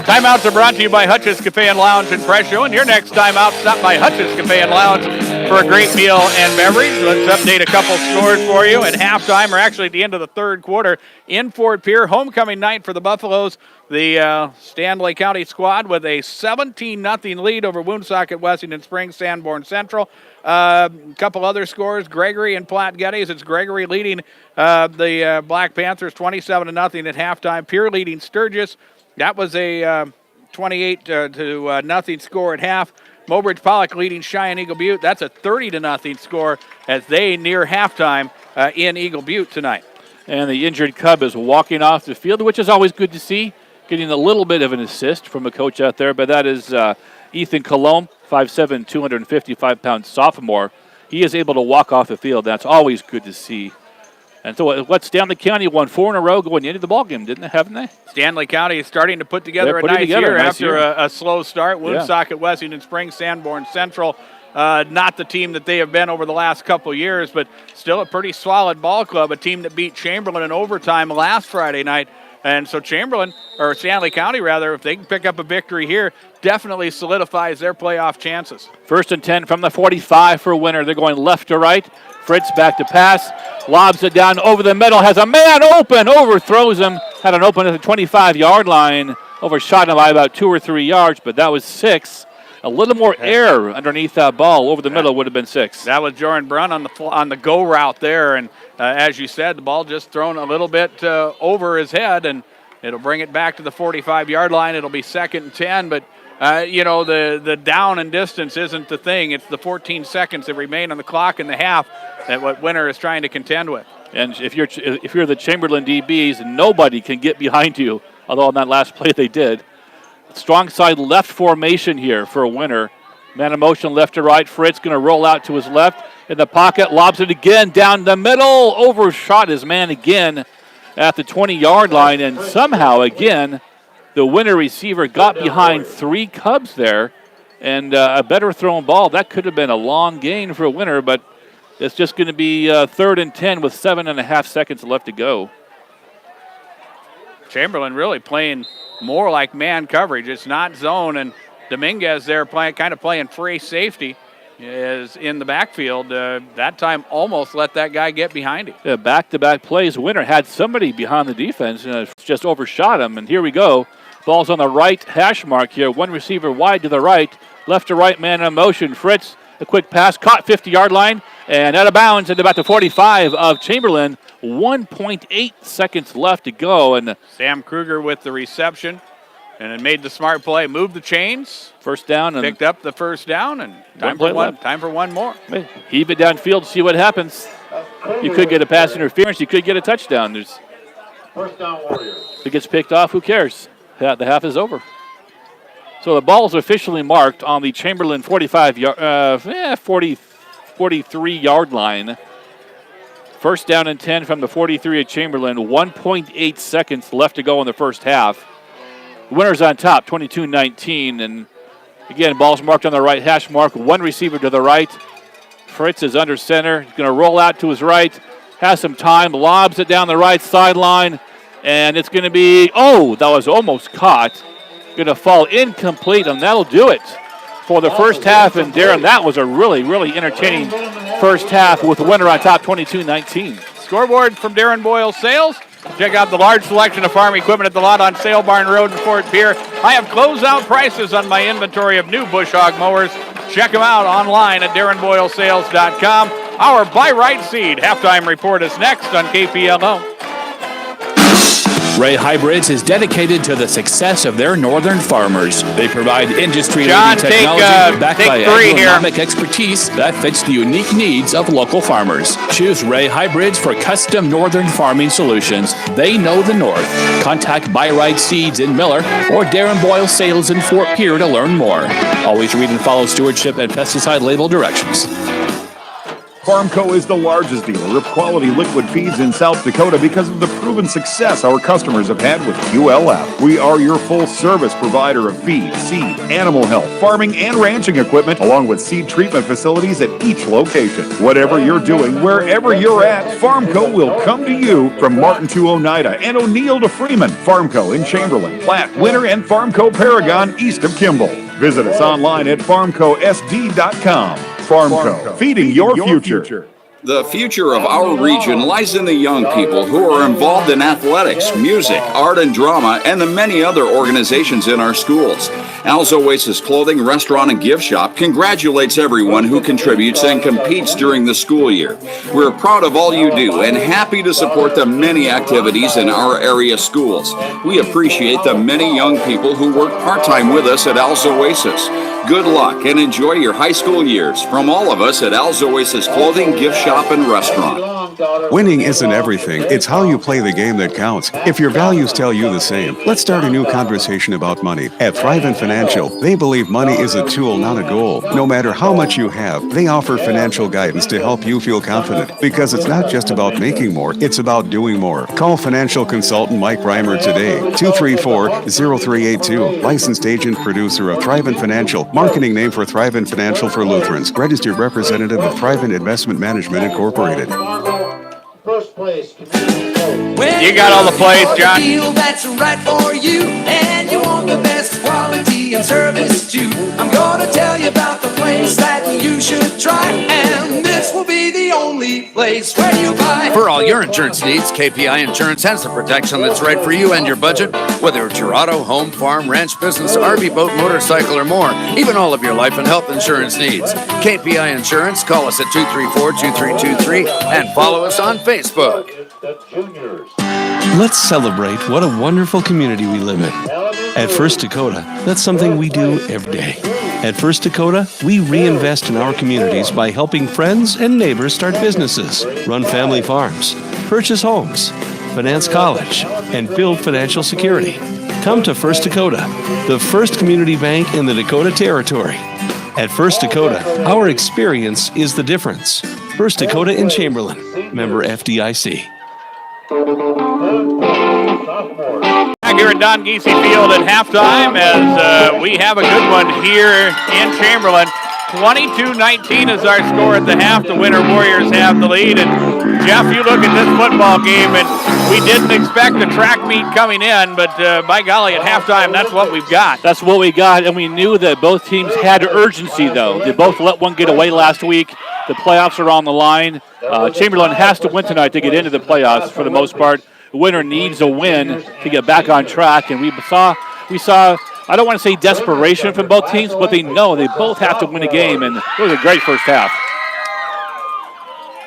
Timeouts are brought to you by Hutch's Cafe and Lounge in Fresno. And your next timeout, stop by Hutch's Cafe and Lounge for a great meal and beverage. Let's update a couple scores for you at halftime, or actually at the end of the third quarter in Fort Pierre. Homecoming night for the Buffaloes. The Stanley County squad with a 17-0 lead over Woonsocket, Wessington Springs, Sanborn Central. A couple other scores, Gregory and Platte Geddes. It's Gregory leading the Black Panthers 27-0 at halftime. Pierre leading Sturgis. That was a 28-0 score at half. Mobridge Pollock leading Cheyenne Eagle Butte. That's a 30-0 score as they near halftime in Eagle Butte tonight. And the injured Cub is walking off the field, which is always good to see. Getting a little bit of an assist from a coach out there, but that is Ethan Colomb, 5'7", 255-pound sophomore. He is able to walk off the field. That's always good to see. And so what Stanley County won 4 in a row going into the ballgame, haven't they? Stanley County is starting to put together a nice year after a slow start. Woonsocket, Wessington Springs, Sanborn Central. Not the team that they have been over the last couple years, but still a pretty solid ball club, a team that beat Chamberlain in overtime last Friday night. And so Stanley County, if they can pick up a victory here, definitely solidifies their playoff chances. 1st and 10 from the 45 for a winner. They're going left to right. Fritz back to pass, lobs it down over the middle, has a man open, overthrows him, had an open at the 25-yard line, overshot him by about 2 or 3 yards, but that was 6. A little more air underneath that ball over the middle would have been 6. That was Jordan Brunn on the go route there, and as you said, the ball just thrown a little bit over his head, and it'll bring it back to the 45-yard line. It'll be 2nd and 10, but the down and distance isn't the thing. It's the 14 seconds that remain on the clock in the half that what Winter is trying to contend with. And if you're the Chamberlain DBs, nobody can get behind you, although on that last play they did. Strong side left formation here for a Winter. Man in motion left to right. Fritz going to roll out to his left in the pocket, lobs it again down the middle, overshot his man again at the 20-yard line, and somehow again the Winter receiver got behind 3 Cubs there, and a better thrown ball. That could have been a long gain for a Winter, but it's just going to be 3rd and 10 with 7.5 seconds left to go. Chamberlain really playing more like man coverage. It's not zone, and Dominguez there playing free safety is in the backfield. That time almost let that guy get behind him. Yeah, back-to-back plays. Winter had somebody behind the defense and just overshot him, and here we go. Ball's on the right hash mark here. One receiver wide to the right, left to right, man in motion. Fritz, a quick pass, caught 50-yard line, and out of bounds at about the 45 of Chamberlain. 1.8 seconds left to go. And Sam Kruger with the reception, and it made the smart play. Moved the chains. First down. And picked up the first down, and time for one more. Heave it downfield, see what happens. You could get a pass interference. You could get a touchdown. First down, Warriors. If it gets picked off, who cares? The half is over. So the ball is officially marked on the Chamberlain 43-yard line. First down and 10 from the 43 at Chamberlain. 1.8 seconds left to go in the first half. Winner's on top, 22-19. And again, ball's marked on the right hash mark. One receiver to the right. Fritz is under center. He's going to roll out to his right. Has some time. Lobs it down the right sideline. And it's going to be, that was almost caught. Going to fall incomplete, and that'll do it for the first half. And Darren, that was a really, really entertaining first half with the Winner on top, 22-19. Scoreboard from Darren Boyle Sales. Check out the large selection of farm equipment at the lot on Sale Barn Road in Fort Pierre. I have closeout prices on my inventory of new bush hog mowers. Check them out online at DarrenBoyleSales.com. Our Buy Right Seed halftime report is next on KPLO. Ray Hybrids is dedicated to the success of their northern farmers. They provide industry-leading technology backed by agronomic expertise that fits the unique needs of local farmers. Choose Ray Hybrids for custom northern farming solutions. They know the north. Contact Buy Right Seeds in Miller or Darren Boyle Sales in Fort Pierre to learn more. Always read and follow stewardship and pesticide label directions. Farmco is the largest dealer of quality liquid feeds in South Dakota because of the proven success our customers have had with ULF. We are your full-service provider of feed, seed, animal health, farming, and ranching equipment, along with seed treatment facilities at each location. Whatever you're doing, wherever you're at, Farmco will come to you. From Martin to Oneida and O'Neill to Freeman, Farmco in Chamberlain, Platte, Winter, and Farmco Paragon east of Kimball. Visit us online at farmcosd.com. Farmco, feeding your future. The future of our region lies in the young people who are involved in athletics, music, art and drama, and the many other organizations in our schools. Al's Oasis Clothing, Restaurant, and Gift Shop congratulates everyone who contributes and competes during the school year. We're proud of all you do and happy to support the many activities in our area schools. We appreciate the many young people who work part-time with us at Al's Oasis. Good luck and enjoy your high school years from all of us at Al's Oasis Clothing, Gift Shop, and Restaurant. Winning isn't everything. It's how you play the game that counts. If your values tell you the same, let's start a new conversation about money. At Thrive Financial, they believe money is a tool, not a goal. No matter how much you have, they offer financial guidance to help you feel confident. Because it's not just about making more, it's about doing more. Call financial consultant Mike Reimer today, 234-0382. Licensed agent producer of Thrive Financial, marketing name for Thrive Financial for Lutherans. Registered representative of Thrive Investment Management Incorporated. First place. You got all the plays, John. Deal that's right for you, and you want the best quality and service too. I'm gonna tell you about the place that you should try, and this will be the only place where you buy. For all your insurance needs, KPI Insurance has the protection that's right for you and your budget. Whether it's your auto, home, farm, ranch, business, RV, boat, motorcycle, or more, even all of your life and health insurance needs. KPI Insurance, call us at 234-2323 and follow us on Facebook. Let's celebrate what a wonderful community we live in. At First Dakota, that's something we do every day. At First Dakota, we reinvest in our communities by helping friends and neighbors start businesses, run family farms, purchase homes, finance college, and build financial security. Come to First Dakota, the first community bank in the Dakota Territory. At First Dakota, our experience is the difference. First Dakota in Chamberlain, member FDIC. Back here at Don Giese Field at halftime as we have a good one here in Chamberlain. 22-19 is our score at the half. The Winter Warriors have the lead. And Jeff, you look at this football game, and we didn't expect a track meet coming in, but by golly, at halftime, that's what we've got. That's what we got, and we knew that both teams had urgency, though. They both let one get away last week. The playoffs are on the line. Chamberlain has to win tonight to get into the playoffs for the most part. The winner needs a win to get back on track, and we saw I don't want to say desperation from both teams, but they know they both have to win a game, and it was a great first half.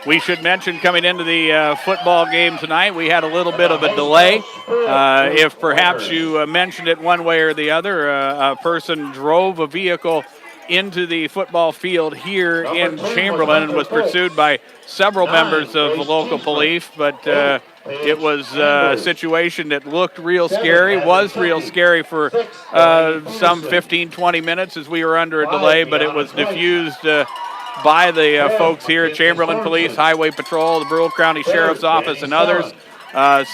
We should mention coming into the football game tonight, we had a little bit of a delay. If perhaps you mentioned it one way or the other, a person drove a vehicle into the football field here in Chamberlain and was pursued by several members of the local police, but it was a situation that looked real scary, was real scary for some 15, 20 minutes as we were under a delay, but it was diffused by the folks here at Chamberlain Police, Highway Patrol, the Brule County Sheriff's Office, and others.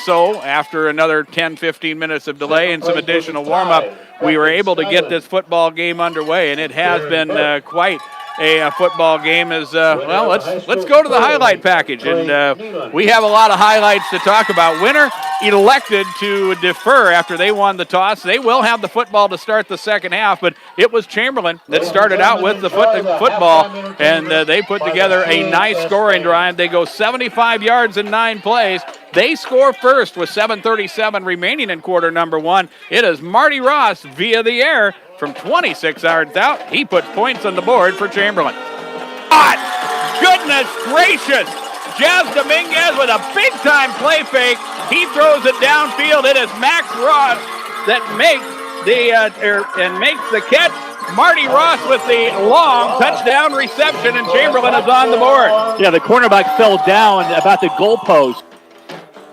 So after another 10, 15 minutes of delay and some additional warm-up, we were able to get this football game underway, and it has been quite a football game. As well, let's go to the highlight package, and we have a lot of highlights to talk about. Winter elected to defer after they won the toss. They will have the football to start the second half, but it was Chamberlain that started out with the football, and they put together a nice scoring drive. They go 75 yards in 9 plays. They score first with 7:37 remaining in quarter number one. It is Marty Ross via the air from 26 yards out. He puts points on the board for Chamberlain. goodness gracious. Jeff Dominguez with a big-time play fake. He throws it downfield. It is Max Ross that makes the catch. Marty Ross with the long touchdown reception, and Chamberlain is on the board. Yeah, the cornerback fell down about the goalpost.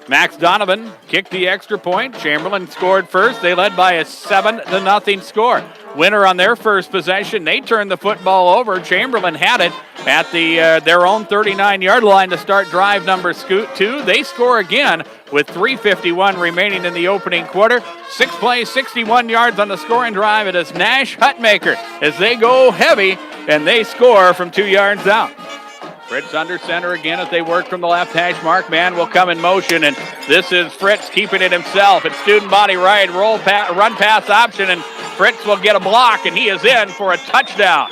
Max Donovan kicked the extra point. Chamberlain scored first. They led by a 7-0 score. Winner on their first possession. They turned the football over. Chamberlain had it at their own 39-yard line to start drive number 2. They score again with 3:51 remaining in the opening quarter. 6 plays, 61 yards on the scoring drive. It is Nash Hutmaker as they go heavy, and they score from 2 yards out. Fritz under center again as they work from the left hash mark. Man will come in motion, and this is Fritz keeping it himself. It's student body right, run pass option, and Fritz will get a block, and he is in for a touchdown.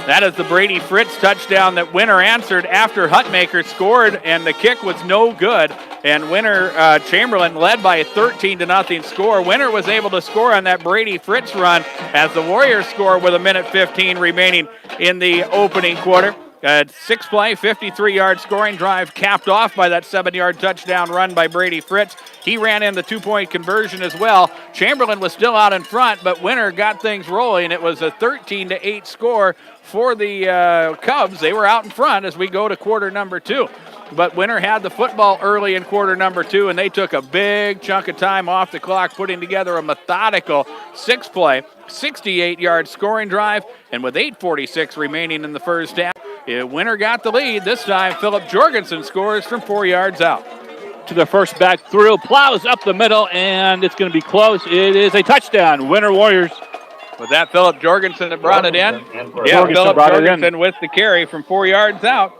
That is the Brady Fritz touchdown that Winner answered after Hutmaker scored, and the kick was no good. And Winner Chamberlain led by a 13-0 score. Winner was able to score on that Brady Fritz run as the Warriors score with 1:15 remaining in the opening quarter. 6-play, 53-yard scoring drive capped off by that 7-yard touchdown run by Brady Fritz. He ran in the 2-point conversion as well. Chamberlain was still out in front, but Winner got things rolling. It was a 13-8 score for the Cubs. They were out in front as we go to quarter number 2. But Winner had the football early in quarter number 2, and they took a big chunk of time off the clock, putting together a methodical 6-play, 68-yard scoring drive. And with 8:46 remaining in the first half, Winner got the lead. This time, Philip Jorgensen scores from 4 yards out. To the first back through, plows up the middle, and it's going to be close. It is a touchdown. Winner Warriors. Was that Philip Jorgensen that brought it in? Yeah, Philip Jorgensen with the carry from 4 yards out.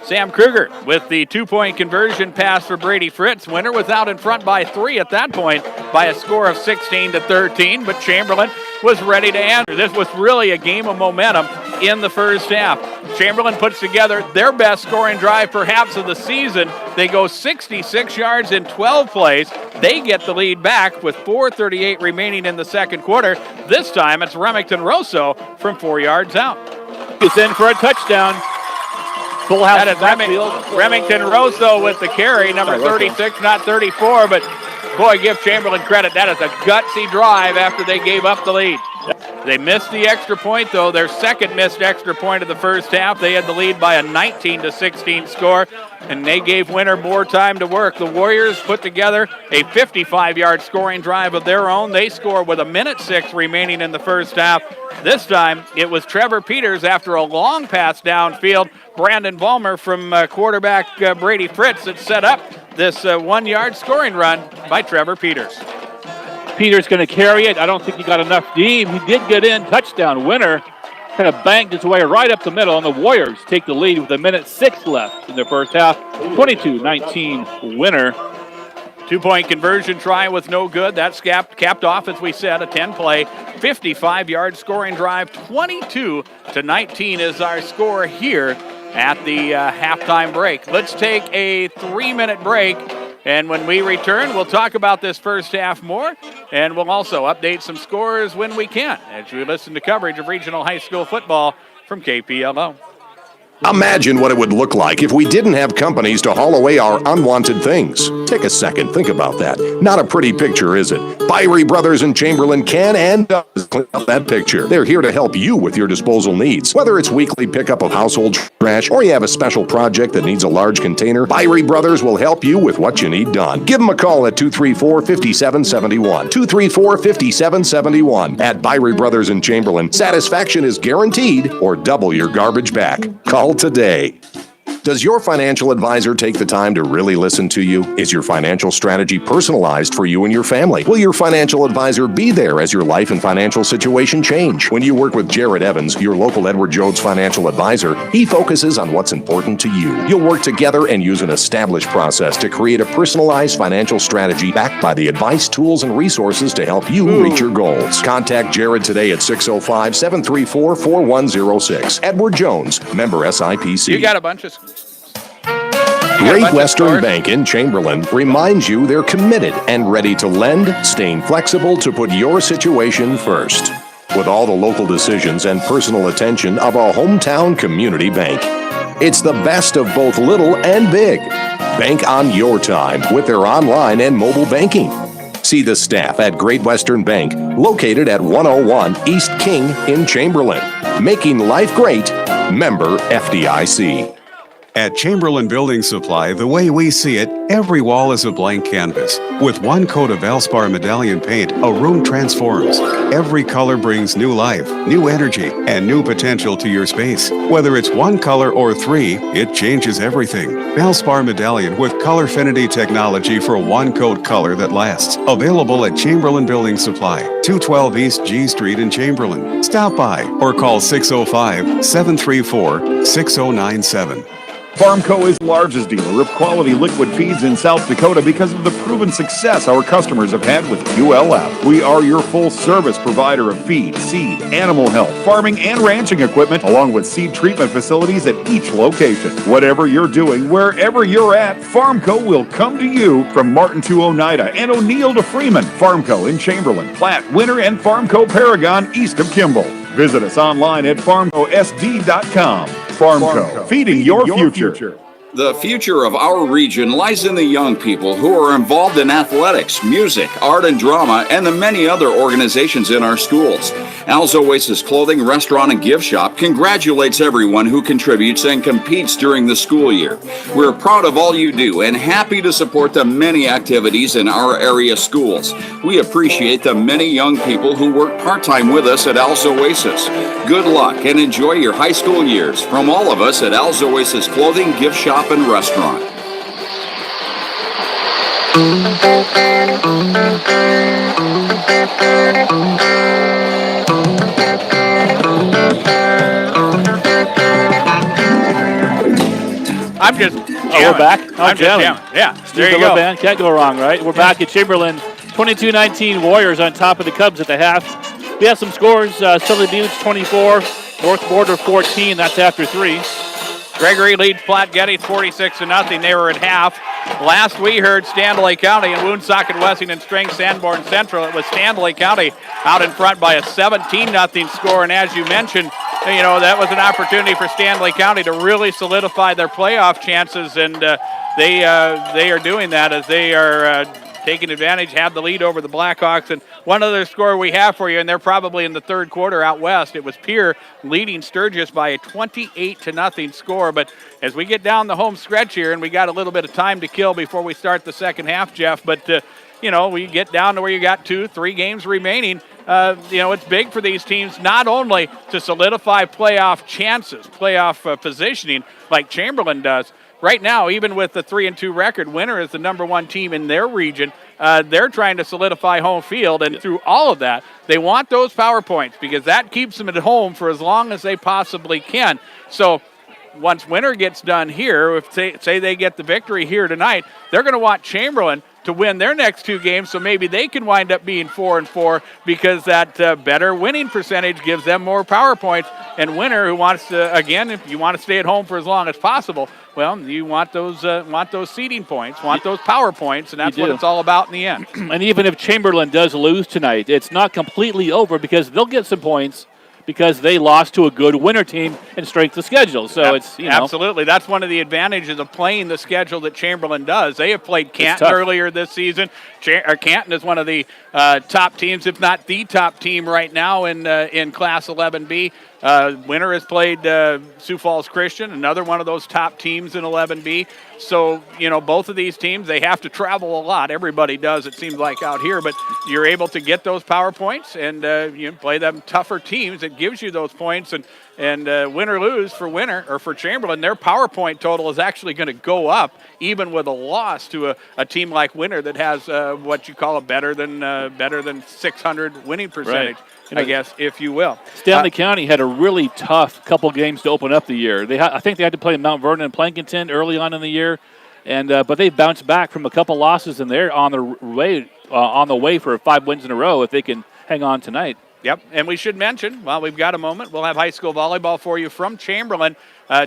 Sam Kruger with the 2-point conversion pass for Brady Fritz. Winner was out in front by 3 at that point by a score of 16-13, but Chamberlain was ready to answer. This was really a game of momentum in the first half. Chamberlain puts together their best scoring drive perhaps of the season. They go 66 yards in 12 plays. They get the lead back with 4:38 remaining in the second quarter. This time it's Remington Rosso from 4 yards out. He's in for a touchdown. Full house that is Remington Rosso with the carry, number 36, not 34, but boy, give Chamberlain credit. That is a gutsy drive after they gave up the lead. They missed the extra point, though, their second missed extra point of the first half. They had the lead by a 19-16 score, and they gave Winner more time to work. The Warriors put together a 55-yard scoring drive of their own. They score with 1:06 remaining in the first half. This time, it was Trevor Peters after a long pass downfield. Brandon Vollmer from quarterback Brady Fritz that set up this 1-yard scoring run by Trevor Peters. Peters going to carry it. I don't think he got enough deep. He did get in. Touchdown. Winner kind of banked his way right up the middle, and the Warriors take the lead with 1:06 left in the first half. 22-19 Winner. 2-point conversion try was no good. That's capped off, as we said, a 10-play, 55-yard scoring drive. 22-19 is our score here at the halftime break. Let's take a 3-minute break, and when we return, we'll talk about this first half more, and we'll also update some scores when we can as we listen to coverage of regional high school football from KPLO. Imagine what it would look like if we didn't have companies to haul away our unwanted things. Take a second, think about that. Not a pretty picture, is it? Byrie Brothers and Chamberlain can and does clean up that picture. They're here to help you with your disposal needs. Whether it's weekly pickup of household trash or you have a special project that needs a large container, Byrie Brothers will help you with what you need done. Give them a call at 234-5771. 234-5771. At Byrie Brothers and Chamberlain, satisfaction is guaranteed or double your garbage back. Call today. Does your financial advisor take the time to really listen to you? Is your financial strategy personalized for you and your family? Will your financial advisor be there as your life and financial situation change? When you work with Jared Evans, your local Edward Jones financial advisor, he focuses on what's important to you. You'll work together and use an established process to create a personalized financial strategy backed by the advice, tools, and resources to help you reach your goals. Contact Jared today at 605-734-4106. Edward Jones, member SIPC. You got a bunch of... Great Western Bank in Chamberlain reminds you they're committed and ready to lend, staying flexible to put your situation first. With all the local decisions and personal attention of a hometown community bank. It's the best of both little and big. Bank on your time with their online and mobile banking. See the staff at Great Western Bank, located at 101 East King in Chamberlain. Making life great. Member FDIC. At Chamberlain Building Supply, the way we see it, every wall is a blank canvas. With one coat of Valspar Medallion paint, a room transforms. Every color brings new life, new energy, and new potential to your space. Whether it's one color or three, it changes everything. Valspar Medallion with Colorfinity technology for one coat color that lasts. Available at Chamberlain Building Supply, 212 East G Street in Chamberlain. Stop by or call 605-734-6097. Farmco is the largest dealer of quality liquid feeds in South Dakota because of the proven success our customers have had with QLF. We are your full-service provider of feed, seed, animal health, farming, and ranching equipment, along with seed treatment facilities at each location. Whatever you're doing, wherever you're at, Farmco will come to you. From Martin to Oneida and O'Neill to Freeman, Farmco in Chamberlain, Platte, Winter, and Farmco Paragon east of Kimball. Visit us online at farmcosd.com. Farmco, feeding your future. The future of our region lies in the young people who are involved in athletics, music, art and drama, and the many other organizations in our schools. Al's Oasis Clothing, Restaurant, and Gift Shop congratulates everyone who contributes and competes during the school year. We're proud of all you do and happy to support the many activities in our area schools. We appreciate the many young people who work part-time with us at Al's Oasis. Good luck and enjoy your high school years from all of us at Al's Oasis Clothing, Gift Shop, and Restaurant. I'm just we're back. I'm just jamming. Yeah, there you go. Band. Can't go wrong, right? We're back at Chamberlain. 22-19 Warriors on top of the Cubs at the half. We have some scores. Silly Buttes 24, North Border 14. That's after 3. Gregory leads Platte Geddes 46-0. They were at half. Last we heard, Stanley County and Woonsocket Wessington Strang Sanborn Central. It was Stanley County out in front by a 17-0 score. And as you mentioned, you know, that was an opportunity for Stanley County to really solidify their playoff chances. And they are doing that as they are taking advantage, have the lead over the Blackhawks. And one other score we have for you, and they're probably in the third quarter out west. It was Pierre leading Sturgis by a 28-0 score. But as we get down the home stretch here, and we got a little bit of time to kill before we start the second half, Jeff, but you know, we get down to where you got 2-3 games remaining. You know, it's big for these teams not only to solidify playoff chances, playoff positioning like Chamberlain does. Right now, even with the 3-2 record, Winter is the number one team in their region. They're trying to solidify home field, and through all of that, they want those power points because that keeps them at home for as long as they possibly can. So once Winter gets done here, if say they get the victory here tonight, they're going to want Chamberlain to win their next 2 games, so maybe they can wind up being 4-4 because that better winning percentage gives them more power points. And Winter, who wants to, again, if you want to stay at home for as long as possible, well, you want those seeding points, want those power points, and that's what it's all about in the end. And even if Chamberlain does lose tonight, it's not completely over because they'll get some points because they lost to a good Winter team in strength of schedule. So it's, you know. Absolutely. That's one of the advantages of playing the schedule that Chamberlain does. They have played Canton earlier this season. Canton is one of the top teams, if not the top team right now in Class 11B. Winter has played Sioux Falls Christian, another one of those top teams in 11B. So, you know, both of these teams, they have to travel a lot. Everybody does, it seems like, out here. But you're able to get those power points and you play them tougher teams. It gives you those points. And win or lose for Winter or for Chamberlain, their power point total is actually going to go up, even with a loss to a team like Winter that has what you call a better than 600 winning percentage. Right. I guess, if you will. Stanley County had a really tough couple games to open up the year. I think they had to play Mount Vernon and Plankinton early on in the year, and but they bounced back from a couple losses, and they're on the way for 5 wins in a row if they can hang on tonight. Yep, and we should mention, while we've got a moment, we'll have high school volleyball for you from Chamberlain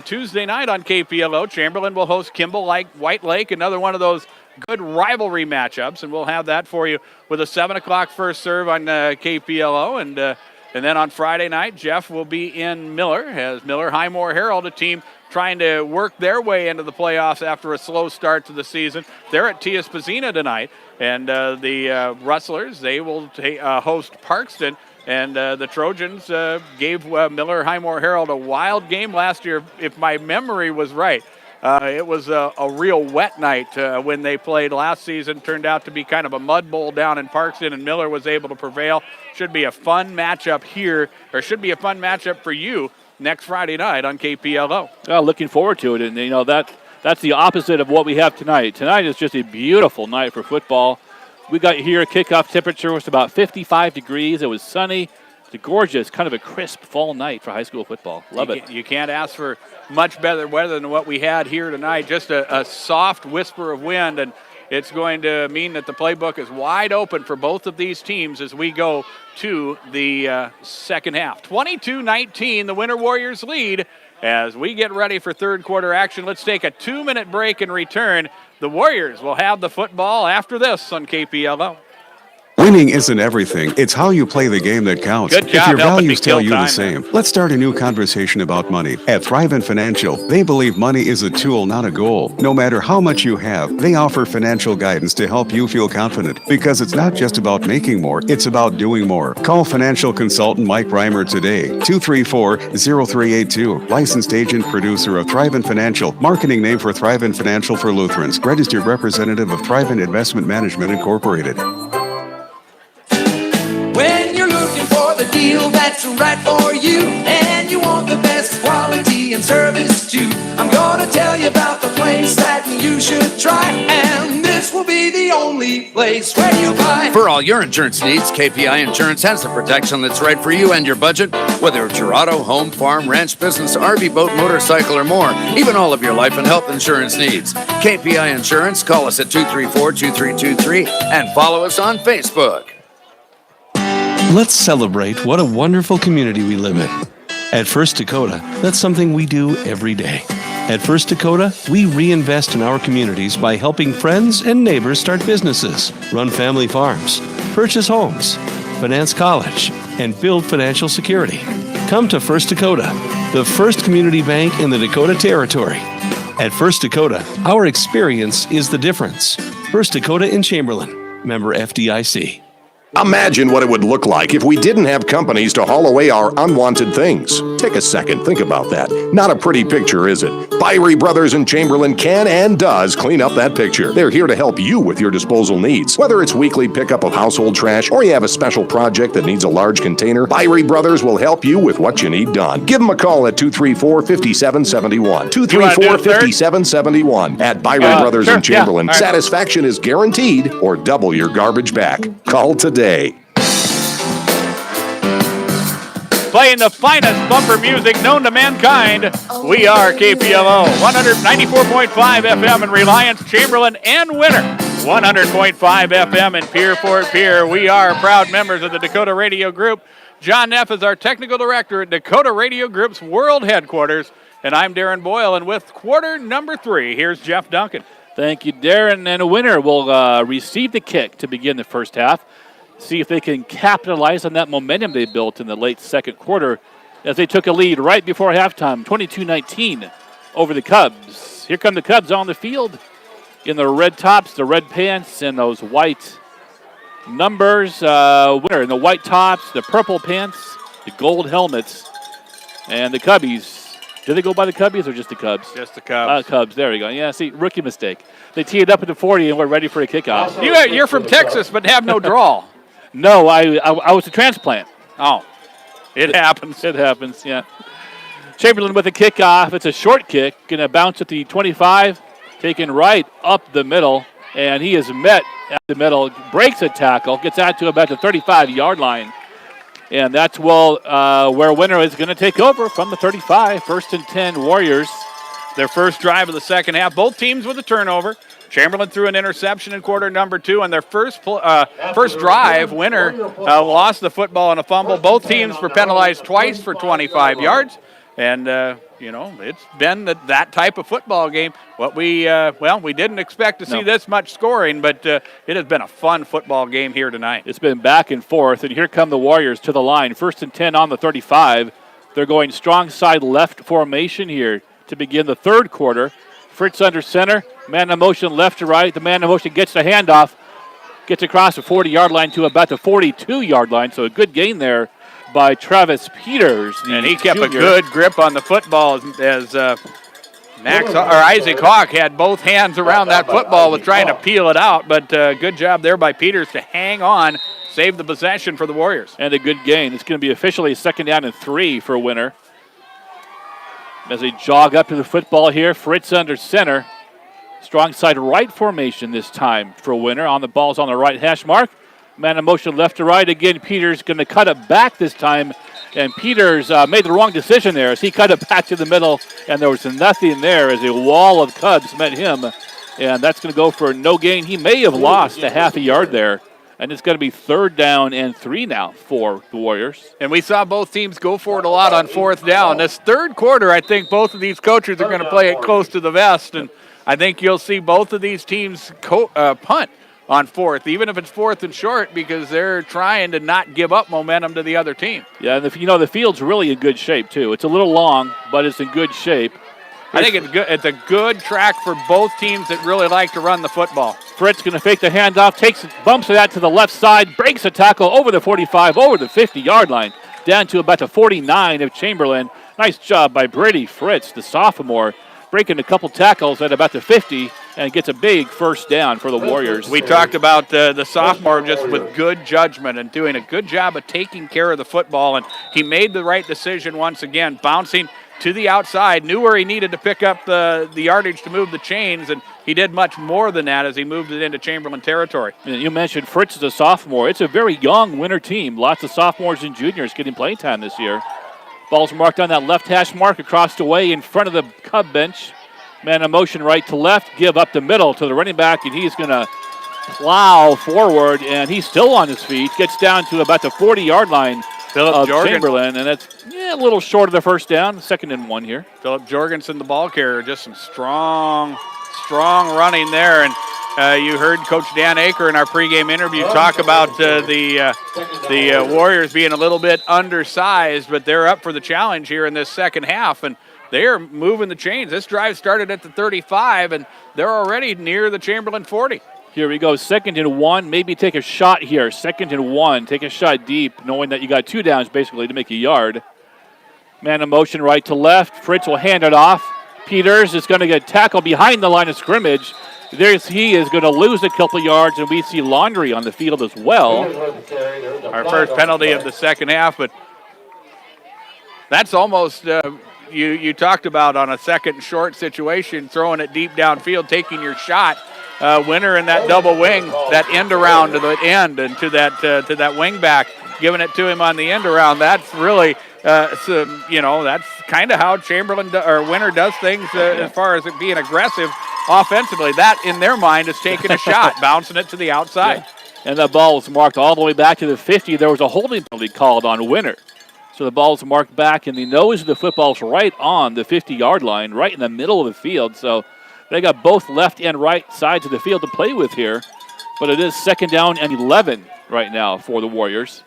Tuesday night on KPLO. Chamberlain will host Kimball White Lake, another one of those good rivalry matchups, and we'll have that for you with a 7 o'clock first serve on KPLO. And then on Friday night, Jeff will be in Miller, as Miller Highmore Herald, a team trying to work their way into the playoffs after a slow start to the season. They're at Tiaspazina tonight, and the Rustlers, they will host Parkston. And the Trojans gave Miller Highmore Herald a wild game last year, if my memory was right. It was a real wet night when they played last season. Turned out to be kind of a mud bowl down in Parkston, and Miller was able to prevail. Should be a fun matchup here, or should be a fun matchup for you next Friday night on KPLO. Looking forward to it, and that's the opposite of what we have tonight. Tonight is just a beautiful night for football. We got here, kickoff temperature was about 55 degrees. It was sunny. It's a gorgeous, kind of a crisp fall night for high school football. Love it. You can't ask for much better weather than what we had here tonight. Just a soft whisper of wind, and it's going to mean that the playbook is wide open for both of these teams as we go to the second half. 22-19, the Winter Warriors lead. As we get ready for third quarter action, let's take a 2-minute break and return. The Warriors will have the football after this on KPLO. Winning isn't everything. It's how you play the game that counts. Good job if your helping me values tell kill you the time same, let's start a new conversation about money. At Thrivent Financial, they believe money is a tool, not a goal. No matter how much you have, they offer financial guidance to help you feel confident. Because it's not just about making more, it's about doing more. Call financial consultant Mike Reimer today, 234-0382. Licensed agent producer of Thrivent Financial, marketing name for Thrivent Financial for Lutherans, registered representative of Thrivent Investment Management Incorporated. When you're looking for the deal that's right for you, and you want the best quality and service too, I'm gonna tell you about the place that you should try, and this will be the only place where you buy. For all your insurance needs, KPI Insurance has the protection that's right for you and your budget. Whether it's your auto, home, farm, ranch, business, RV, boat, motorcycle, or more, even all of your life and health insurance needs. KPI Insurance, call us at 234-2323 and follow us on Facebook. Let's celebrate what a wonderful community we live in. At First Dakota, that's something we do every day. At First Dakota, we reinvest in our communities by helping friends and neighbors start businesses, run family farms, purchase homes, finance college, and build financial security. Come to First Dakota, the first community bank in the Dakota Territory. At First Dakota, our experience is the difference. First Dakota in Chamberlain, member FDIC. Imagine what it would look like if we didn't have companies to haul away our unwanted things. Take a second, think about that. Not a pretty picture, is it? Byrie Brothers in Chamberlain can and does clean up that picture. They're here to help you with your disposal needs. Whether it's weekly pickup of household trash or you have a special project that needs a large container, Byrie Brothers will help you with what you need done. Give them a call at 234-5771. 234-5771 at Byrie Brothers in Chamberlain. Yeah. Right. Satisfaction is guaranteed or double your garbage back. Call today. Playing the finest bumper music known to mankind, we are KPLO, 194.5 FM in Reliance, Chamberlain, and Winter, 100.5 FM in Pierre Fort Pierre. We are proud members of the Dakota Radio Group. John Neff is our technical director at Dakota Radio Group's world headquarters, and I'm Darren Boyle, and with quarter number 3, here's Jeff Duncan. Thank you, Darren, and Winter will receive the kick to begin the first half. See if they can capitalize on that momentum they built in the late second quarter as they took a lead right before halftime, 22-19 over the Cubs. Here come the Cubs on the field in the red tops, the red pants, and those white numbers. Winter in the white tops, the purple pants, the gold helmets, and the Cubbies. Did they go by the Cubbies or just the Cubs? Just the Cubs. Cubs, there we go. Yeah, see, rookie mistake. They teed up at the 40 and we're ready for a kickoff. You're from Texas but have no drawl. No, I was a transplant. Oh, it happens. It happens, yeah. Chamberlain with a kickoff. It's a short kick. Going to bounce at the 25, taken right up the middle, and he is met at the middle, breaks a tackle, gets out to about the 35-yard line. And that's where Winter is going to take over from the 35. 1st and 10 Warriors. Their first drive of the second half. Both teams with a turnover. Chamberlain threw an interception in quarter number 2, and their first drive, Winter lost the ball in a fumble. Both teams were penalized twice for 25 yards, and it's been that type of football game. We didn't expect to see this much scoring, but it has been a fun football game here tonight. It's been back and forth, and here come the Warriors to the line. 1st and 10 on the 35. They're going strong side left formation here to begin the third quarter. Fritz under center, man in motion left to right. The man in motion gets the handoff, gets across the 40-yard line to about the 42-yard line. So a good gain there by Travis Peters. And he kept a good grip on the football as Isaac Hawk had both hands around that football with trying to peel it out. But good job there by Peters to hang on, save the possession for the Warriors. And a good gain. It's going to be officially 2nd down and 3 for Winter. As they jog up to the football here, Fritz under center. Strong side right formation this time for Winter. On the ball's on the right hash mark. Man in motion left to right. Again, Peters going to cut it back this time. And Peters made the wrong decision there as he cut it back to the middle. And there was nothing there as a wall of Cubs met him. And that's going to go for no gain. He may have lost a half a yard there. And it's going to be 3rd down and 3 now for the Warriors. And we saw both teams go for it a lot on 4th down. This third quarter, I think both of these coaches are going to play it close to the vest. And I think you'll see both of these teams punt on 4th, even if it's 4th and short, because they're trying to not give up momentum to the other team. Yeah, and the field's really in good shape, too. It's a little long, but it's in good shape. I think it's good. It's a good track for both teams that really like to run the football. Fritz going to fake the handoff, bumps it out to the left side, breaks a tackle over the 45, over the 50-yard line, down to about the 49 of Chamberlain. Nice job by Brady Fritz, the sophomore, breaking a couple tackles at about the 50 and gets a big 1st down for the Warriors. We talked about the sophomore just with good judgment and doing a good job of taking care of the football, and he made the right decision once again, bouncing to the outside, knew where he needed to pick up the yardage to move the chains, and he did much more than that as he moved it into Chamberlain territory. You mentioned Fritz is a sophomore. It's a very young Winter team. Lots of sophomores and juniors getting playing time this year. Ball's marked on that left hash mark across the way in front of the Cub bench. Man in motion right to left, give up the middle to the running back, and he's going to plow forward, and he's still on his feet. Gets down to about the 40-yard line of Chamberlain, and that's a little short of the 1st down. 2nd and 1 here. Philip Jorgensen, the ball carrier, just some strong running there. And you heard Coach Dan Aker in our pregame interview talk about the Warriors being a little bit undersized, but they're up for the challenge here in this second half, and they are moving the chains. This drive started at the 35, and they're already near the Chamberlain 40. Here we go, 2nd and 1. Maybe take a shot here. 2nd and 1. Take a shot deep, knowing that you got 2 downs basically to make a yard. Man in motion right to left. Fritz will hand it off. Peters is going to get tackled behind the line of scrimmage. He is going to lose a couple yards, and we see Laundry on the field as well. Our first penalty of the second half, but that's almost you talked about on a 2nd and short situation, throwing it deep downfield, taking your shot. Winter in that double wing, that end around to the end and to that wing back, giving it to him on the end around. That's really, that's kind of how Winter does things as far as it being aggressive offensively. That, in their mind, is taking a shot, bouncing it to the outside. Yeah. And that ball was marked all the way back to the 50. There was a holding penalty called on Winter. So the ball's marked back, and the nose of the football's right on the 50-yard line, right in the middle of the field. So they got both left and right sides of the field to play with here. But it is 2nd down and 11 right now for the Warriors.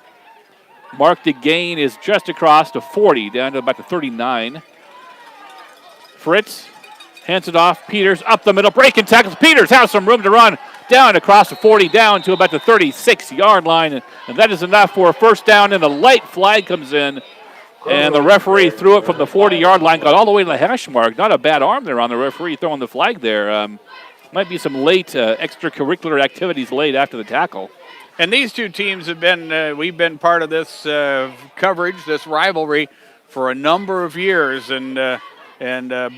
Marked gain is just across the 40, down to about the 39. Fritz hands it off. Peters up the middle, breaking tackles. Peters has some room to run down across the 40, down to about the 36-yard line. And that is enough for a 1st down, and a late flag comes in. And the referee threw it from the 40-yard line, got all the way to the hash mark. Not a bad arm there on the referee throwing the flag there. Might be some late extracurricular activities late after the tackle. And these two teams have been, we've been part of this coverage, this rivalry, for a number of years. And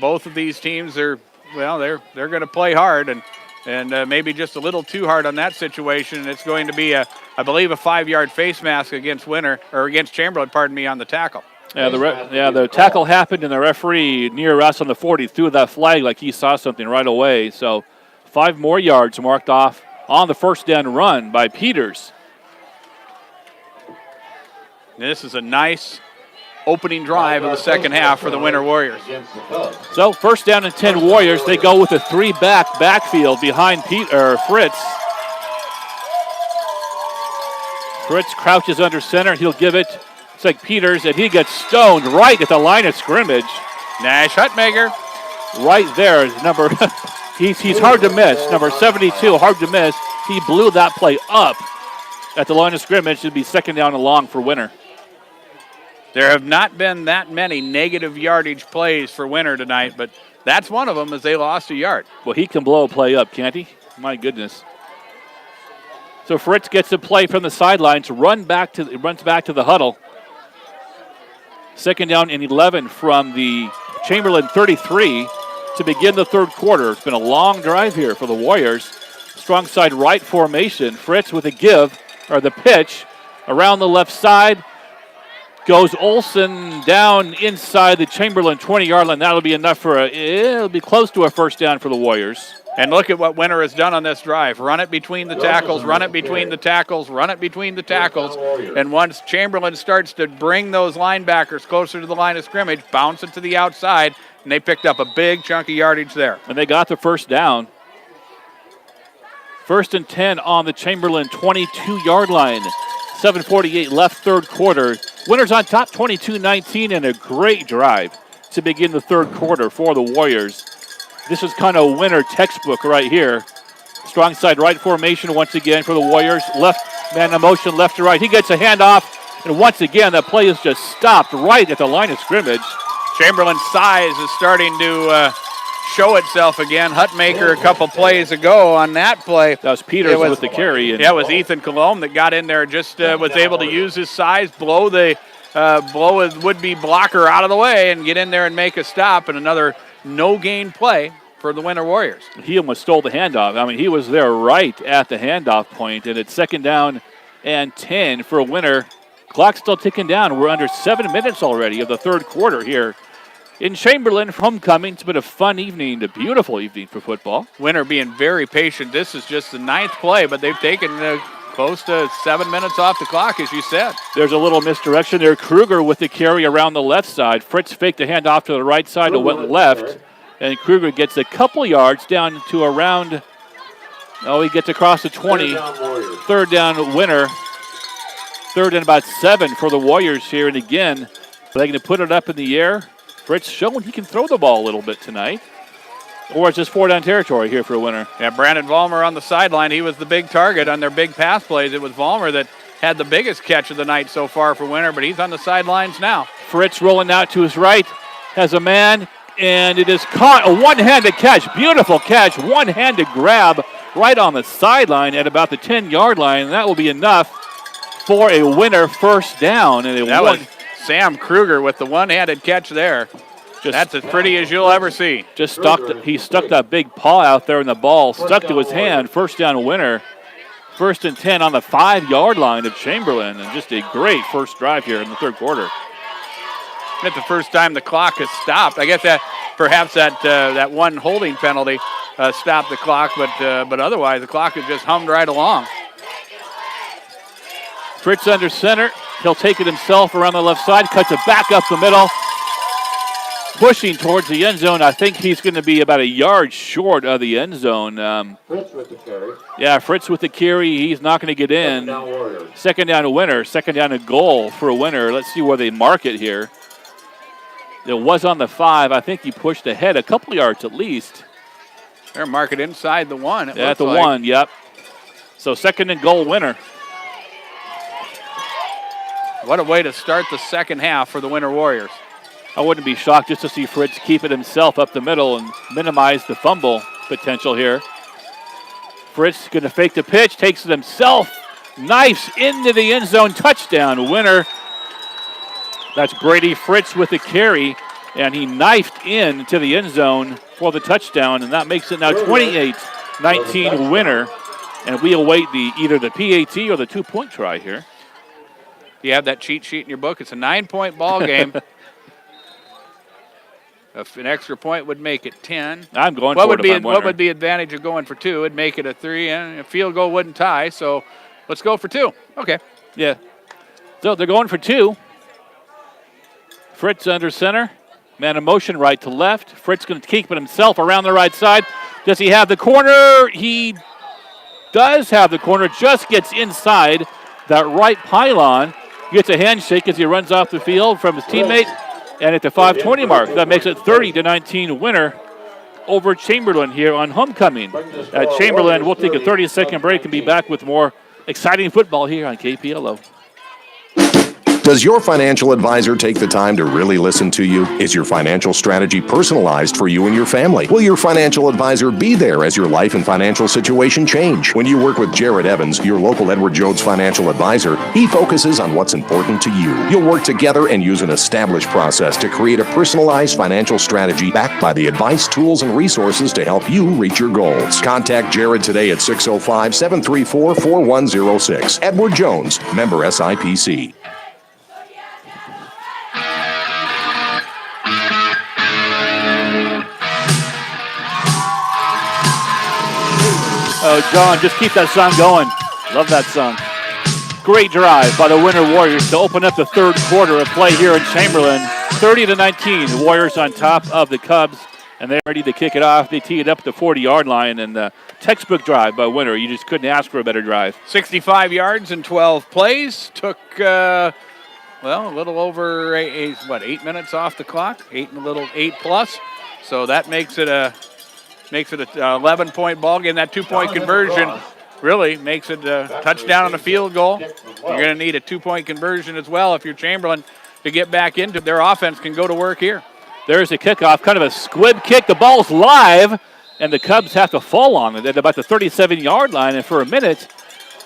both of these teams are, they're going to play hard and maybe just a little too hard on that situation. It's going to be, I believe, a 5-yard face mask against Chamberlain, on the tackle. Yeah, the tackle happened, and the referee near us on the 40 threw that flag like he saw something right away. So 5 more yards marked off on the 1st down run by Peters. This is a nice opening drive of the second half for the Winter Warriors. So 1st down and 10 Warriors. They go with a 3-back backfield behind Fritz. Fritz crouches under center. He'll give it. It's like Peters, and he gets stoned right at the line of scrimmage. Nash Hutmaker right there is number. he's hard to miss. Number 72, hard to miss. He blew that play up at the line of scrimmage. Should be second down and long for Winter. There have not been that many negative yardage plays for Winter tonight, but that's one of them as they lost a yard. Well, he can blow a play up, can't he? My goodness. So Fritz gets a play from the sidelines, runs back to the huddle. Second down and 11 from the Chamberlain 33 to begin the third quarter. It's been a long drive here for the Warriors. Strong side right formation. Fritz with a the pitch around the left side. Goes Olsen down inside the Chamberlain 20-yard line. That'll be enough it'll be close to a first down for the Warriors. And look at what Winter has done on this drive. Run it between the tackles, run it between the tackles, run it between the tackles. And once Chamberlain starts to bring those linebackers closer to the line of scrimmage, bounce it to the outside, and they picked up a big chunk of yardage there. And they got the first down. First and 10 on the Chamberlain 22-yard line. 7:48 left third quarter. Winter's on top 22-19 and a great drive to begin the third quarter for the Warriors. This is kind of Winter textbook right here. Strong side right formation once again for the Warriors. Left man in motion left to right. He gets a handoff, and once again that play is just stopped right at the line of scrimmage. Chamberlain's size is starting to show itself again. Hutmaker a couple plays ago on that play. That was Peters with the carry. Yeah, it was Ethan Colomb that got in there, just was able to use his size, blow a would-be blocker out of the way and get in there and make a stop, and another no-gain play for the Winter Warriors. He almost stole the handoff. I mean, he was there right at the handoff point, and it's second down and 10 for Winter. Clock's still ticking down. We're under 7 minutes already of the third quarter here in Chamberlain. Homecoming. It's been a fun evening, a beautiful evening for football. Winter being very patient. This is just the 9th play, but they've taken close to 7 minutes off the clock, as you said. There's a little misdirection there. Kruger with the carry around the left side. Fritz faked a handoff to the right side and went left. And Kruger gets a couple yards down to around, he gets across the 20. Third down Winter. Third and about 7 for the Warriors here. And again, they're going to put it up in the air. Fritz showing he can throw the ball a little bit tonight. Or it's just 4-down territory here for Winter. Yeah, Brandon Vollmer on the sideline. He was the big target on their big pass plays. It was Vollmer that had the biggest catch of the night so far for Winter, but he's on the sidelines now. Fritz rolling out to his right, has a man, and it is caught. A one-handed catch. Beautiful catch. One-handed grab right on the sideline at about the 10-yard line, and that will be enough for a Winter first down. And that was Sam Kruger with the one-handed catch there. That's as pretty as you'll ever see. He stuck that big paw out there, and the ball stuck to his hand. First down Winter. First and 10 on the 5-yard line of Chamberlain, and just a great first drive here in the third quarter. It's the first time the clock has stopped. I guess that perhaps that one holding penalty stopped the clock, but otherwise the clock has just hummed right along. Fritz under center. He'll take it himself around the left side, cuts it back up the middle. Pushing towards the end zone. I think he's going to be about a yard short of the end zone. Fritz with the carry. Yeah, Fritz with the carry. He's not going to get in. Second down to Winter. Second down to goal for a Winter. Let's see where they mark it here. It was on the 5. I think he pushed ahead a couple yards at least. They're marking inside the 1. At the 1, yep. So second and goal Winter. What a way to start the second half for the Winter Warriors. I wouldn't be shocked just to see Fritz keep it himself up the middle and minimize the fumble potential here. Fritz going to fake the pitch, takes it himself, knifes into the end zone, touchdown Winter. That's Brady Fritz with the carry, and he knifed into the end zone for the touchdown, and that makes it now 28-19 Winter. And we await either the PAT or the 2-point try here. You have that cheat sheet in your book. It's a 9-point ball game. An extra point would make it 10. I'm going for it. What would be the advantage of going for 2? It'd make it a 3, and a field goal wouldn't tie. So let's go for 2. Okay. Yeah. So they're going for 2. Fritz under center. Man in motion right to left. Fritz going to keep it himself around the right side. Does he have the corner? He does have the corner. Just gets inside that right pylon. Gets a handshake as he runs off the field from his teammate. And at the 5:20 mark, that makes it 30-19 Winter. over Chamberlain here on homecoming. Chamberlain, we'll take a 30-second break and be back with more exciting football here on KPLO. Does your financial advisor take the time to really listen to you? Is your financial strategy personalized for you and your family? Will your financial advisor be there as your life and financial situation change? When you work with Jared Evans, your local Edward Jones financial advisor, he focuses on what's important to you. You'll work together and use an established process to create a personalized financial strategy backed by the advice, tools, and resources to help you reach your goals. Contact Jared today at 605-734-4106. Edward Jones, member SIPC. Oh, John, just keep that song going. Love that song. Great drive by the Winter Warriors to open up the third quarter of play here in Chamberlain. 30-19, the Warriors on top of the Cubs, and they're ready to kick it off. They tee it up at the 40-yard line, and the textbook drive by Winter. You just couldn't ask for a better drive. 65 yards in 12 plays. Took, a little over, 8 minutes off the clock. 8 plus. So that makes it an 11-point ball game. That 2-point conversion really makes it a touchdown and a field goal. You're going to need a 2-point conversion as well if you're Chamberlain to get back into their offense can go to work here. There's a kickoff, kind of a squib kick. The ball's live, and the Cubs have to fall on it at about the 37-yard line. And for a minute,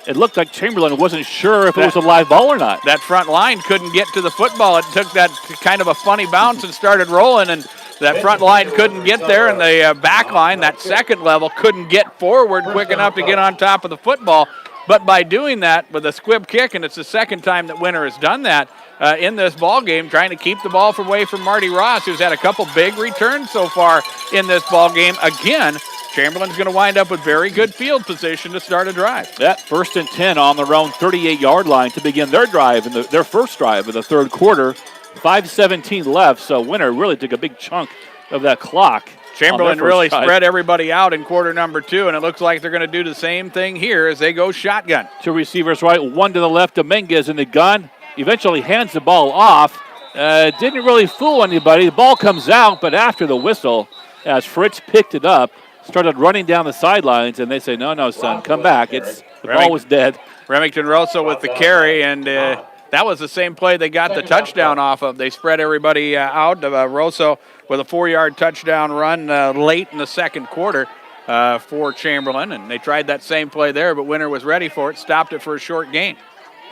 it looked like Chamberlain wasn't sure if it was a live ball or not. That front line couldn't get to the football. It took that kind of a funny bounce and started rolling, and that front line couldn't get there, and the back line, that second level, couldn't get forward quick enough to get on top of the football. But by doing that with a squib kick, and it's the second time that Winter has done that in this ball game, trying to keep the ball away from Marty Ross, who's had a couple big returns so far in this ball game. Again, Chamberlain's going to wind up with very good field position to start a drive. That 1st and 10 on their own 38-yard line to begin their drive, in their first drive of the third quarter. 5:17 left, so Winter really took a big chunk of that clock. Chamberlain really spread everybody out in quarter number 2, and it looks like they're going to do the same thing here as they go shotgun. 2 receivers right, 1 to the left. Dominguez in the gun. Eventually hands the ball off. Didn't really fool anybody. The ball comes out, but after the whistle, as Fritz picked it up, started running down the sidelines, and they say, no, son, come back. The ball was dead. Remington Rosso with the carry, and that was the same play they got the touchdown off of. They spread everybody out. Rosso with a 4-yard touchdown run late in the second quarter for Chamberlain, and they tried that same play there, but Winter was ready for it, stopped it for a short gain.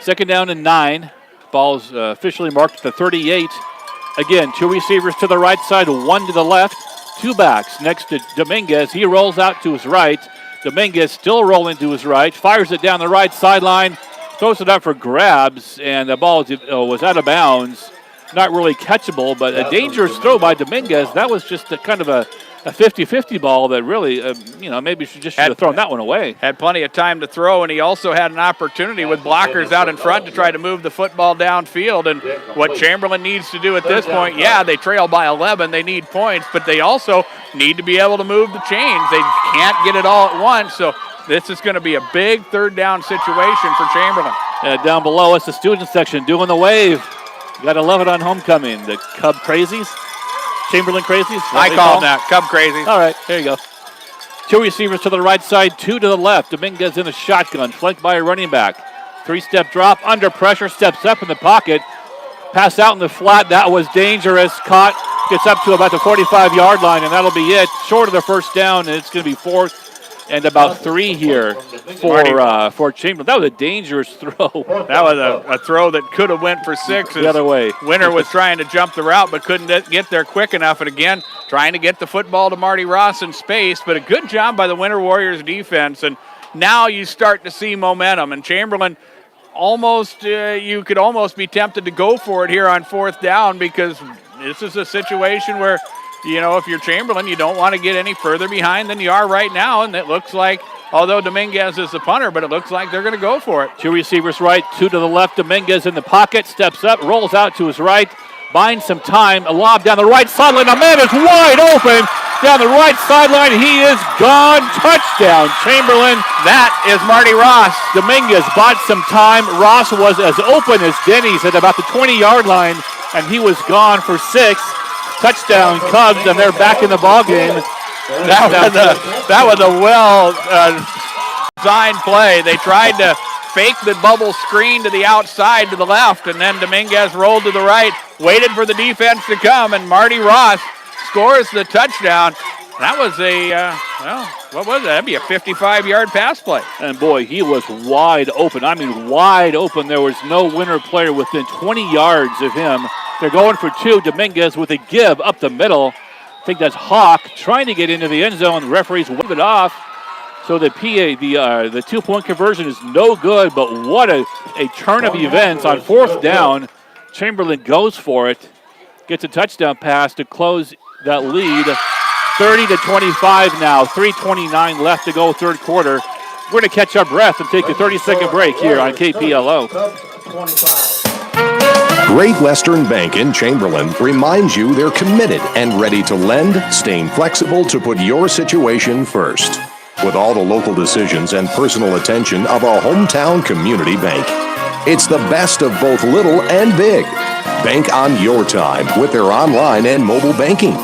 2nd down and 9. Ball's officially marked at the 38. Again, 2 receivers to the right side, 1 to the left. 2 backs next to Dominguez. He rolls out to his right. Dominguez still rolling to his right, fires it down the right sideline, throws it up for grabs, and the ball was out of bounds. Not really catchable, but a dangerous throw by Dominguez. That was just a kind of a 50-50 ball that really, maybe should have thrown that one away. Had plenty of time to throw, and he also had an opportunity with blockers out in front to try to move the football downfield. And what Chamberlain needs to do at this point, they trail by 11. They need points, but they also need to be able to move the chains. They can't get it all at once, so this is going to be a big third down situation for Chamberlain. Down below us, the student section doing the wave. You got to love it on homecoming. The Cub Crazies. Chamberlain Crazies? I call them that, Cub Crazies. All right, there you go. 2 receivers to the right side, 2 to the left. Dominguez in a shotgun, flanked by a running back. 3-step drop, under pressure, steps up in the pocket. Pass out in the flat, that was dangerous. Caught, gets up to about the 45-yard line, and that'll be it. Short of the first down, and it's going to be 4th and about 3 here for Chamberlain. That was a dangerous throw. That was a throw that could have went for 6. The other way. Winter was trying to jump the route but couldn't get there quick enough. And again, trying to get the football to Marty Ross in space. But a good job by the Winter Warriors defense. And now you start to see momentum. And Chamberlain you could almost be tempted to go for it here on 4th down, because this is a situation where, if you're Chamberlain, you don't want to get any further behind than you are right now. And it looks like, although Dominguez is the punter, but it looks like they're going to go for it. 2 receivers right, 2 to the left. Dominguez in the pocket, steps up, rolls out to his right, binds some time, a lob down the right sideline. A man is wide open down the right sideline. He is gone. Touchdown, Chamberlain. That is Marty Ross. Dominguez bought some time. Ross was as open as Denny's at about the 20-yard line, and he was gone for 6. Touchdown Cubs, and they're back in the ball game. That was a well designed play. They tried to fake the bubble screen to the outside to the left, and then Dominguez rolled to the right, waited for the defense to come, and Marty Ross scores the touchdown. That was what was that? That'd be a 55-yard pass play. And boy, he was wide open. I mean, wide open. There was no winner player within 20 yards of him. They're going for two. Dominguez with a give up the middle. I think that's Hawk trying to get into the end zone. The referees wave it off. So the the 2-point conversion is no good, but what a turn of events on fourth down. Chamberlain goes for it, gets a touchdown pass to close that lead. 30-25 now, 3:29 left to go, third quarter. We're going to catch our breath and take a 30-second break here on KPLO. Great Western Bank in Chamberlain reminds you they're committed and ready to lend, staying flexible to put your situation first. With all the local decisions and personal attention of a hometown community bank. It's the best of both little and big. Bank on your time with their online and mobile banking.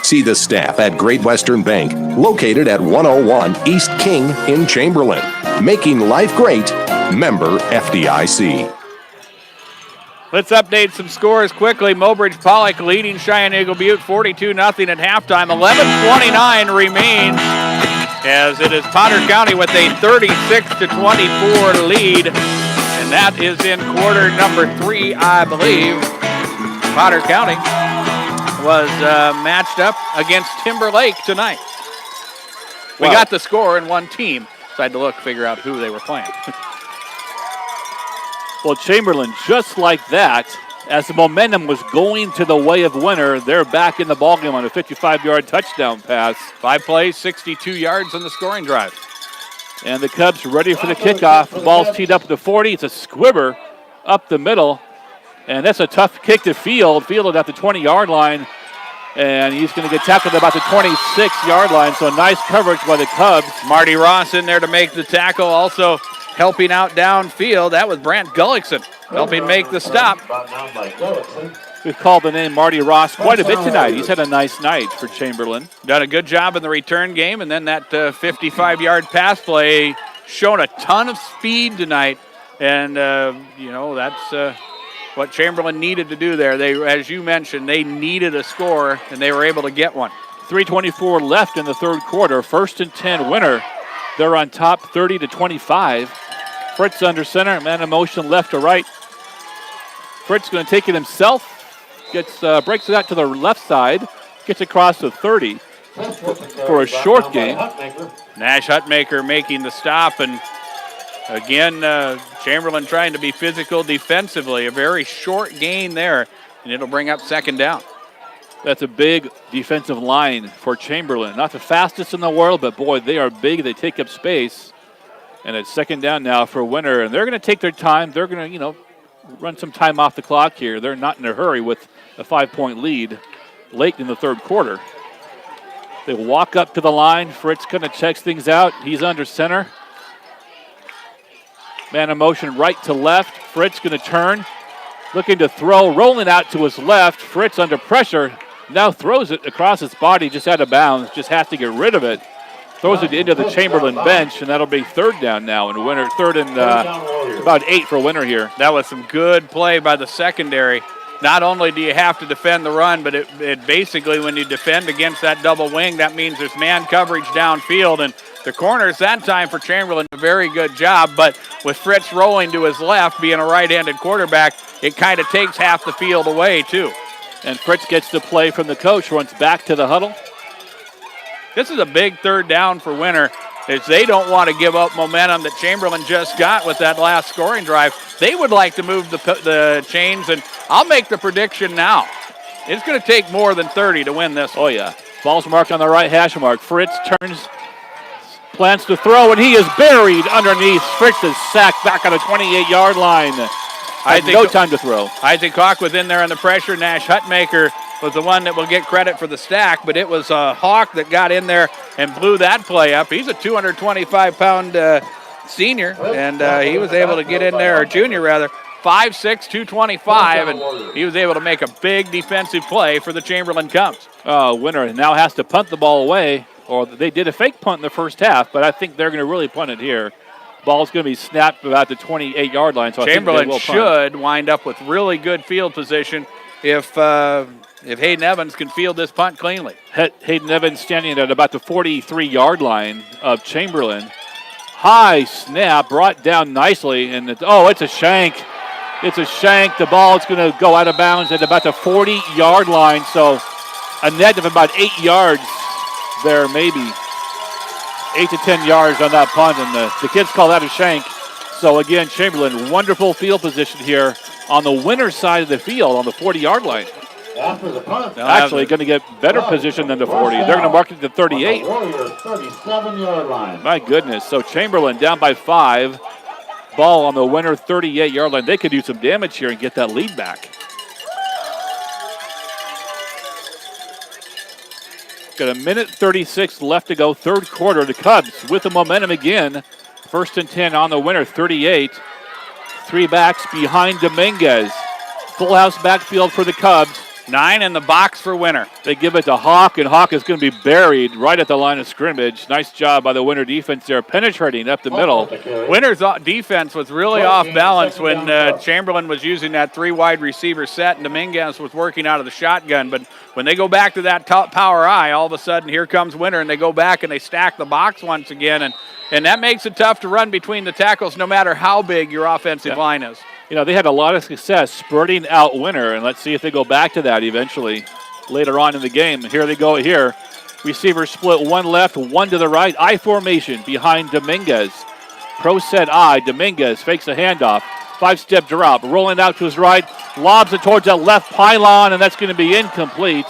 See the staff at Great Western Bank, located at 101 East King in Chamberlain. Making life great. Member FDIC. Let's update some scores quickly. Mobridge Pollock leading Cheyenne Eagle Butte 42-0 at halftime. 11:29 remains as it is Potter County with a 36-24 lead. And that is in quarter number 3, I believe. Potter County was matched up against Timberlake tonight. We got the score in one team. So I had to look, figure out who they were playing. Well, Chamberlain, just like that, as the momentum was going to the way of Winter, they're back in the ballgame on a 55-yard touchdown pass. 5 plays, 62 yards on the scoring drive. And the Cubs ready for the kickoff. The ball's teed up at the 40. It's a squibber up the middle. And that's a tough kick to field. Fielded at the 20-yard line. And he's going to get tackled at about the 26-yard line. So nice coverage by the Cubs. Marty Ross in there to make the tackle. Also helping out downfield. That was Brant Gullickson helping make the stop. We've called the name Marty Ross quite a bit tonight. He's had a nice night for Chamberlain. Done a good job in the return game, and then that 55-yard pass play shown a ton of speed tonight. And, that's what Chamberlain needed to do there. They, as you mentioned, they needed a score, and they were able to get one. 3:24 left in the third quarter. 1st and 10 Winter. They're on top 30-25. Fritz under center, man in motion left to right. Fritz going to take it himself. Breaks it out to the left side. Gets across to 30 for a short gain. Nash Hutmaker making the stop. And again, Chamberlain trying to be physical defensively. A very short gain there. And it'll bring up second down. That's a big defensive line for Chamberlain. Not the fastest in the world, but boy, they are big. They take up space. And it's second down now for Winter. And they're going to take their time. They're going to, run some time off the clock here. They're not in a hurry with a 5-point lead late in the third quarter. They walk up to the line. Fritz kind of checks things out. He's under center. Man in motion right to left. Fritz going to turn. Looking to throw. Rolling out to his left. Fritz under pressure. Now throws it across his body just out of bounds. Just has to get rid of it. Throws it into the Chamberlain bench, and that'll be third down now. And Winter, third and about 8 for Winter here. That was some good play by the secondary. Not only do you have to defend the run, but it basically, when you defend against that double wing, that means there's man coverage downfield. And the corners that time for Chamberlain, a very good job. But with Fritz rolling to his left, being a right-handed quarterback, it kind of takes half the field away, too. And Fritz gets the play from the coach, runs back to the huddle. This is a big third down for Winter, as they don't want to give up momentum that Chamberlain just got with that last scoring drive. They would like to move the chains, and I'll make the prediction now. It's going to take more than 30 to win this. Oh, yeah. Ball's marked on the right hash mark. Fritz turns, plans to throw, and he is buried underneath. Fritz is sacked back on the 28-yard line. No time to throw. Isaac Hawk was in there under pressure. Nash Hutmaker was the one that will get credit for the stack, but it was Hawk that got in there and blew that play up. He's a 225-pound senior, and he was able to get in there, or junior rather, 5'6", 225, and he was able to make a big defensive play for the Chamberlain Cubs. Winter now has to punt the ball away. or they did a fake punt in the first half, but I think they're going to really punt it here. Ball's going to be snapped about the 28-yard line. So Chamberlain I think should wind up with really good field position if Hayden Evans can field this punt cleanly. Hayden Evans standing at about the 43-yard line of Chamberlain. High snap, brought down nicely, and it's a shank. It's a shank. The ball is going to go out of bounds at about the 40-yard line, so a net of about 8 yards there, maybe 8 to 10 yards on that punt, and the kids call that a shank. So again, Chamberlain, wonderful field position here on the winner's side of the field on the 40-yard line. After the punt, Actually going to get better position than the 40. They're going to mark it to 38. Warriors 37-yard line. My goodness. So Chamberlain down by 5. Ball on the winner 38-yard line. They could do some damage here and get that lead back. Got a minute 36 left to go, third quarter. The Cubs with the momentum again. 1st and 10 on the winner, 38. 3 backs behind Dominguez. Full house backfield for the Cubs. 9 in the box for Winner. They give it to Hawk, and Hawk is going to be buried right at the line of scrimmage. Nice job by the Winner defense there, penetrating up the middle. Winner's defense was really off balance when Chamberlain was using that 3 wide receiver set and Dominguez was working out of the shotgun. But when they go back to that top power eye, all of a sudden here comes Winner, and they go back and they stack the box once again. And that makes it tough to run between the tackles no matter how big your offensive line is. You know, they had a lot of success spurting out Winner, and let's see if they go back to that eventually later on in the game. Here they go here. Receivers split, 1 left, 1 to the right. I formation behind Dominguez. Pro set I. Dominguez fakes a handoff. 5-step drop, rolling out to his right, lobs it towards that left pylon, and that's going to be incomplete.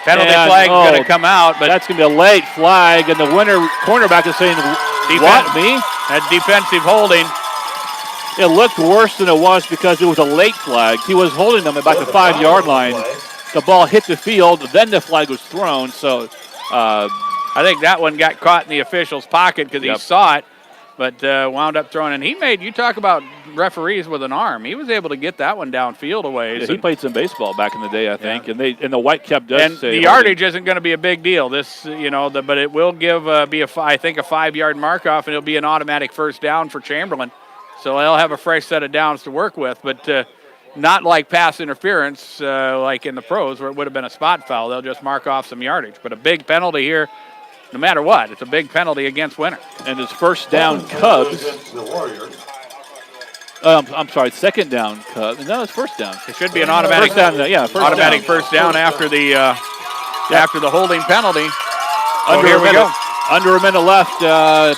Penalty flag is going to come out, but that's going to be a late flag, and the Winner cornerback is saying, what, me? That defensive holding. It looked worse than it was because it was a late flag. He was holding them about the 5-yard line. The ball hit the field, then the flag was thrown. So I think that one got caught in the official's pocket because he saw it, but wound up throwing. And he made, you talk about referees with an arm. He was able to get that one downfield a ways. Yeah, he played some baseball back in the day, I think, and the white cap does and say the yardage isn't going to be a big deal. This, but it will give I think a 5-yard mark off, and it'll be an automatic first down for Chamberlain. So they'll have a fresh set of downs to work with, but not like pass interference like in the pros where it would have been a spot foul. They'll just mark off some yardage. But a big penalty here, no matter what. It's a big penalty against Winner. And it's first down Cubs. I'm sorry, second down Cubs. No, it's first down. It should be an automatic first down. Yeah, automatic down. First down after the holding penalty. Here we go. Under a minute left,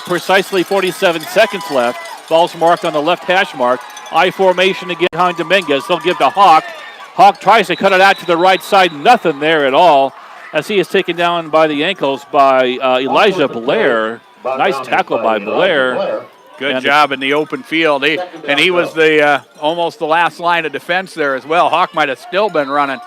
precisely 47 seconds left. Ball's marked on the left hash mark. I formation again behind Dominguez. They'll give to Hawk. Hawk tries to cut it out to the right side. Nothing there at all as he is taken down by the ankles by Elijah Blair. Nice tackle by Blair. Good job in the open field. He was the almost the last line of defense there as well. Hawk might have still been running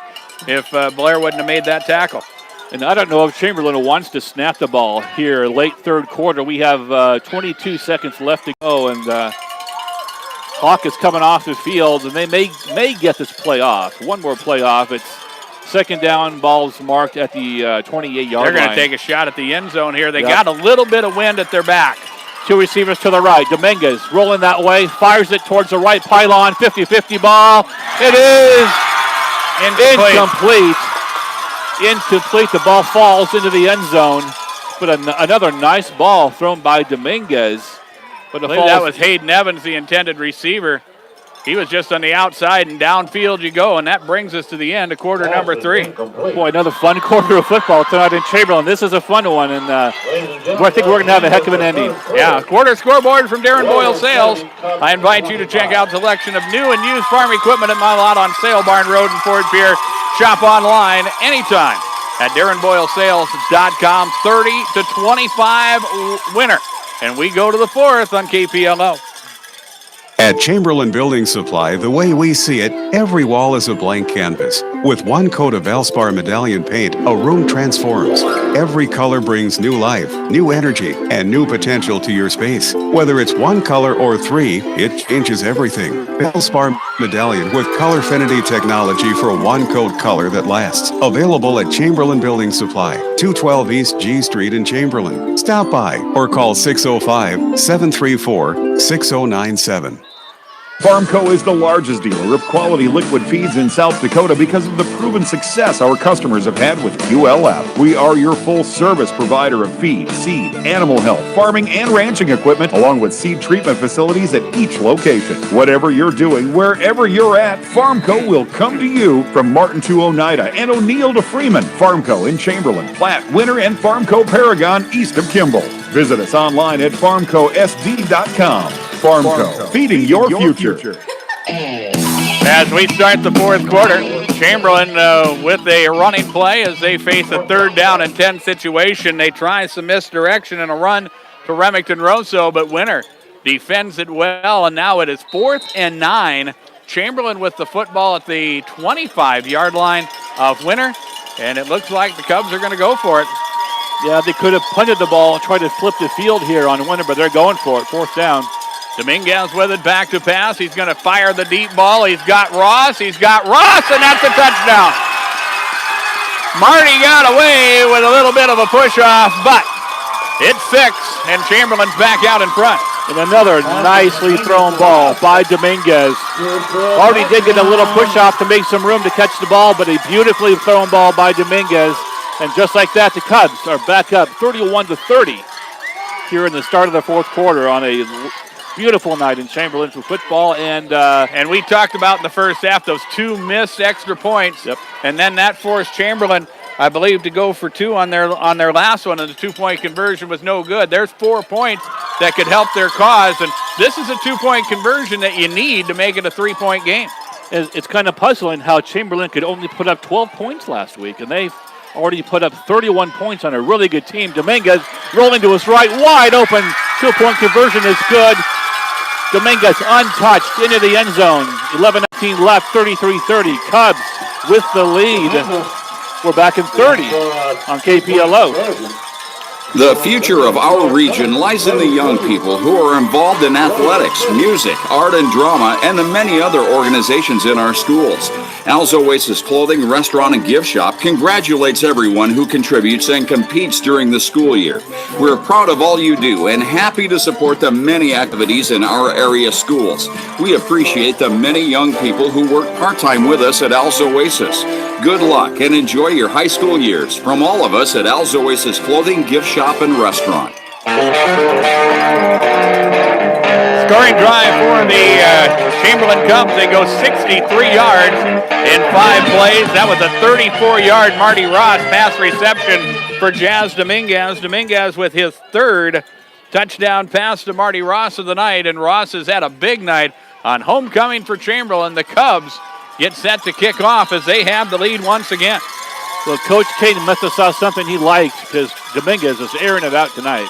if Blair wouldn't have made that tackle. And I don't know if Chamberlain wants to snap the ball here late third quarter. We have 22 seconds left to go, and Hawk is coming off the field, and they may get this play off. One more play off. It's second down, ball's marked at the 28-yard line. They're going to take a shot at the end zone here. They got a little bit of wind at their back. 2 receivers to the right. Dominguez rolling that way, fires it towards the right pylon, 50-50 ball. It is incomplete. Incomplete. The ball falls into the end zone. But another nice ball thrown by Dominguez. But that was Hayden Evans, the intended receiver. He was just on the outside, and downfield you go, and that brings us to the end of quarter number 3. Boy, another fun quarter of football tonight in Chamberlain. This is a fun one, and I think we're going to have a heck of an ending. Yeah, quarter scoreboard from Darren Boyle Sales. I invite you to check out selection of new and used farm equipment at my lot on Sale Barn Road in Fort Pierre. Shop online anytime at DarrenBoyleSales.com. 30-25 winner. And we go to the 4th on KPLO. At Chamberlain Building Supply, the way we see it, every wall is a blank canvas. With one coat of Valspar Medallion paint, a room transforms. Every color brings new life, new energy, and new potential to your space. Whether it's one color or three, it changes everything. Valspar Medallion with Colorfinity technology for a one-coat color that lasts. Available at Chamberlain Building Supply, 212 East G Street in Chamberlain. Stop by or call 605-734-6097. Farmco is the largest dealer of quality liquid feeds in South Dakota because of the proven success our customers have had with ULF. We are your full-service provider of feed, seed, animal health, farming, and ranching equipment, along with seed treatment facilities at each location. Whatever you're doing, wherever you're at, Farmco will come to you. From Martin to Oneida and O'Neill to Freeman, Farmco in Chamberlain, Platte, Winter, and Farmco Paragon east of Kimball. Visit us online at farmcosd.com. Farmco, feeding your future. As we start the fourth quarter, Chamberlain with a running play as they face a 3rd down and 10 situation. They try some misdirection and a run to Remington Rosso, but Winter defends it well, and now it is 4th and 9. Chamberlain with the football at the 25-yard line of Winter, and it looks like the Cubs are going to go for it. Yeah, they could have punted the ball and tried to flip the field here on Winter, but they're going for it, 4th down. Dominguez with it, back to pass. He's going to fire the deep ball. He's got Ross, and that's a touchdown. Marty got away with a little bit of a push-off, but it's 6, and Chamberlain's back out in front. And another nicely thrown ball by Dominguez. Marty did get a little push-off to make some room to catch the ball, but a beautifully thrown ball by Dominguez. And just like that, the Cubs are back up 31-30 here in the start of the fourth quarter on a beautiful night in Chamberlain for football, and we talked about in the first half those 2 missed extra points, and then that forced Chamberlain, I believe, to go for 2 on their last one, and the 2-point conversion was no good. There's 4 points that could help their cause, and this is a 2-point conversion that you need to make it a 3-point game. It's kind of puzzling how Chamberlain could only put up 12 points last week, and they've already put up 31 points on a really good team. Dominguez rolling to his right, wide open, 2-point conversion is good. Dominguez untouched into the end zone. 11-19 left, 33-30. Cubs with the lead. We're back in 30 on KPLO. The future of our region lies in the young people who are involved in athletics, music, art and drama, and the many other organizations in our schools. Al's Oasis Clothing, Restaurant, and Gift Shop congratulates everyone who contributes and competes during the school year. We're proud of all you do and happy to support the many activities in our area schools. We appreciate the many young people who work part-time with us at Al's Oasis. Good luck and enjoy your high school years from all of us at Al's Oasis Clothing, Gift Shop, and Restaurant. Scoring drive for the Chamberlain Cubs. They go 63 yards in 5 plays. That was a 34-yard Marty Ross pass reception for Jazz Dominguez. Dominguez with his 3rd touchdown pass to Marty Ross of the night, and Ross has had a big night on homecoming for Chamberlain. The Cubs get set to kick off as they have the lead once again. Well, Coach Caden must have saw something he liked because Dominguez is airing it out tonight.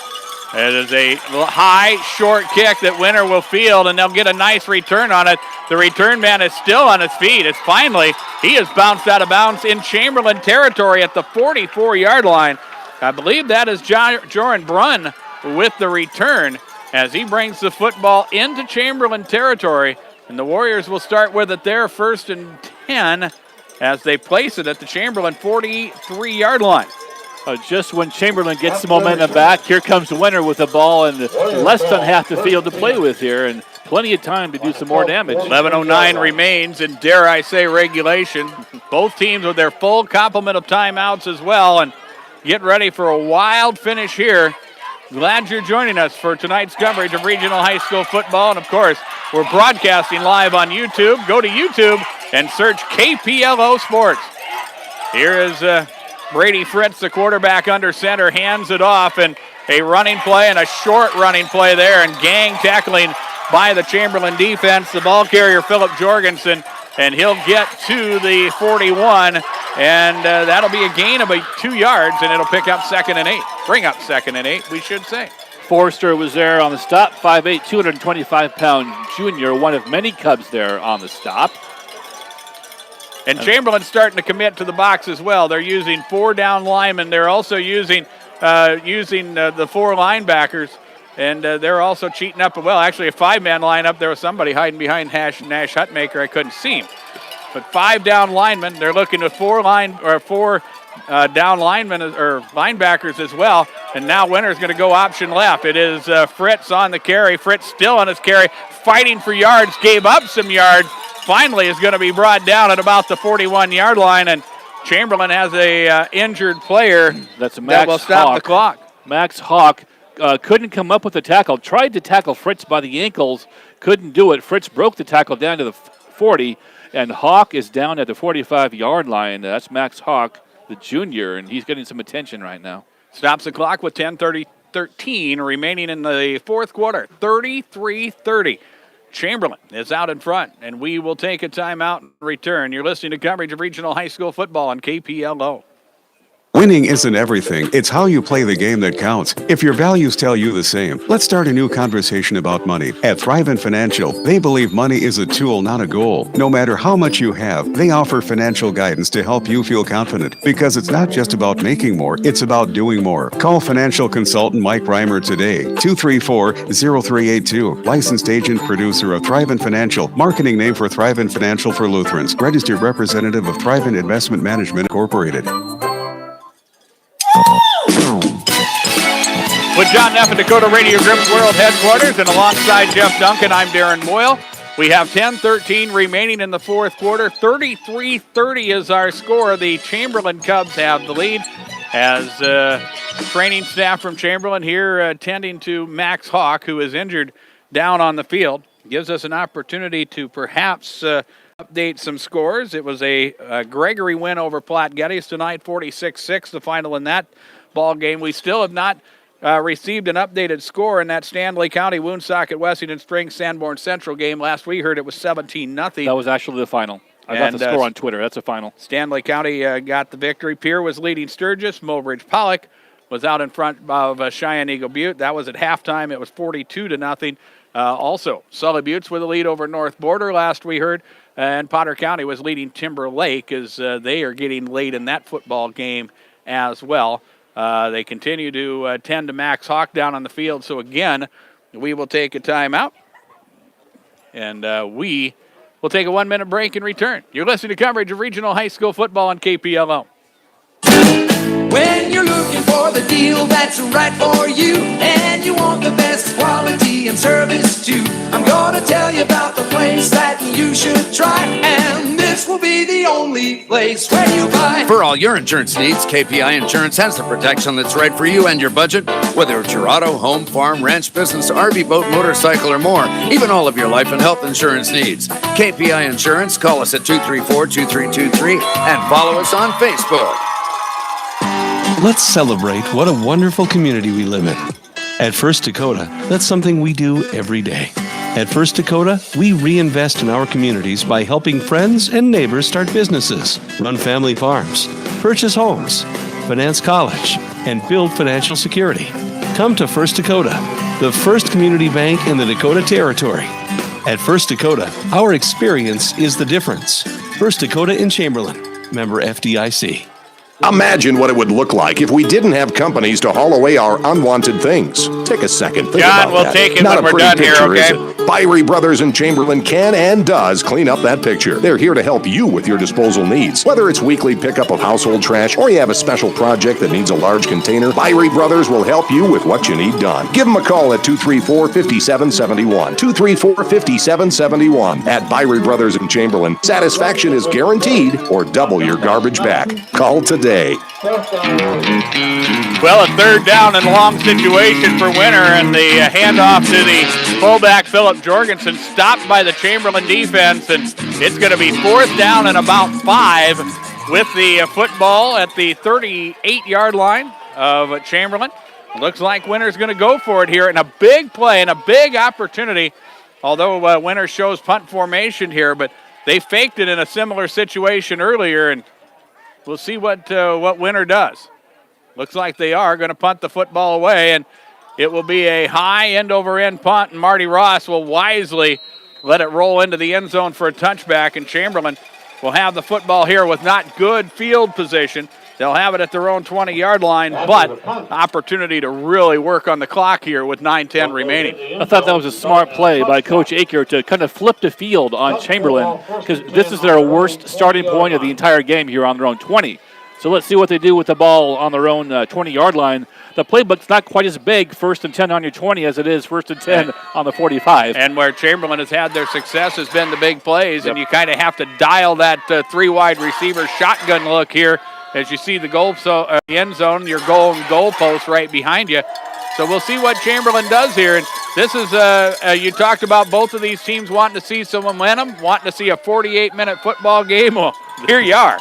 It is a high, short kick that Winter will field, and they'll get a nice return on it. The return man is still on his feet. It's finally, he has bounced out of bounds in Chamberlain territory at the 44-yard line. I believe that is Joran Brunn with the return as he brings the football into Chamberlain territory. And the Warriors will start with it there, 1st and 10, as they place it at the Chamberlain 43-yard line. Just when Chamberlain gets the momentum back, here comes Winter with the ball and less than half the field to play with here, and plenty of time to do some more damage. 11:09 remains in, dare I say, regulation. Both teams with their full complement of timeouts as well, and get ready for a wild finish here. Glad you're joining us for tonight's coverage of regional high school football, and of course, we're broadcasting live on YouTube. Go to YouTube and search KPLO Sports. Here is Brady Fritz, the quarterback under center, hands it off, and a running play and a short running play there, and gang tackling by the Chamberlain defense. The ball carrier, Philip Jorgensen, and he'll get to the 41, and that'll be a gain of 2 yards, and it'll pick up 2nd and 8. Bring up 2nd and 8, we should say. Forrester was there on the stop, 5'8", 225-pound junior, one of many Cubs there on the stop. And Chamberlain's starting to commit to the box as well. They're using 4 down linemen. They're also using the 4 linebackers, and they're also cheating up. Well, actually, a 5-man lineup. There was somebody hiding behind Nash Hutmaker. I couldn't see him. But 5 down linemen. They're looking at 4 down linemen or linebackers as well. And now Winter's going to go option left. It is Fritz on the carry. Fritz still on his carry, fighting for yards, gave up some yards. Finally is going to be brought down at about the 41-yard line, and Chamberlain has a injured player that will stop the clock. Max Hawk couldn't come up with the tackle. Tried to tackle Fritz by the ankles, couldn't do it. Fritz broke the tackle down to the 40, and Hawk is down at the 45-yard line. That's Max Hawk, the junior, and he's getting some attention right now. Stops the clock with 10:13 remaining in the fourth quarter. 33-30. Chamberlain is out in front, and we will take a timeout and return. You're listening to coverage of regional high school football on KPLO. Winning isn't everything. It's how you play the game that counts. If your values tell you the same, let's start a new conversation about money. At Thrivent Financial, they believe money is a tool, not a goal. No matter how much you have, they offer financial guidance to help you feel confident. Because it's not just about making more, it's about doing more. Call financial consultant Mike Reimer today, 234-0382. Licensed agent producer of Thrivent Financial, marketing name for Thrivent Financial for Lutherans. Registered representative of Thrivent Investment Management Incorporated. With John Neff and Dakota Radio Group's World Headquarters, and alongside Jeff Duncan, I'm Darren Boyle. We have 10:13 remaining in the fourth quarter. 33-30 is our score. The Chamberlain Cubs have the lead as training staff from Chamberlain here attending to Max Hawk, who is injured down on the field. Gives us an opportunity to perhaps update some scores. It was a Gregory win over Platte Geddes tonight, 46-6, the final in that ball game. We still have not received an updated score in that Stanley County Woonsocket Wessington Springs Sanborn Central game. Last we heard it was 17-0. That was actually the final. I got the score on Twitter. That's a final. Stanley County got the victory. Pierre was leading Sturgis. Mobridge Pollock was out in front of Cheyenne Eagle Butte. That was at halftime. It was 42-0. Also, Sully Butte's with the lead over North Border last we heard. And Potter County was leading Timber Lake as they are getting late in that football game as well. They continue to tend to Max Hawk down on the field. So, again, we will take a timeout. And we will take a 1-minute break and return. You're listening to coverage of regional high school football on KPLO. When you're looking for the deal that's right for you, and you want the best quality and service too, I'm gonna tell you about the place that you should try, and this will be the only place where you buy. For all your insurance needs, KPI Insurance has the protection that's right for you and your budget. Whether it's your auto, home, farm, ranch, business, RV, boat, motorcycle, or more, even all of your life and health insurance needs. KPI Insurance, call us at 234-2323 and follow us on Facebook. Let's celebrate what a wonderful community we live in. At First Dakota, that's something we do every day. At First Dakota, we reinvest in our communities by helping friends and neighbors start businesses, run family farms, purchase homes, finance college, and build financial security. Come to First Dakota, the first community bank in the Dakota Territory. At First Dakota, our experience is the difference. First Dakota in Chamberlain, member FDIC. Imagine what it would look like if we didn't have companies to haul away our unwanted things. Take a second. Think John, about we'll that. take it Not when a we're pretty done here, picture, okay? is it? Byrie Brothers in Chamberlain can and does clean up that picture. They're here to help you with your disposal needs. Whether it's weekly pickup of household trash or you have a special project that needs a large container, Byrie Brothers will help you with what you need done. Give them a call at 234-5771. 234-5771. At Byrie Brothers in Chamberlain, satisfaction is guaranteed or double your garbage back. Call today. Well, a third down and long situation for Winter, and the handoff to the fullback, Philip Jorgensen, stopped by the Chamberlain defense, and it's going to be fourth down and about 5 with the football at the 38-yard line of Chamberlain. Looks like Winter's going to go for it here, and a big play and a big opportunity, although Winter shows punt formation here, but they faked it in a similar situation earlier, and we'll see what Winter does. Looks like they are going to punt the football away, and It will be a high end-over-end punt, and Marty Ross will wisely let it roll into the end zone for a touchback, and Chamberlain will have the football here with not good field position. They'll have it at their own 20-yard line, but opportunity to really work on the clock here with 9:10 remaining. I thought that was a smart play by Coach Aker to kind of flip the field on Chamberlain, because this is their worst starting point of the entire game here on their own 20. So let's see what they do with the ball on their own 20-yard line. The playbook's not quite as big, 1st and 10 on your 20, as it is 1st and 10 on the 45. And where Chamberlain has had their success has been the big plays, and you kind of have to dial that 3-wide receiver shotgun look here as you see the end zone, your goal post right behind you. So we'll see what Chamberlain does here. And this is, you talked about both of these teams wanting to see some momentum, wanting to see a 48-minute football game. Well, here you are.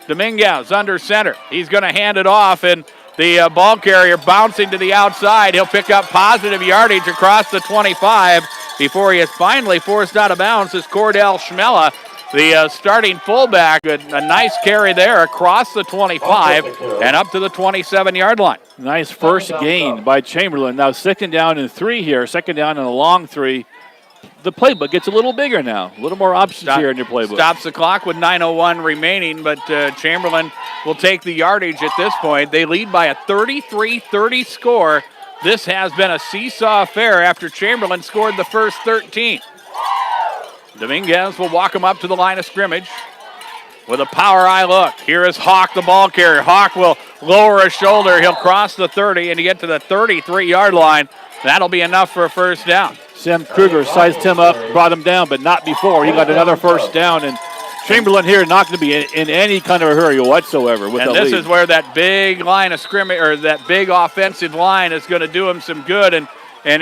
Dominguez under center. He's going to hand it off, and the ball carrier bouncing to the outside. He'll pick up positive yardage across the 25 before he is finally forced out of bounds. Is Cordell Schmella, the starting fullback. A nice carry there across the 25 and up to the 27-yard line. Nice first gain by Chamberlain. Now 2nd down and 3 here. 2nd down and a long 3. The playbook gets a little bigger now. A little more options here in your playbook. Stops the clock with 9:01 remaining, but Chamberlain will take the yardage at this point. They lead by a 33-30 score. This has been a seesaw affair after Chamberlain scored the first 13. Dominguez will walk him up to the line of scrimmage with a power eye look. Here is Hawk, the ball carrier. Hawk will lower his shoulder. He'll cross the 30 and get to the 33-yard line. That'll be enough for a first down. Sam Kruger sized him up, brought him down, but not before. He got another first down, and Chamberlain here not going to be in any kind of a hurry whatsoever with the lead. And this is where that big line of scrimmage, or that big offensive line, is going to do him some good. And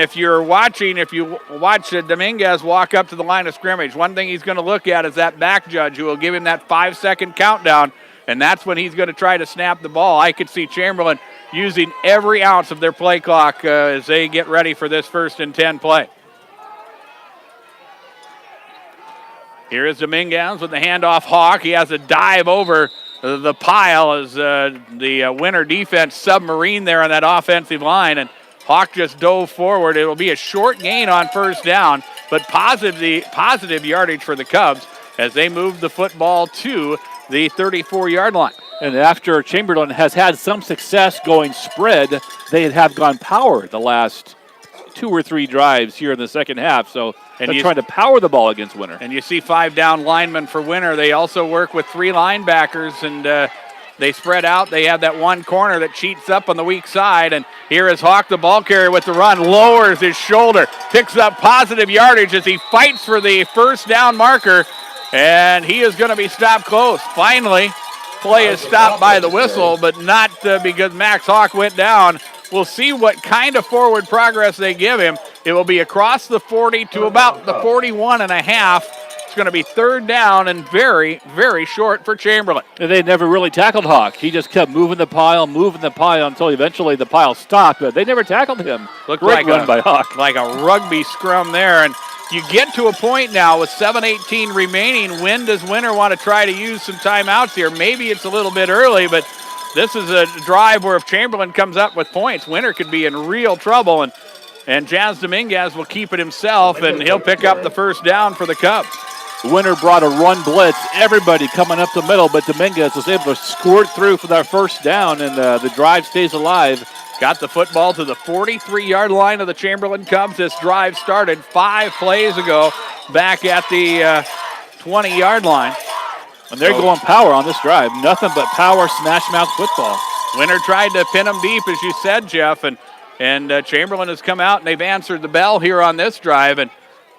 if you watch Dominguez walk up to the line of scrimmage, one thing he's going to look at is that back judge who will give him that 5-second countdown, and that's when he's going to try to snap the ball. I could see Chamberlain using every ounce of their play clock as they get ready for this 1st and 10 play. Here is Dominguez with the handoff. Hawk. He has a dive over the pile as the winter defense submarine there on that offensive line, and Hawk just dove forward. It will be a short gain on first down, but positive yardage for the Cubs as they move the football to the 34-yard line. And after Chamberlain has had some success going spread, they have gone power the last 2 or 3 drives here in the second half. So they're trying to power the ball against Winter. And you see 5 down linemen for Winter. They also work with 3 linebackers, and they spread out. They have that one corner that cheats up on the weak side. And here is Hawk, the ball carrier, with the run, lowers his shoulder, picks up positive yardage as he fights for the first down marker, and he is going to be stopped close. Finally, play is stopped by the whistle, but not because Max Hawk went down. We'll see what kind of forward progress they give him. It will be across the 40 to about the 41 and a half. It's going to be 3rd down and very, very short for Chamberlain. And they never really tackled Hawk. He just kept moving the pile until eventually the pile stopped. But they never tackled him. Looked Great run by Hawk. Like a rugby scrum there. And you get to a point now with 7:18 remaining. When does Winter want to try to use some timeouts here? Maybe it's a little bit early, but this is a drive where if Chamberlain comes up with points, Winter could be in real trouble. And Jazz Dominguez will keep it himself, and he'll pick up the first down for the Cubs. Winter brought a run blitz, everybody coming up the middle, but Dominguez was able to squirt through for that first down, and the drive stays alive. Got the football to the 43-yard line of the Chamberlain Cubs. This drive started 5 plays ago back at the 20-yard line. And they're going power on this drive. Nothing but power, smash mouth football. Winter tried to pin them deep, as you said, Jeff, and Chamberlain has come out, and they've answered the bell here on this drive. And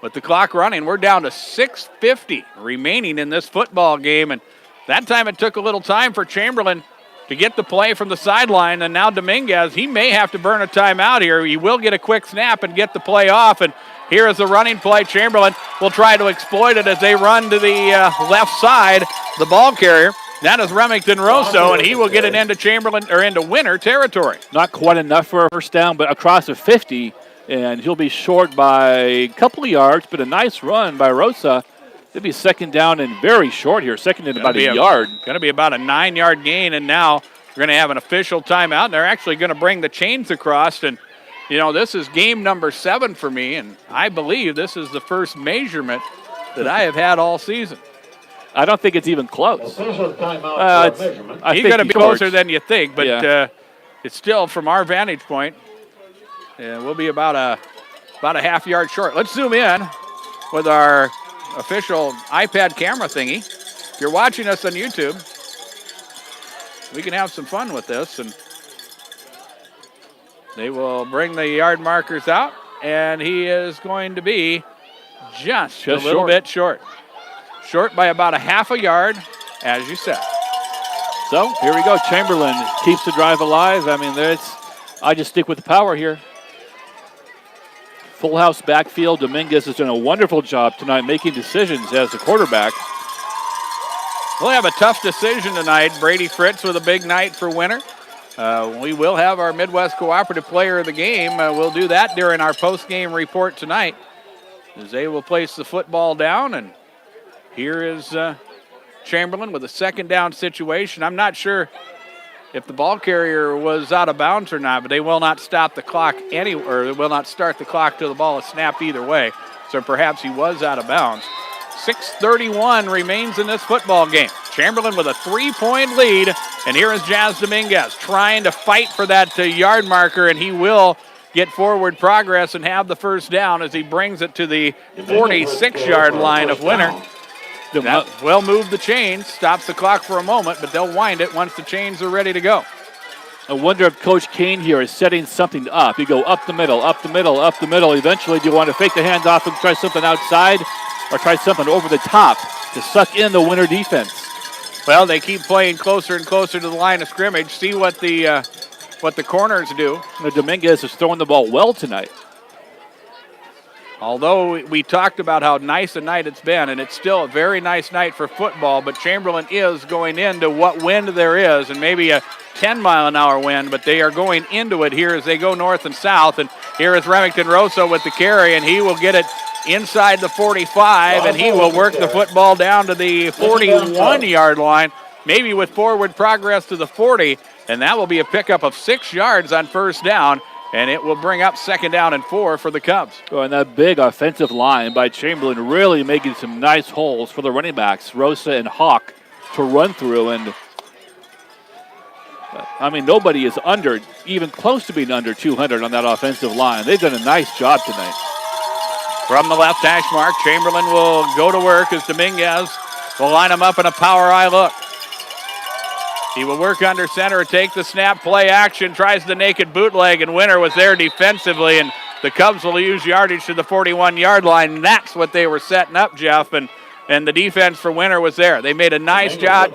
with the clock running, we're down to 6:50 remaining in this football game. And that time it took a little time for Chamberlain to get the play from the sideline. And now Dominguez, he may have to burn a timeout here. He will get a quick snap and get the play off. And here is the running play. Chamberlain will try to exploit it as they run to the left side. The ball carrier, that is Remington Rosso, and he will get it into Chamberlain or into Winter territory. Not quite enough for a first down, but across the 50. And he'll be short by a couple of yards, but a nice run by Rosa. It'll be 2nd down and very short here, 2nd and about a yard. Going to be about a 9-yard gain, and now we're going to have an official timeout. And they're actually going to bring the chains across, and You know, this is game number 7 for me, and I believe this is the first measurement that I have had all season. I don't think it's even close. He's going to be closer than you think, but it's still, from our vantage point, we'll be about a half-yard short. Let's zoom in with our official iPad camera thingy. If you're watching us on YouTube, we can have some fun with this, and they will bring the yard markers out, and he is going to be just a little bit short. Short by about a half a yard, as you said. So here we go. Chamberlain keeps the drive alive. I mean, I just stick with the power here. Full house backfield. Dominguez has done a wonderful job tonight making decisions as the quarterback. We'll have a tough decision tonight. Brady Fritz with a big night for Winter. We will have our Midwest Cooperative Player of the Game. We'll do that during our post-game report tonight, as they will place the football down. And here is Chamberlain with a second down situation. I'm not sure if the ball carrier was out of bounds or not, but they will not stop the clock anywhere. They will not start the clock till the ball is snapped either way. So perhaps he was out of bounds. 6:31 remains in this football game. Chamberlain with a 3-point lead, and here is Jazz Dominguez trying to fight for that yard marker, and he will get forward progress and have the first down as he brings it to the 46-yard line of Winter. That will move the chains, stops the clock for a moment, but they'll wind it once the chains are ready to go. I wonder if Coach Kane here is setting something up. You go up the middle, up the middle, up the middle. Eventually, do you want to fake the handoff and try something outside, or try something over the top to suck in the Winter defense? Well, they keep playing closer and closer to the line of scrimmage. See what the corners do. Dominguez is throwing the ball well tonight. Although we talked about how nice a night it's been, and it's still a very nice night for football, but Chamberlain is going into what wind there is, and maybe a 10-mile-an-hour wind, but they are going into it here as they go north and south. And here is Remington Rosso with the carry, and he will get it inside the 45, and he will work the football down to the 41-yard line, maybe with forward progress to the 40, and that will be a pickup of 6 yards on first down, and it will bring up 2nd down and 4 for the Cubs. Oh, and that big offensive line by Chamberlain really making some nice holes for the running backs, Rosa and Hawk, to run through. And I mean, nobody is even close to being under 200 on that offensive line. They've done a nice job tonight. From the left hash mark, Chamberlain will go to work as Dominguez will line him up in a power eye look. He will work under center, take the snap, play action, tries the naked bootleg, and Winter was there defensively, and the Cubs will use yardage to the 41-yard line. That's what they were setting up, Jeff, and the defense for Winter was there. They made a nice job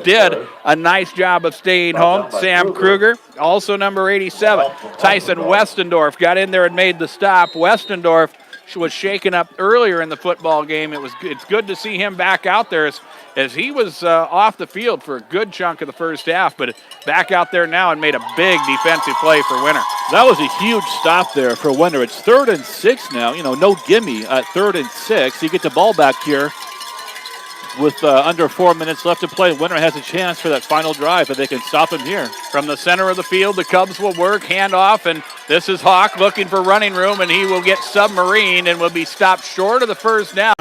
of staying home. Sam Kruger, also number 87. Tyson Westendorf got in there and made the stop. Westendorf was shaken up earlier in the football game. It's good to see him back out there as he was off the field for a good chunk of the first half, but back out there now and made a big defensive play for Winter. That was a huge stop there for Winter. It's 3rd and 6 now. No gimme at 3rd and 6. You get the ball back here with under 4 minutes left to play. Winter has a chance for that final drive, but they can stop him here. From the center of the field, the Cubs will work, handoff, and this is Hawk looking for running room, and he will get submarine and will be stopped short of the first down.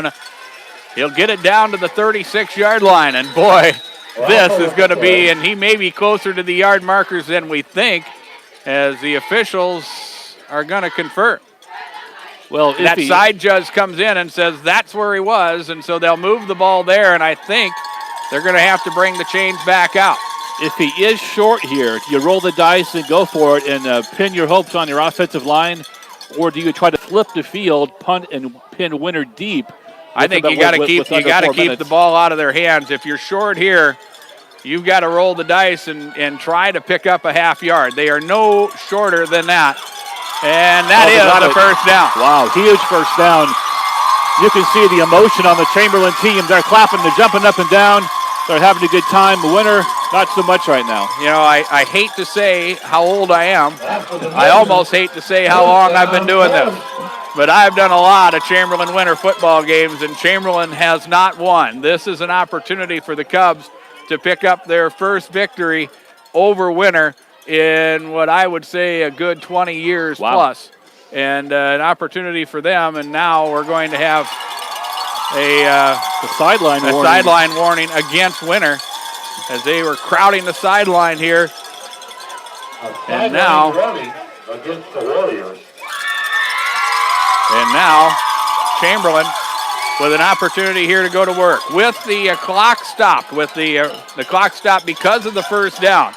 He'll get it down to the 36-yard line, and boy, this is going to be, and he may be closer to the yard markers than we think, as the officials are going to confer. Well, that side judge comes in and says that's where he was, and so they'll move the ball there, and I think they're going to have to bring the chains back out. If he is short here, do you roll the dice and go for it and pin your hopes on your offensive line, or do you try to flip the field, punt, and pin Winter deep? I think you got to keep the ball out of their hands. If you're short here, you've got to roll the dice and try to pick up a half yard. They are no shorter than that. And that is a first down. Wow, huge first down. You can see the emotion on the Chamberlain team. They're clapping, they're jumping up and down. They're having a good time. The Winter, not so much right now. I hate to say how old I am. I almost hate to say how long I've been doing this. But I've done a lot of Chamberlain Winter football games, and Chamberlain has not won. This is an opportunity for the Cubs to pick up their first victory over Winter in what I would say a good 20 years plus. and an opportunity for them. And now we're going to have the sideline warning against Winter as they were crowding the sideline here. And now against the Warriors. And now Chamberlain with an opportunity here to go to work with the clock stopped, with the clock stopped because of the first down.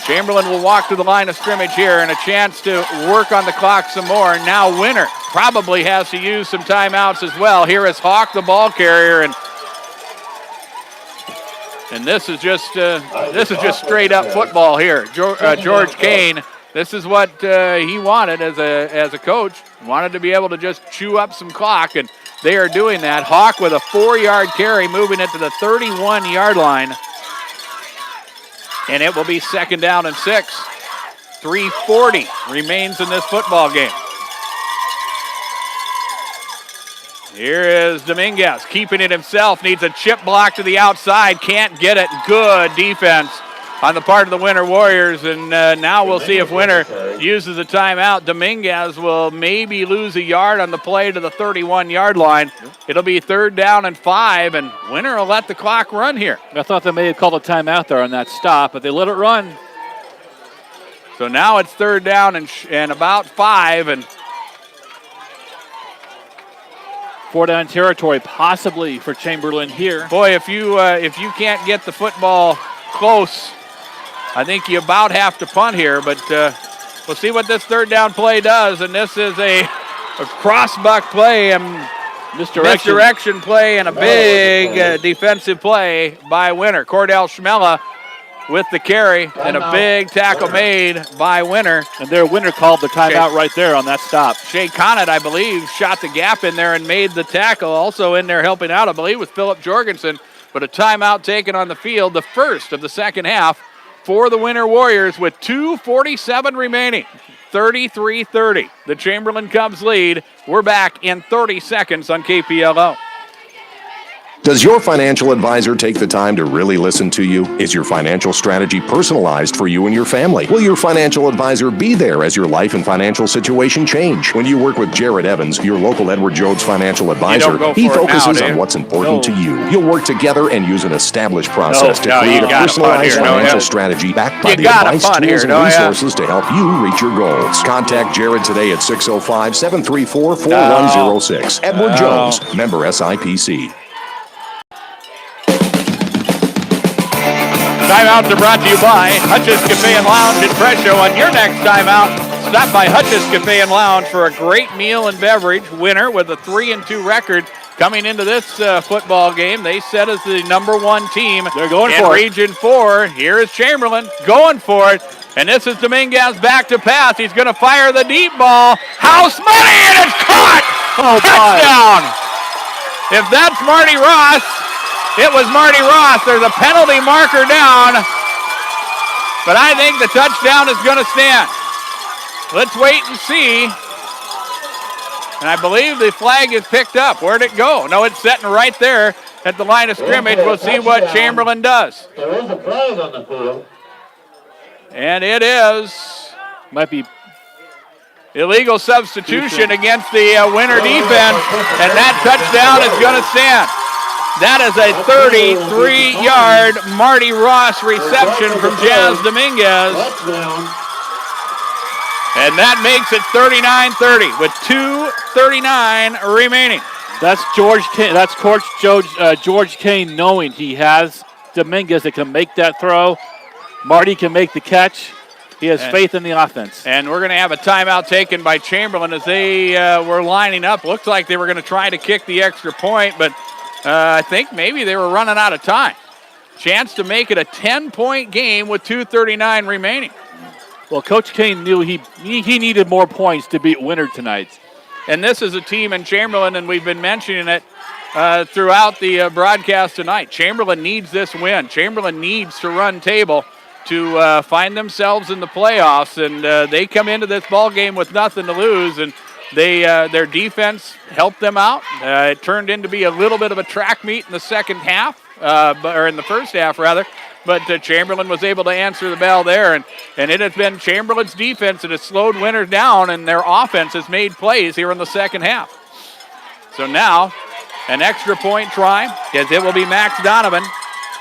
Chamberlain will walk to the line of scrimmage here and a chance to work on the clock some more. Now Winter probably has to use some timeouts as well. Here is Hawk, the ball carrier, and this is just straight up football here. George Kane. This is what he wanted as a coach. Wanted to be able to just chew up some clock, and they are doing that. Hawk with a 4-yard carry, moving it to the 31-yard line. And it will be 2nd down and 6. 3:40 remains in this football game. Here is Dominguez keeping it himself. Needs a chip block to the outside. Can't get it. Good defense on the part of the Winter Warriors. And now we'll see if Winter uses a timeout. Dominguez will maybe lose a yard on the play to the 31-yard line. It'll be 3rd down and 5, and Winter will let the clock run here. I thought they may have called a timeout there on that stop, but they let it run. So now it's 3rd down and about 5, and 4-down territory possibly for Chamberlain here. Boy, if you can't get the football close, I think you about have to punt here, but we'll see what this 3rd down play does. And this is a cross-buck play and misdirection play and a big defensive play by Winter. Cordell Schmella with the carry and a big tackle made by Winter. And there, Winter called the timeout right there on that stop. Shea Conant, I believe, shot the gap in there and made the tackle. Also in there helping out, I believe, with Philip Jorgensen. But a timeout taken on the field, the first of the second half for the Winter Warriors with 2:47 remaining. 33-30. The Chamberlain Cubs lead. We're back in 30 seconds on KPLO. Does your financial advisor take the time to really listen to you? Is your financial strategy personalized for you and your family? Will your financial advisor be there as your life and financial situation change? When you work with Jared Evans, your local Edward Jones financial advisor, he focuses on what's important to you. You'll work together and use an established process to create a personalized financial strategy backed by the advice, tools, and resources to help you reach your goals. Contact Jared today at 605-734-4106. Edward Jones, member SIPC. Timeouts are brought to you by Hutch's Cafe and Lounge in Presho. On your next timeout, stop by Hutch's Cafe and Lounge for a great meal and beverage. Winner with a 3-2 record coming into this football game. They set as the #1 team. They're going in for Region 4. Here is Chamberlain going for it. And this is Dominguez back to pass. He's going to fire the deep ball. House money, and it's caught! Touchdown! If that's Marty Ross, it was Marty Ross. There's a penalty marker down, but I think the touchdown is going to stand. Let's wait and see. And I believe the flag is picked up. Where'd it go? No, it's sitting right there at the line of scrimmage. We'll see what Chamberlain does. There is a flag on the field. And it is. Might be illegal substitution against the Winter defense, and that touchdown is going to stand. That is a 33-yard Marty Ross reception from Jazz Dominguez. And that makes it 39-30 with 2:39 remaining. That's George Kane. That's Coach George Kane knowing he has Dominguez that can make that throw. Marty can make the catch. He has faith in the offense. And we're going to have a timeout taken by Chamberlain as they were lining up. Looked like they were going to try to kick the extra point, but I think maybe they were running out of time. Chance to make it a 10-point game with 2:39 remaining. Well, Coach Kane knew he needed more points to beat Winter tonight. And this is a team in Chamberlain, and we've been mentioning it throughout the broadcast tonight. Chamberlain needs this win. Chamberlain needs to run table to find themselves in the playoffs, and they come into this ball game with nothing to lose, and their defense helped them out. It turned into be a little bit of a track meet in the second half, or in the first half rather, but Chamberlain was able to answer the bell there, and it has been Chamberlain's defense that has slowed Winter down, and their offense has made plays here in the second half. So now, an extra point try, as it will be Max Donovan,